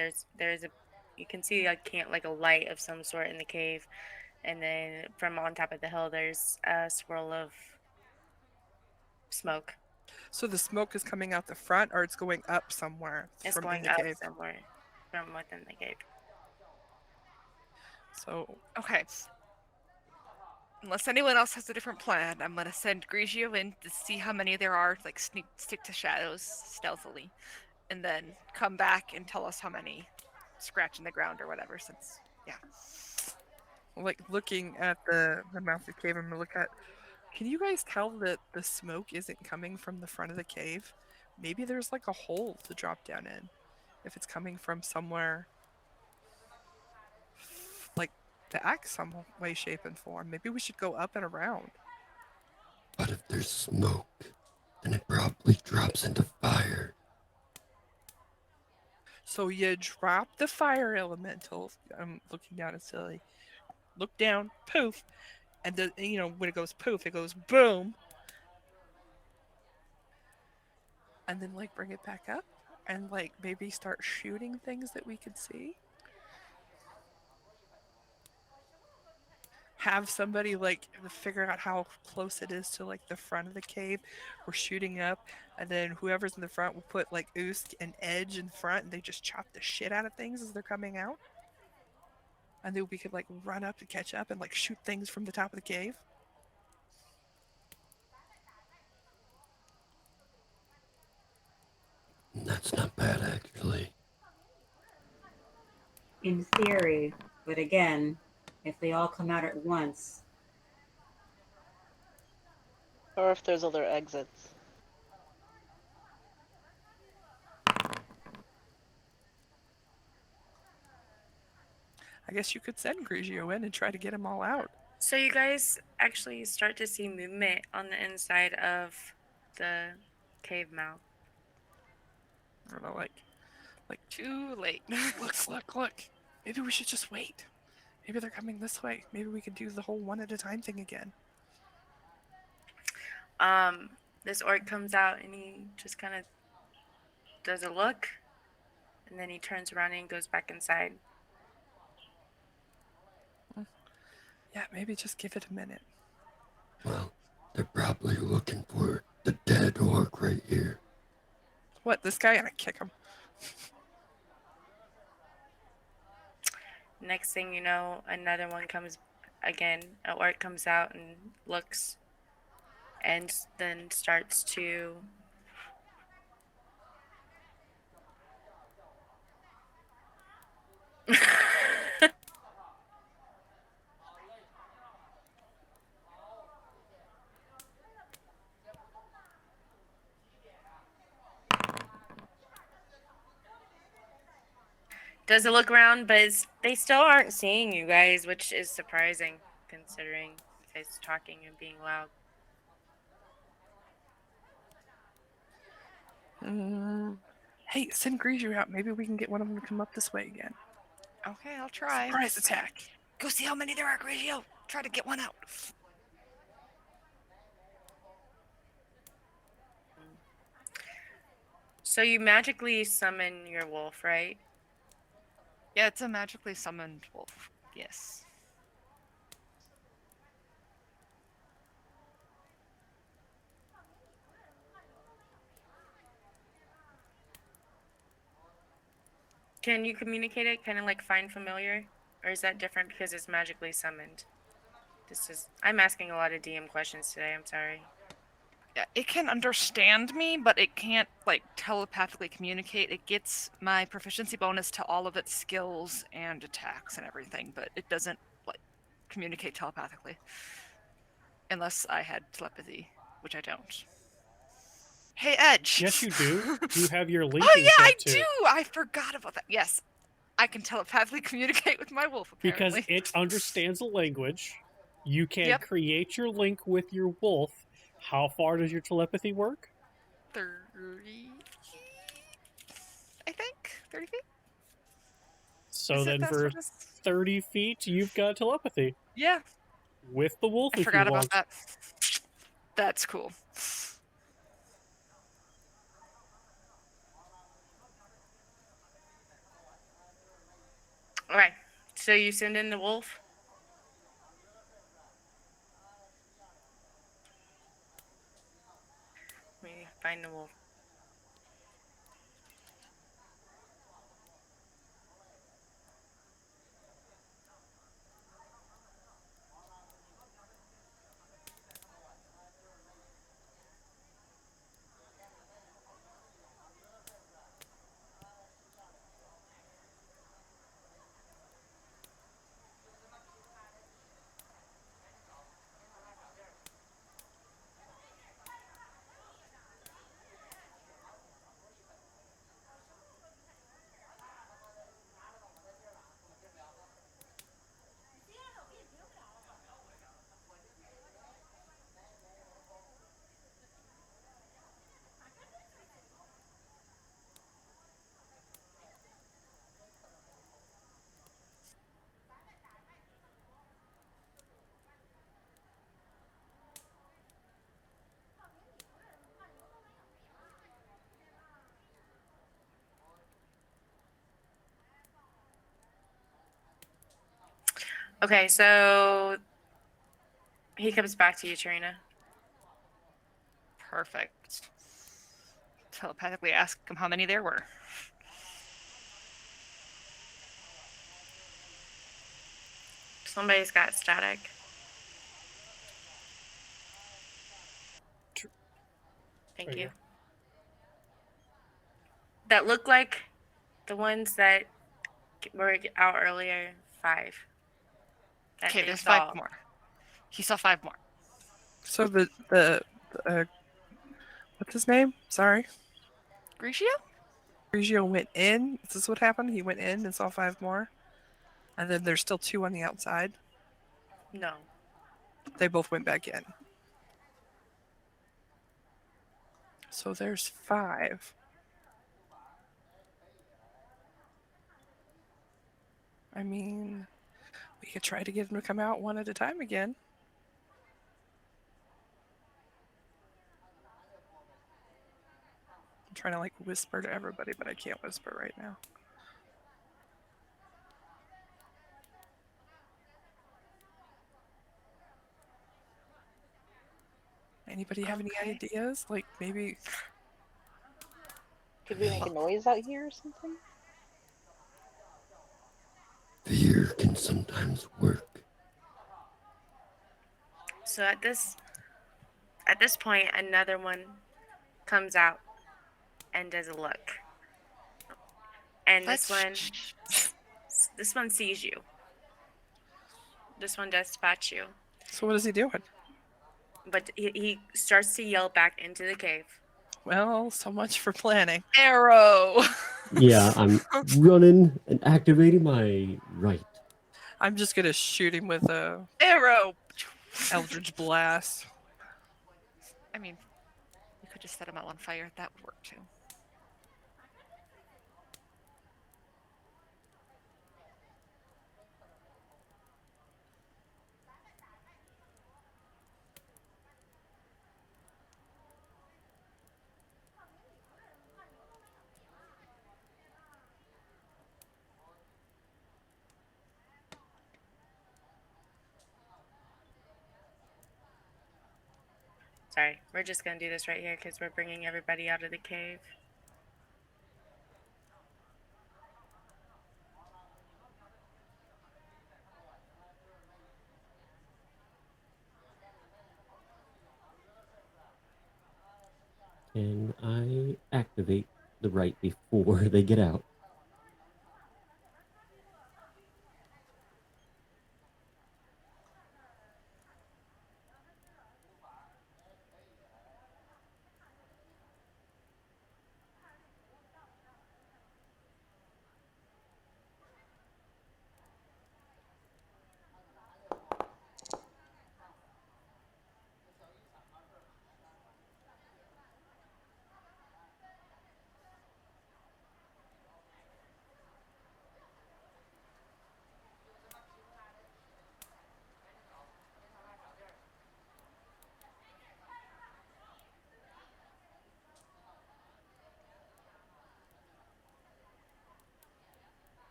you can see like a light of some sort in the cave, and then from on top of the hill there's a swirl of smoke. So the smoke is coming out the front, or it's going up somewhere It's from in going the up cave? somewhere from within the cave. So Okay. Unless anyone else has a different plan, I'm gonna send Grigio in to see how many there are, like stick to shadows stealthily, and then come back and tell us how many scratch in the ground or whatever. Since like looking at the mouth of the cave, I'm gonna look at. Can you guys tell that the smoke isn't coming from the front of the cave? Maybe there's like a hole to drop down in. If it's coming from somewhere like back some way, shape, and form. Maybe we should go up and around. But if there's smoke, then it probably drops into fire. So you drop the fire elemental. I'm looking down at Silly. Look down, poof, and when it goes poof, it goes boom, and then like bring it back up, and like maybe start shooting things that we could see. Have somebody like figure out how close it is to like the front of the cave. We're shooting up, and then whoever's in the front will put like Oost and Edge in front, and they just chop the shit out of things as they're coming out. And then we could like run up to catch up and like shoot things from the top of the cave. That's not bad, actually. In theory, but again, if they all come out at once, Or if there's other exits. I guess you could send Grigio in and try to get them all out. So you guys actually start to see movement on the inside of the cave mouth. I don't know, like, Too late. look. Maybe we should just wait. Maybe they're coming this way. Maybe we could do the whole one at a time thing again. This orc comes out and he just kind of does a look, and then he turns around and goes back inside. Yeah, maybe just give it a minute. Well, they're probably looking for the dead orc right here. What, this guy? And I kick him. Next thing you know, another one comes again. An orc comes out and looks, and then starts to does a look around, but they still aren't seeing you guys, which is surprising considering you guys talking and being loud. Hey, send Grigio out. Maybe we can get one of them to come up this way again. Okay, I'll try. Surprise attack. Go see how many there are, Grigio. Try to get one out. So you magically summon your wolf, right? Yeah, it's a magically summoned wolf. Yes. Can you communicate it, kind of like find familiar? Or is that different because it's magically summoned? I'm asking a lot of DM questions today, I'm sorry. Yeah, it can understand me, but it can't, like, telepathically communicate. It gets my proficiency bonus to all of its skills and attacks and everything, but it doesn't, like, communicate telepathically. Unless I had telepathy, which I don't. Hey, Edge! Yes, you do. You have your link. Oh, yeah, I do! I forgot about that. Yes, I can telepathically communicate with my wolf, apparently. Because it understands the language. You can create your link with your wolf. How far does your telepathy work? 30... I think? 30 feet? So Is it then that for sort of- 30 feet, you've got telepathy. Yeah. With the wolf, I if forgot you about want. that. That's cool. Alright, so you send in the wolf? Let me find the wolf. Okay, so he comes back to you, Tarina. Perfect. Telepathically ask him how many there were. Somebody's got static. Thank There you you. go. That look like the ones that were out earlier. 5. that Okay, they there's saw. 5 more. He saw 5 more. So what's his name? Sorry. Grigio? Grigio went in. Is this what happened? He went in and saw 5 more? And then there's still 2 on the outside. No. They both went back in. So there's 5. I mean, we could try to get them to come out one at a time again. I'm trying to like whisper to everybody, but I can't whisper right now. Anybody have any Okay. ideas? Like maybe Could we make a noise out here or something? Fear can sometimes work. So at this point, another one comes out and does a look. And this one sees you. This one does spot you. so what is he doing? But he starts to yell back into the cave. Well, so much for planning. Arrow. Yeah, I'm running and activating my right. I'm just gonna shoot him with a Arrow. Eldritch Blast. I mean, you could just set him out on fire. That would work too. Sorry, we're just gonna do this right here because we're bringing everybody out of the cave. And I activate the right before they get out.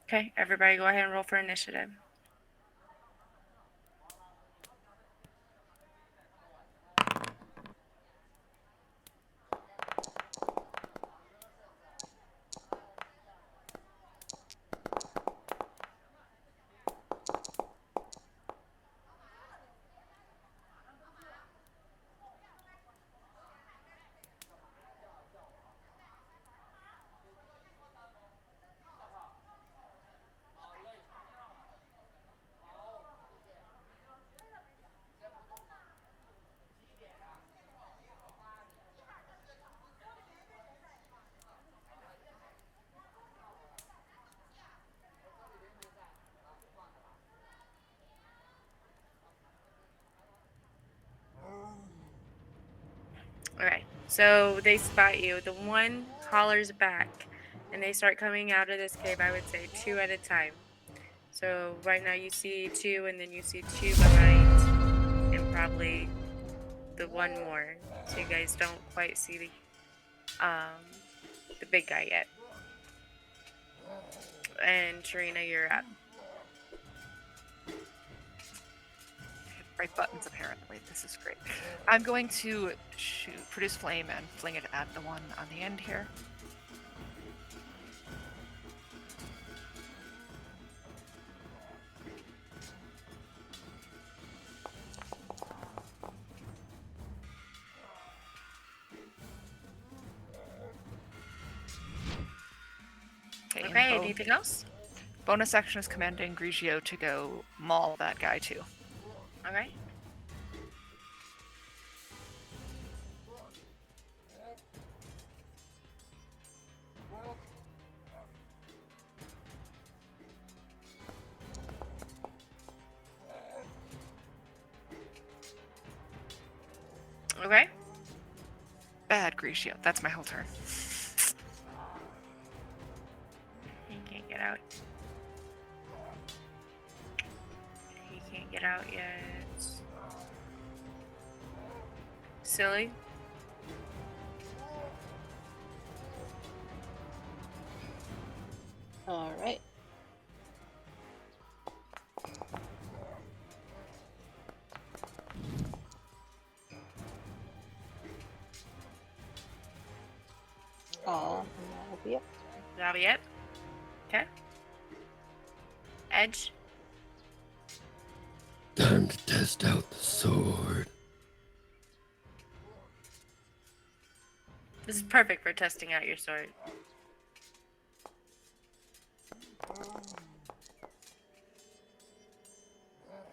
Okay, everybody go ahead and roll for initiative. Okay, so they spot you. The one hollers back, and they start coming out of this cave, I would say 2 at a time. So right now you see 2, and then you see 2 behind, and probably the one more. So you guys don't quite see the big guy yet. And Tarina, you're up. Right buttons, apparently. This is great. I'm going to produce flame and fling it at the one on the end here. Okay, anything else? Bonus action is commanding Grigio to go maul that guy too. Okay. Okay. Bad Grisio. That's my whole turn. He can't get out. He can't get out yet. Silly. All right. That'll be it. That'll be it. Okay. Edge. Time to test out the sword. This is perfect for testing out your sword.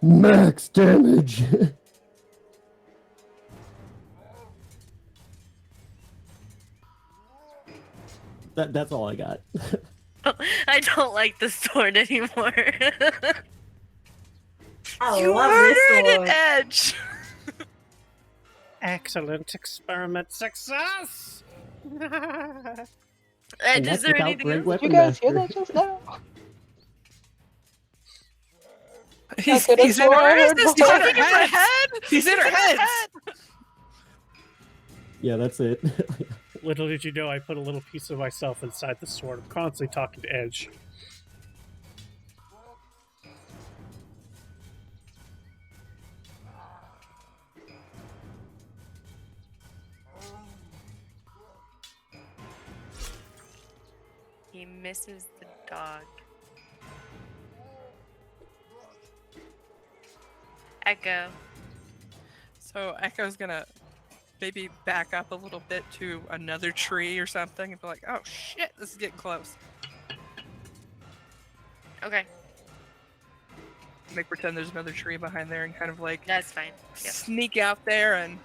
Max damage. That's all I got. I don't like the sword anymore. I You love this murdered sword. an Edge! Excellent experiment success! Edge, is that's there without anything great else? weapon Did you guys hear master. that just now? He's could've in her sworn. head. He's He's in in her her head. head! He's in her head. Yeah, that's it. Little did you know I put a little piece of myself inside the sword. I'm constantly talking to Edge. He misses the dog. Echo. So Echo's gonna maybe back up a little bit to another tree or something and be like, oh shit, this is getting close. Okay, Make pretend there's another tree behind there and kind of like that's fine. Yep. sneak out there and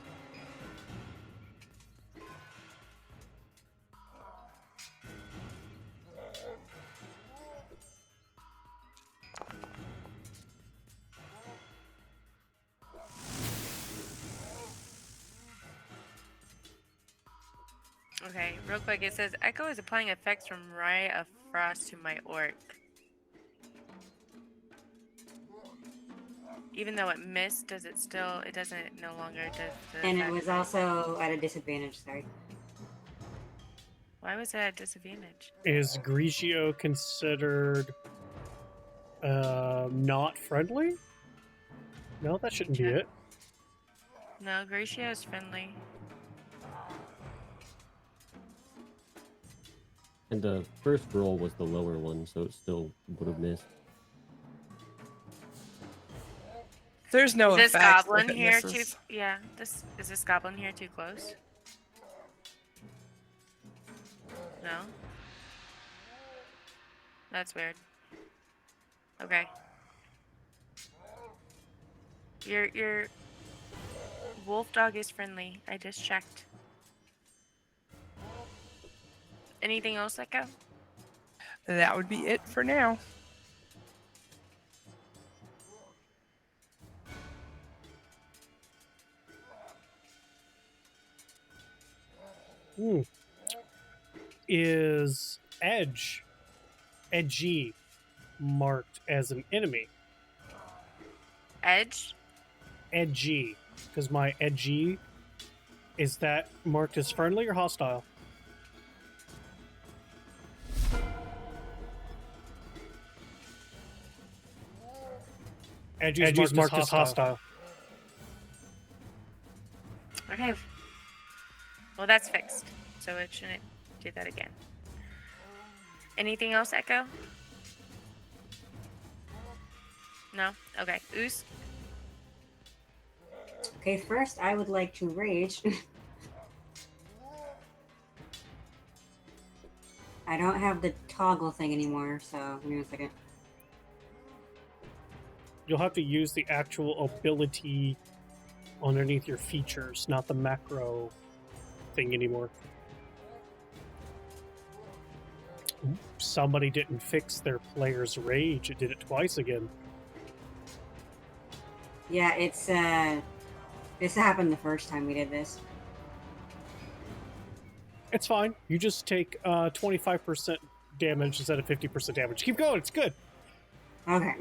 Okay, real quick, it says Echo is applying effects from Ray of Frost to my orc. Even though it missed, does it still? It doesn't. No longer does. The And it effect. was also at a disadvantage, sorry. Why was it at disadvantage? Is Grigio considered not friendly? No, that shouldn't be Check. it. No, Gratio is friendly. And the first roll was the lower one, so it still would have missed. there's no Is this effect goblin if it here misses. too? Yeah. Is this goblin here too close? No. That's weird. Okay. Your wolf dog is friendly. I just checked. Anything else, Echo? That would be it for now. Is Edgy, marked as an enemy? Edge? Edgy, because my Edgy, is that marked as friendly or hostile? Edgy is marked as hostile. Okay. Well, that's fixed, so it shouldn't do that again. Anything else, Echo? No? Okay. Oos? Okay, first I would like to rage. I don't have the toggle thing anymore, so give me a second. You'll have to use the actual ability underneath your features, not the macro thing anymore. Somebody didn't fix their player's rage. It did it twice again. Yeah, it's This happened the first time we did this. It's fine. You just take 25% damage instead of 50% damage. Keep going. It's good. Okay.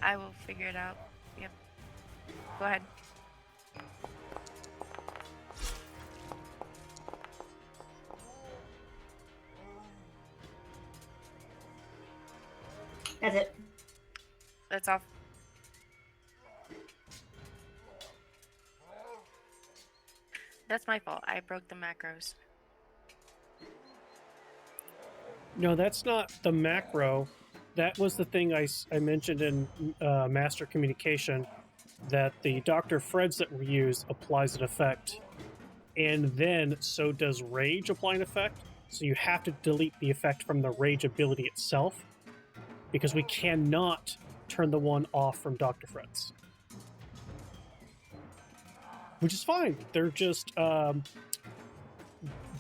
I will figure it out. Yep. Go ahead. That's it. That's all. That's my fault. I broke the macros. No, that's not the macro. That was the thing I mentioned in Master Communication, that the Dr. Fred's that we use applies an effect, and then so does Rage apply an effect. So you have to delete the effect from the Rage ability itself, because we cannot turn the one off from Dr. Fred's. Which is fine. They're just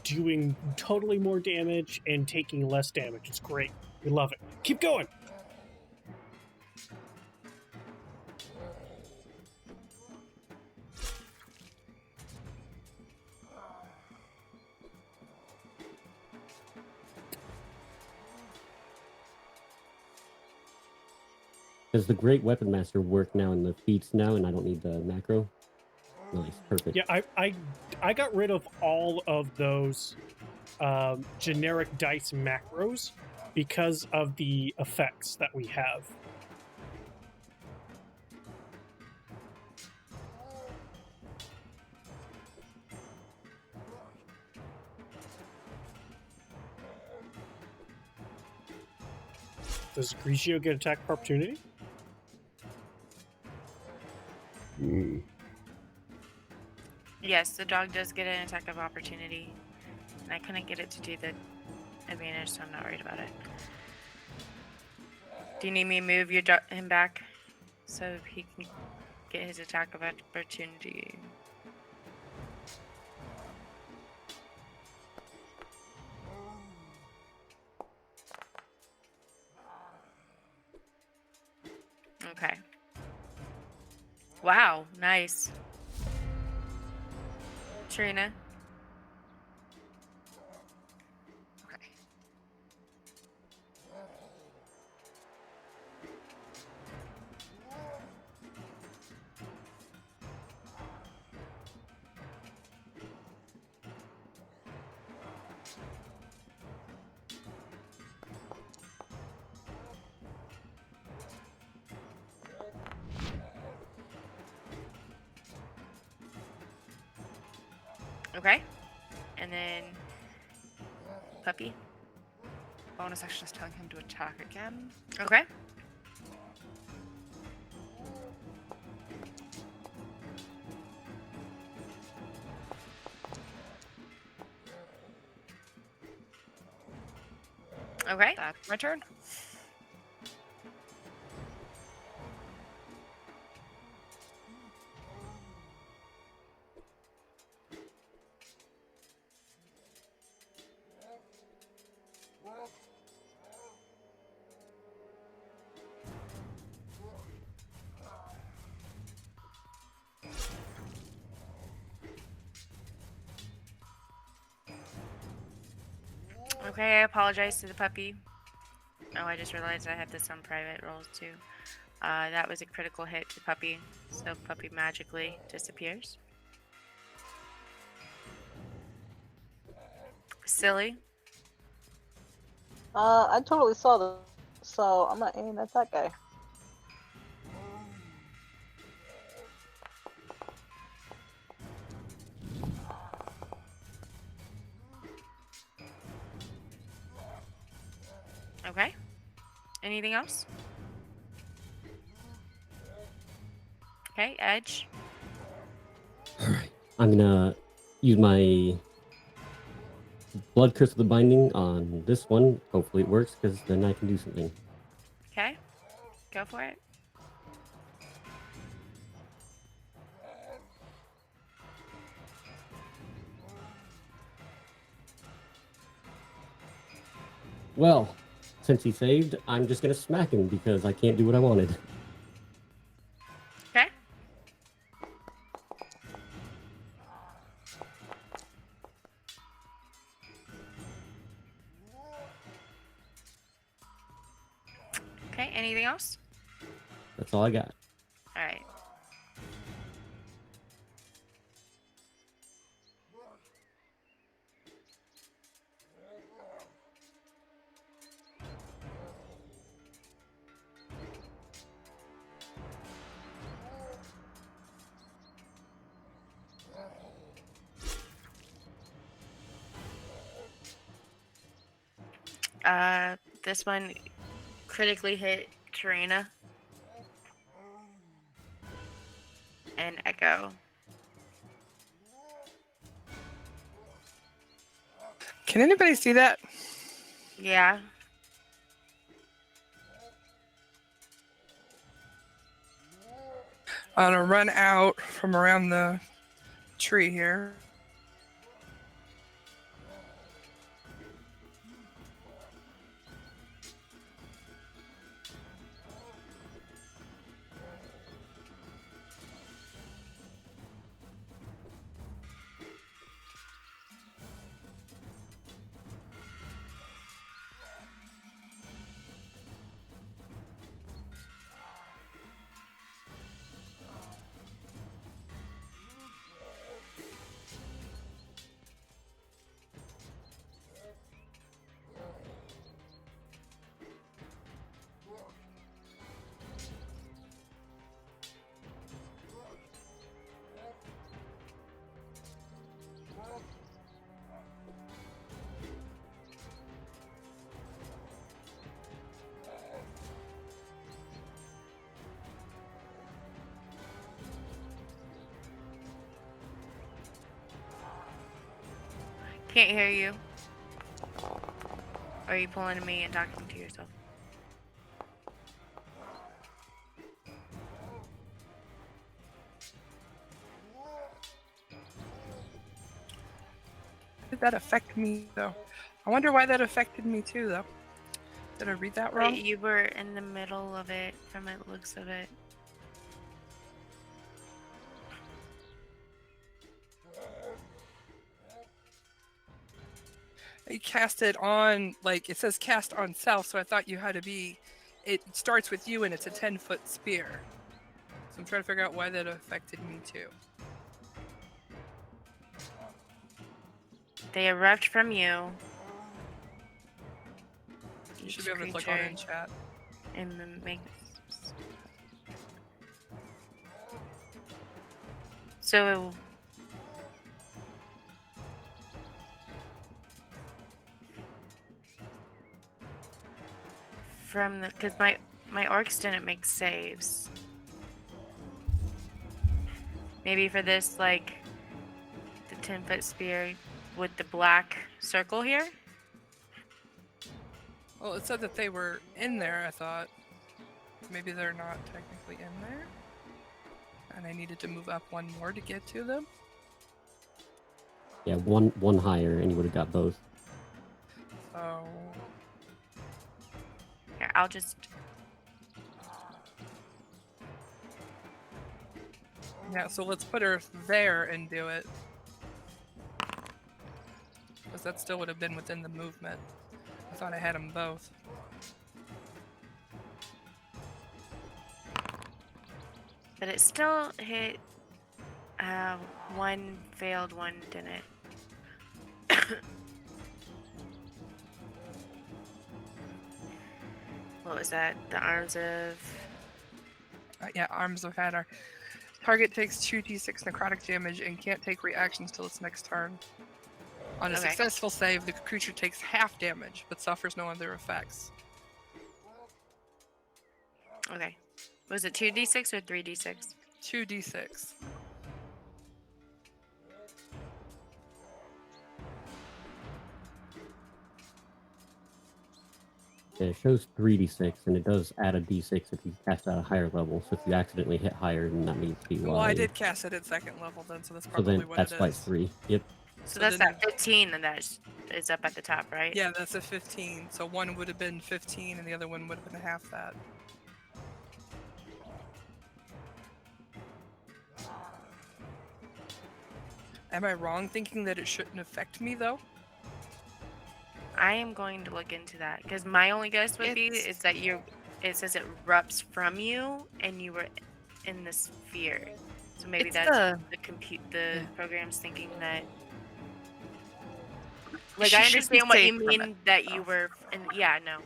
doing totally more damage and taking less damage. It's great. We love it. Keep going. Does the Great Weapon Master work now in the feats now, and I don't need the macro? Nice, perfect. Yeah, I got rid of all of those generic dice macros because of the effects that we have. Does Grigio get attack of opportunity? Yes, the dog does get an attack of opportunity. And I couldn't get it to do the advantage, so I'm not worried about it. Do you need me to move him back so he can get his attack of opportunity? Okay. Wow, nice. Trina. Okay. Okay. And then puppy. Bonus action is telling him to attack again. Okay. Okay. That's my turn. Okay, I apologize to the puppy. Oh, I just realized I have this on private rolls too. That was a critical hit to puppy, so puppy magically disappears. Silly. I totally saw this, so I'm not aiming at that guy. Okay. Anything else? Okay, Edge. All right. I'm gonna use my Blood Curse of the Binding on this one. Hopefully it works, because then I can do something. Okay. Go for it. Well, since he saved, I'm just gonna smack him because I can't do what I wanted. Okay. Anything else? That's all I got. All right. This one critically hit Tarina and Echo. Can anybody see that? Yeah. I'm gonna run out from around the tree here. Can't hear you. Are you pulling to me and talking to yourself? Did that affect me though? I wonder why that affected me too though. Did I read that wrong? You were in the middle of it from the looks of it. You cast it on, like, it says cast on self, so I thought you had to be, it starts with you and it's a 10-foot spear. So I'm trying to figure out why that affected me too. They erupt from you. You should be able to click on it in chat. And then make. So. From the, because my orcs didn't make saves. Maybe for this, like, the 10-foot spear with the black circle here. Well, it said that they were in there, I thought. Maybe they're not technically in there. And I needed to move up one more to get to them. Yeah, one higher, and you would have got both. So Here, I'll just. yeah, so let's put her there and do it. Because that still would have been within the movement. I thought I had them both. But it still hit. One failed, one didn't. What was that? The arms of. Yeah, Arms of Hadar. Target takes 2d6 necrotic damage and can't take reactions till its next turn. On a Okay. successful save, the creature takes half damage, but suffers no other effects. Okay. Was it 2d6 or 3d6? 2d6. Yeah, it shows 3d6, and it does add a d6 if you cast at a higher level. So if you accidentally hit higher, then that means to be why. Well, I did cast it at second level then, so that's So probably then what that's it why is. it's 3. Yep. So that's then- that 15, and that is up at the top, right? Yeah, that's a 15. So one would have been 15, and the other one would have been half that. Am I wrong thinking that it shouldn't affect me though? I am going to look into that because my only guess would be It's- is that it says it erupts from you, and you were in the sphere. So maybe It's that's the- the yeah. program's thinking that. Like, She I should be understand what you safe from mean it, that you though. were in. Yeah, no,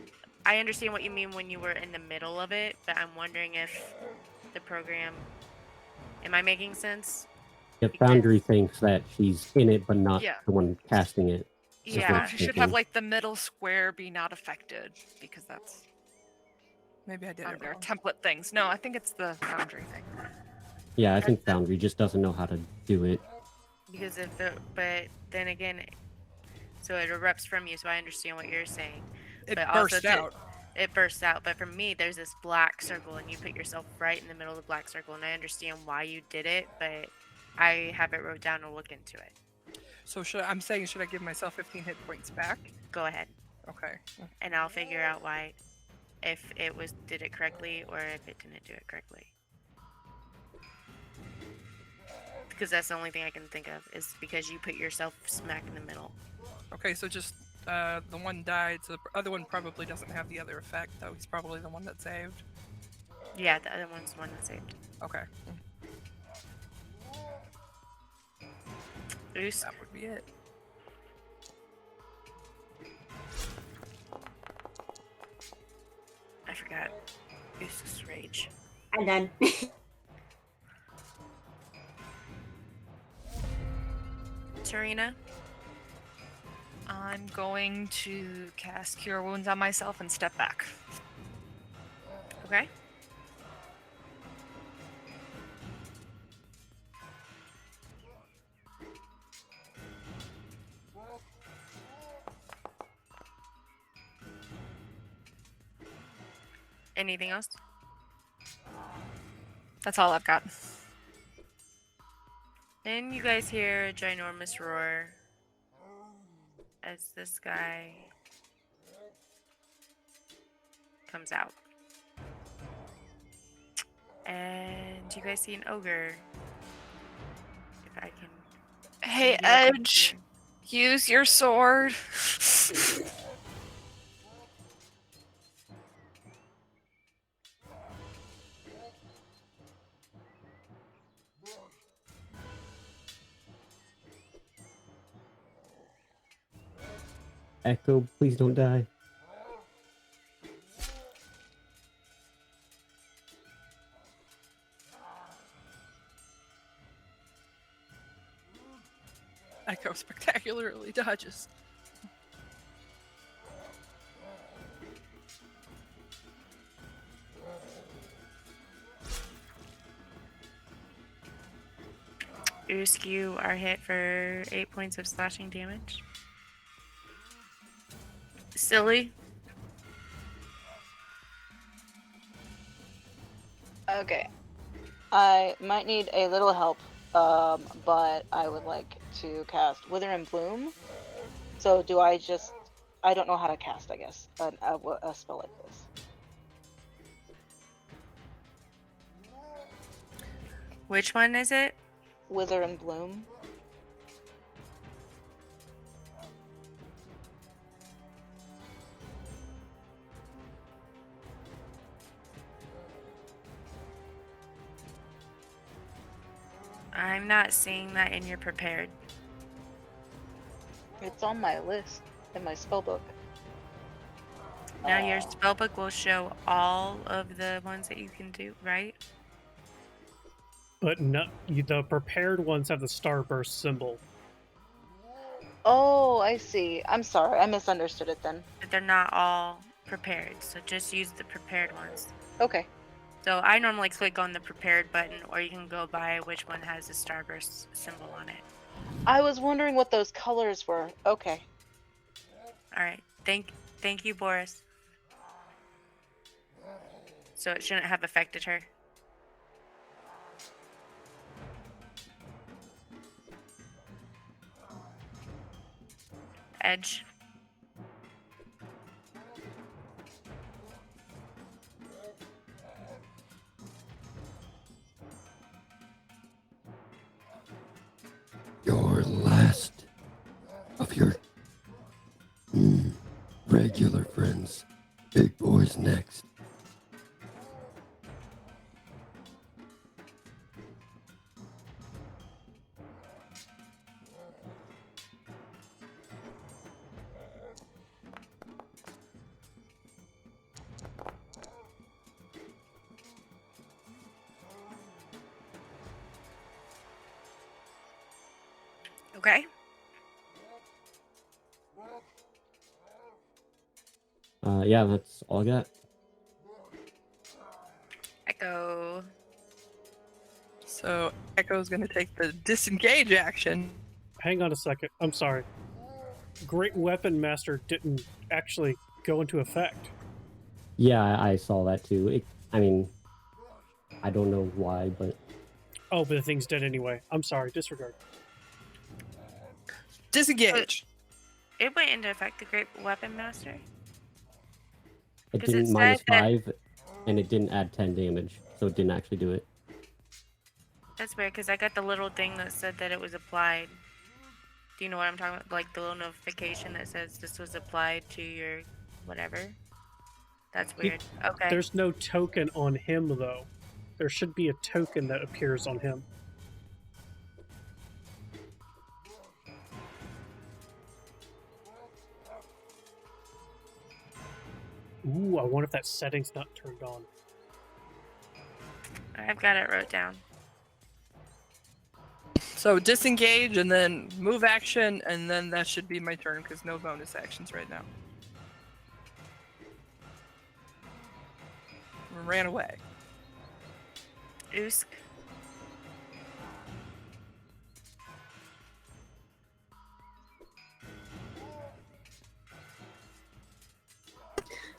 I understand what you mean when you were in the middle of it, but I'm wondering if the program. Am I making sense? If Because- Foundry thinks that she's in it, but not Yeah. the one casting it. is what Yeah. it's She should thinking. have like the middle square be not affected because that's Maybe I did on it their wrong. template things. No, I think it's the Foundry thing. Yeah, I think Foundry just doesn't know how to do it. Because if the, but then again, so it erupts from you. So I understand what you're saying. It but also burst out. It bursts out. But for me, there's this black circle, and you put yourself right in the middle of the black circle. And I understand why you did it, but I have it wrote down to look into it. So should I give myself 15 hit points back? Go ahead, Okay. and I'll figure out why, if it did it correctly or if it didn't do it correctly. Because that's the only thing I can think of is because you put yourself smack in the middle. Okay, so just the one died, so the other one probably doesn't have the other effect, though. He's probably the one that saved. Yeah, the other one's the one that saved. Okay. Oost. That would be it. I forgot. Oost's rage. I'm done. Tarina. I'm going to cast Cure Wounds on myself and step back. Okay. Anything else? That's all I've got. Then you guys hear a ginormous roar as this guy comes out. And you guys see an ogre. If I can. Hey, send you a Edge, picture. use your sword. Echo, please don't die. Echo spectacularly dodges. Oosk, you are hit for 8 points of slashing damage. Silly. Okay. I might need a little help, but I would like to cast Wither and Bloom. So do I just... I don't know how to cast, I guess, a spell like this. Which one is it? Wither and Bloom. I'm not seeing that in your prepared. It's on my list in my spellbook. Now your spellbook will show all of the ones that you can do, right? But no, the prepared ones have the starburst symbol. Oh, I see. I'm sorry. I misunderstood it then. But they're not all prepared, so just use the prepared ones. Okay. So I normally click on the prepared button, or you can go by which one has the starburst symbol on it. I was wondering what those colors were. Okay. All right. Thank you, Boris. So it shouldn't have affected her. Edge. Your last of your regular friends. Big boys next. Okay. Yeah, that's all I got. Echo. So Echo's going to take the disengage action. Hang on a second. I'm sorry. Great Weapon Master didn't actually go into effect. Yeah, I saw that too. I mean, I don't know why, but Oh, but the thing's dead anyway. I'm sorry. Disregard. Disengage. It went into effect, the Great Weapon Master. it 'Cause it didn't said minus that- 5, and it didn't add 10 damage, so it didn't actually do it. That's weird because I got the little thing that said that it was applied. Do you know what I'm talking about? Like the little notification that says this was applied to your whatever. That's weird. Okay. There's no token on him, though. There should be a token that appears on him. Ooh, I wonder if that setting's not turned on. I've got it wrote down. So disengage and then move action, and then that should be my turn because no bonus actions right now. Ran away. Usk.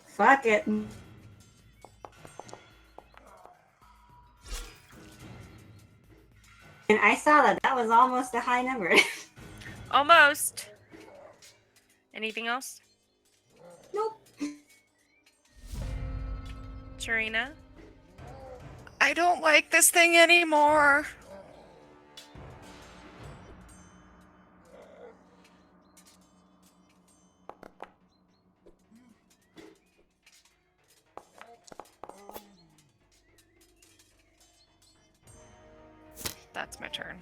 Fuck it. And I saw that. That was almost a high number. Almost. Anything else? Nope. Tarina? I don't like this thing anymore. That's my turn.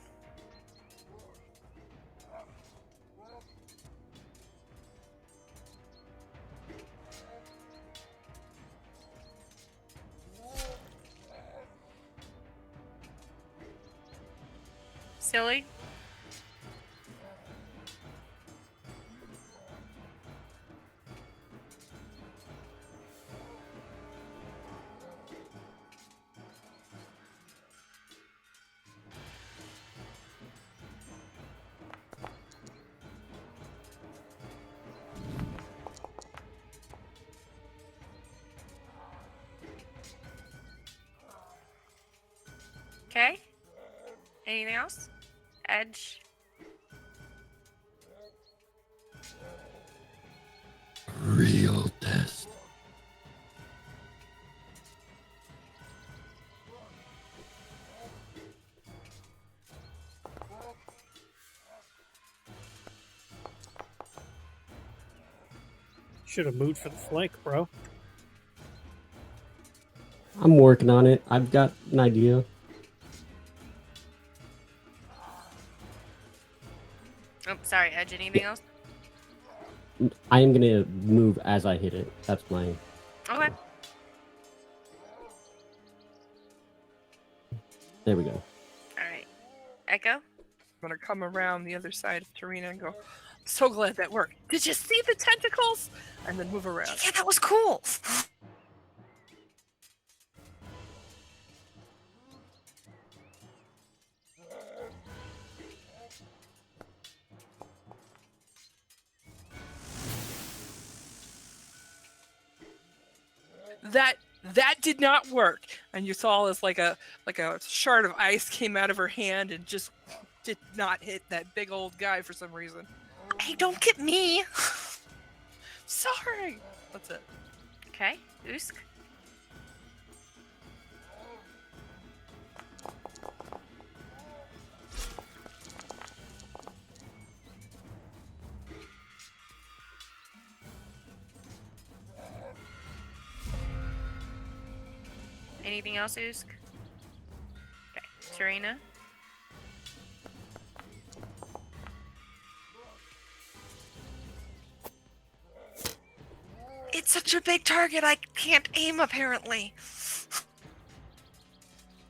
Silly? Okay. Anything else? Edge? Real test. Should have moved for the flank, bro. I'm working on it. I've got an idea. Oh, sorry, Edge. Anything else? I am gonna move as I hit it. That's my. Okay. There we go. Alright. Echo? I'm gonna come around the other side of Tarina and go, so glad that worked. Did you see the tentacles? And then move around. Yeah, that was cool. That did not work. And you saw as like a shard of ice came out of her hand and just did not hit that big old guy for some reason. Hey, don't get me. Sorry. That's it. Okay. Usk? Anything else, Usk? Okay. Tarina? It's such a big target, I can't aim apparently.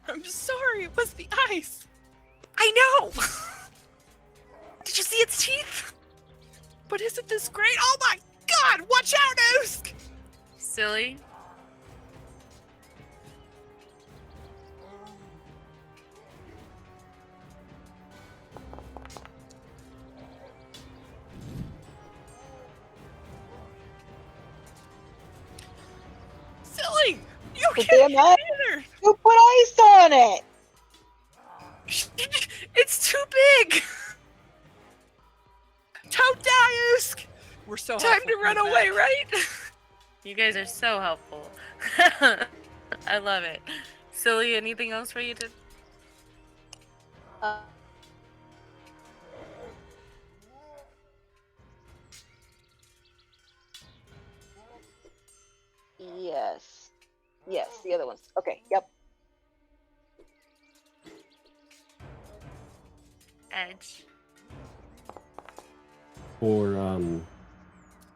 I'm sorry. It was the ice. I know. Did you see its teeth? But isn't this great? Oh my god! Watch out, Usk! Silly. Silly! You But can't damn it. either! You put ice on it. It's too big! Don't die, Usk! We're so Time helpful to from run the away, back. right? You guys are so helpful. I love it. Silly, anything else for you to? Uh, yes. Yes, the other ones. Okay, yep. Edge. For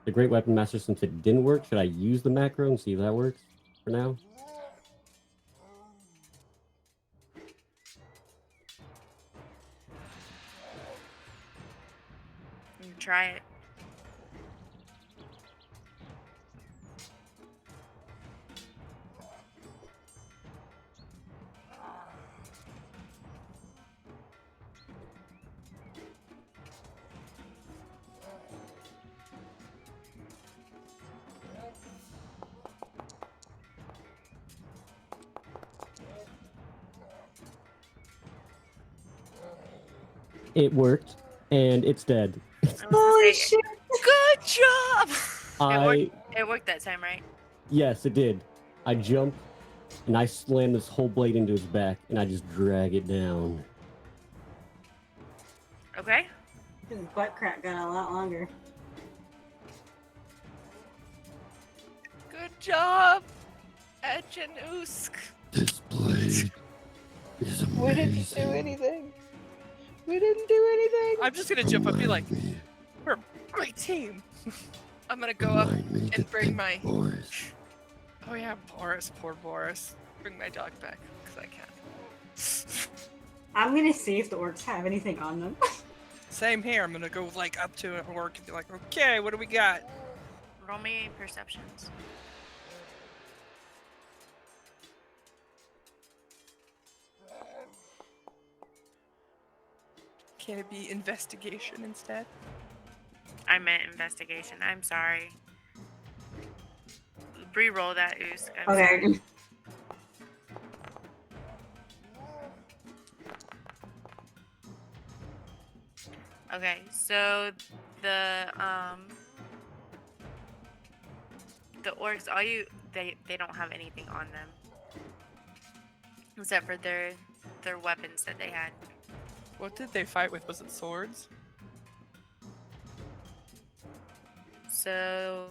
the Great Weapon Master, since it didn't work, should I use the macro and see if that works for now? Try it. It worked, and it's dead. I was gonna Holy say, shit! Good job! It worked that time, right? Yes, it did. I jumped, and I slammed this whole blade into his back, and I just drag it down. Okay. His butt crack got a lot longer. Good job, Edge and Usk. This blade is amazing. We didn't do anything. We didn't do anything. I'm just gonna jump up and be like, we're a great team. I'm gonna go up and bring my Oh yeah, Boris, poor Boris. bring my dog back because I can. I'm gonna see if the orcs have anything on them. Same here. I'm gonna go like up to an orc and be like, okay, what do we got? Roll me perceptions. Can it be investigation instead? I meant investigation. I'm sorry. Re-roll that, Usk. I'm sorry. Okay. Okay, so the orcs, they don't have anything on them except for their weapons that they had. What did they fight with? Was it swords? So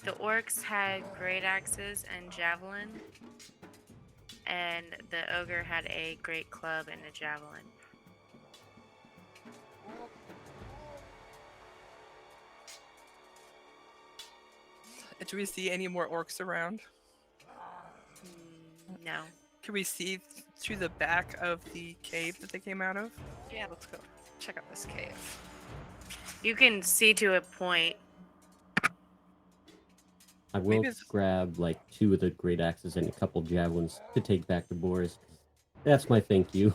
the orcs had great axes and javelin, and the ogre had a great club and a javelin. Do we see any more orcs around? No. Can we see through the back of the cave that they came out of? Yeah, let's go check out this cave. You can see to a point. I will Maybe it's- grab like 2 of the great axes and a couple javelins to take back to Boris. That's my thank you.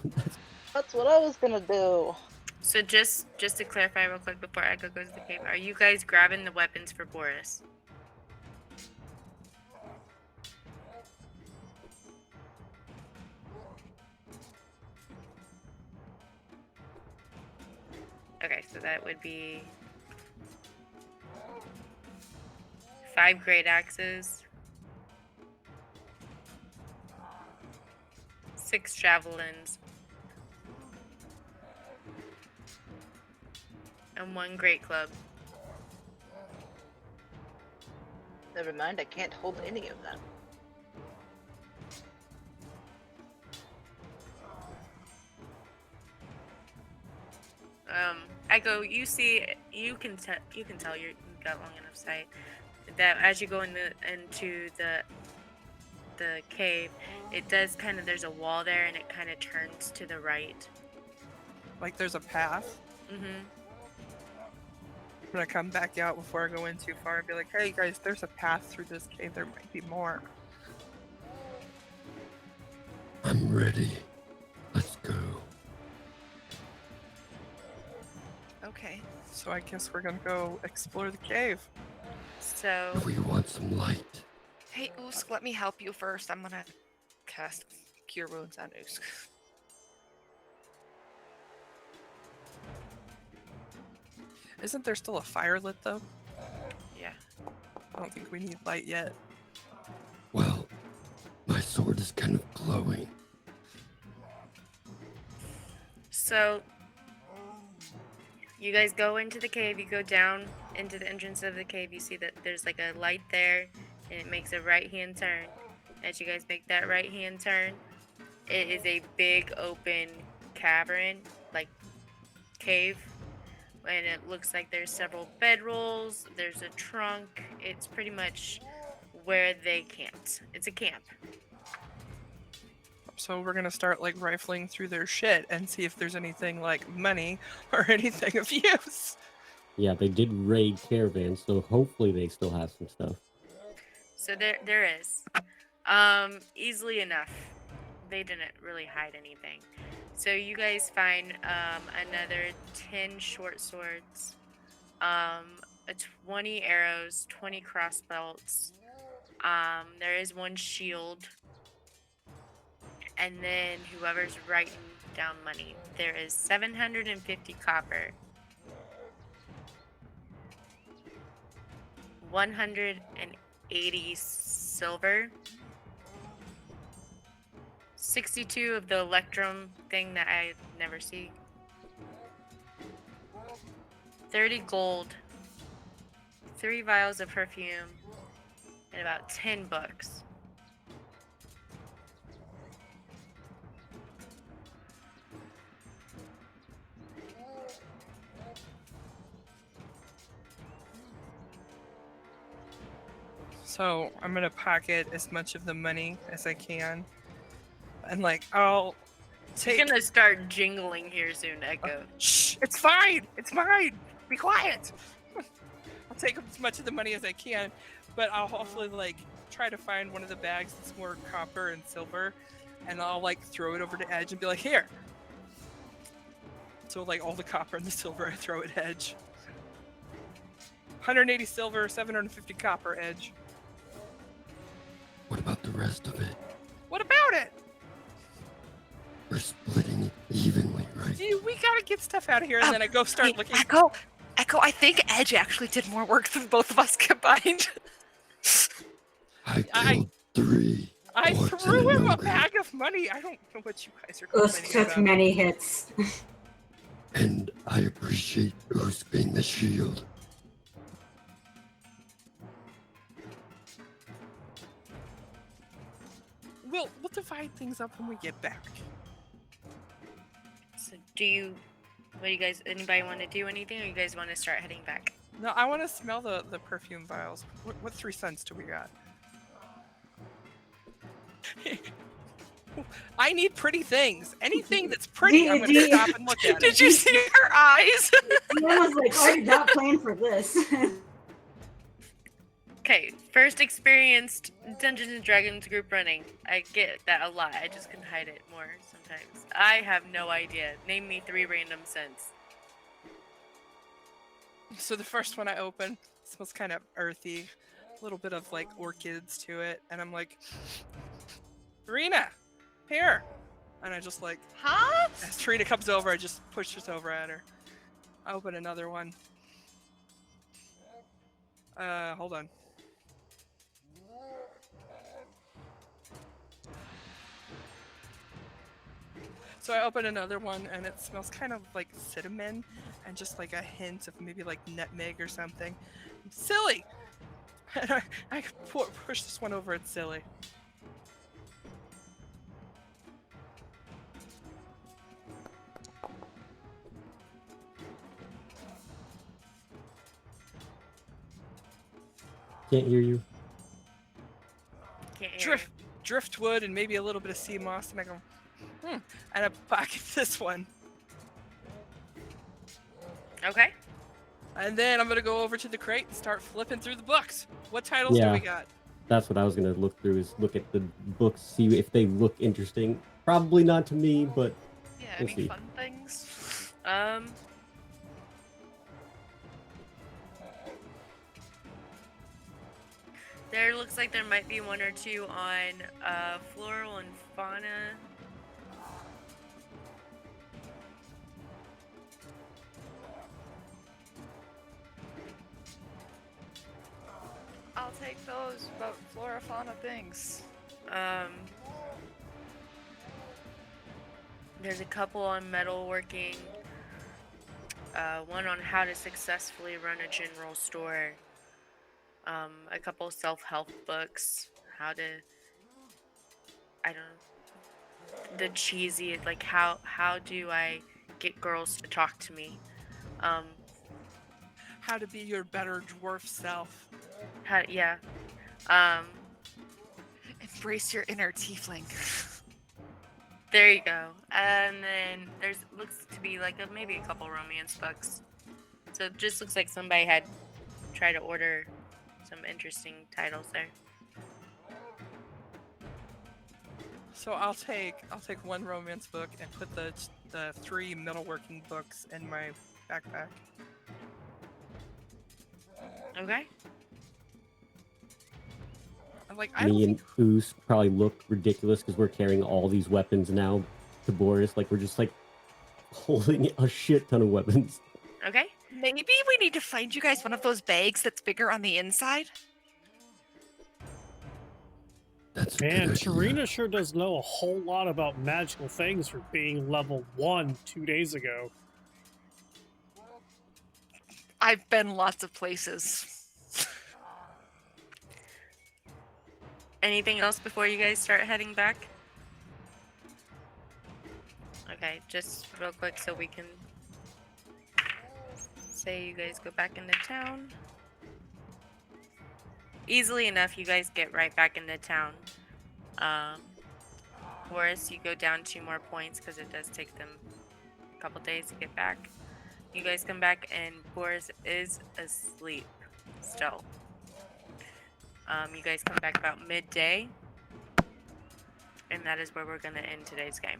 That's what I was gonna do. So just to clarify real quick before Echo goes to the cave, are you guys grabbing the weapons for Boris? Okay, so that would be 5 great axes, 6 javelins, and 1 great club. Never mind, I can't hold any of them. Echo, you see, you can tell you've got long enough sight that as you go into the cave, it does kind of, there's a wall there and it kind of turns to the right. Like there's a path? Mm-hmm. I'm gonna come back out before I go in too far and be like, hey guys, there's a path through this cave. There might be more. I'm ready. Let's go. Okay. So I guess we're gonna go explore the cave. So We want some light. Hey, Usk, let me help you first. I'm gonna cast Cure Wounds on Usk. Isn't there still a fire lit though? yeah. I don't think we need light yet. Well, my sword is kind of glowing. So you guys go into the cave, you go down into the entrance of the cave, you see that there's like a light there, and it makes a right hand turn. As you guys make that right hand turn, it is a big open cavern, like cave, and it looks like there's several bedrolls, there's a trunk. It's pretty much where they camped. It's a camp. So we're gonna start like rifling through their shit and see if there's anything like money or anything of use. Yeah, they did raid caravans, so hopefully they still have some stuff. So there is. Easily enough. They didn't really hide anything. So you guys find another 10 short swords, 20 arrows, 20 cross belts. There is one shield. And then whoever's writing down money, there is 750 copper, 180 silver, 62 of the electrum thing that I never see, 30 gold, 3 vials of perfume, and about 10 books. So I'm gonna pocket as much of the money as I can, and like I'll take. It's gonna start jingling here soon, Echo. Shh! It's fine. It's mine. Be quiet. I'll take as much of the money as I can, but I'll hopefully like try to find one of the bags that's more copper and silver, and I'll like throw it over to Edge and be like, here. So like all the copper and the silver I throw at Edge. 180 silver, 750 copper, Edge. What about the rest of it? What about it? We're splitting it evenly, right? Dude, we gotta get stuff out of here, and then I go start Wait, looking. Echo, I think Edge actually did more work than both of us combined. I I- killed 3. I orcs threw and him an a ogre, bag of money. I don't know what you guys are Usk complaining took about. many hits. and I appreciate Usk being the shield. We'll divide things up when we get back. So anybody want to do anything, or you guys want to start heading back? No, I want to smell the perfume vials. What 3 cents do we got? I need pretty things. Anything that's pretty, I'm gonna stop and look at it. Did you see her eyes? I was like, I did not plan for this. Okay, first experienced Dungeons and Dragons group running. I get that a lot. I just can hide it more sometimes. I have no idea. Name me 3 random scents. So the first one I open smells kind of earthy, a little bit of like orchids to it, and I'm like, Rena, here. And I just like, Huh? as Trina comes over, I just push this over at her. I open another one. Hold on. So I open another one, and it smells kind of like cinnamon and just like a hint of maybe like nutmeg or something. Silly! And I push this one over at Silly. Can't hear you. Can't hear Driftwood and maybe a little bit of sea moss, and I go, and I pocket this one. you. Okay. And then I'm gonna go over to the crate and start flipping through the books. What titles do Yeah. we got? That's what I was gonna look through, is look at the books, see if they look interesting. Probably not to me, but Yeah, We'll any see. fun things? There looks like there might be one or two on floral and fauna. I'll take those about flora fauna things. There's a couple on metalworking. One on how to successfully run a general store. A couple self-help books. How to, I don't know, the cheesy, like how do I get girls to talk to me? How to be your better dwarf self. Yeah. Embrace your inner tiefling. There you go. And then there's looks to be like maybe a couple romance books. So it just looks like somebody had tried to order some interesting titles there. So I'll take one romance book and put the 3 metalworking books in my backpack. Okay. I'm like, I don't me and think Oos probably look ridiculous because we're carrying all these weapons now to Boris. Like, we're just like holding a shit ton of weapons. Okay. Maybe we need to find you guys one of those bags that's bigger on the inside. That's Man, Sharina sure does know a whole lot about magical things for being level 1 2 days ago. I've been lots of places. Anything else before you guys start heading back? Okay, just real quick so we can say you guys go back into town. Easily enough, you guys get right back into town. Boris, you go down 2 more points because it does take them a couple days to get back. You guys come back and Boris is asleep still. You guys come back about midday, and that is where we're going to end today's game.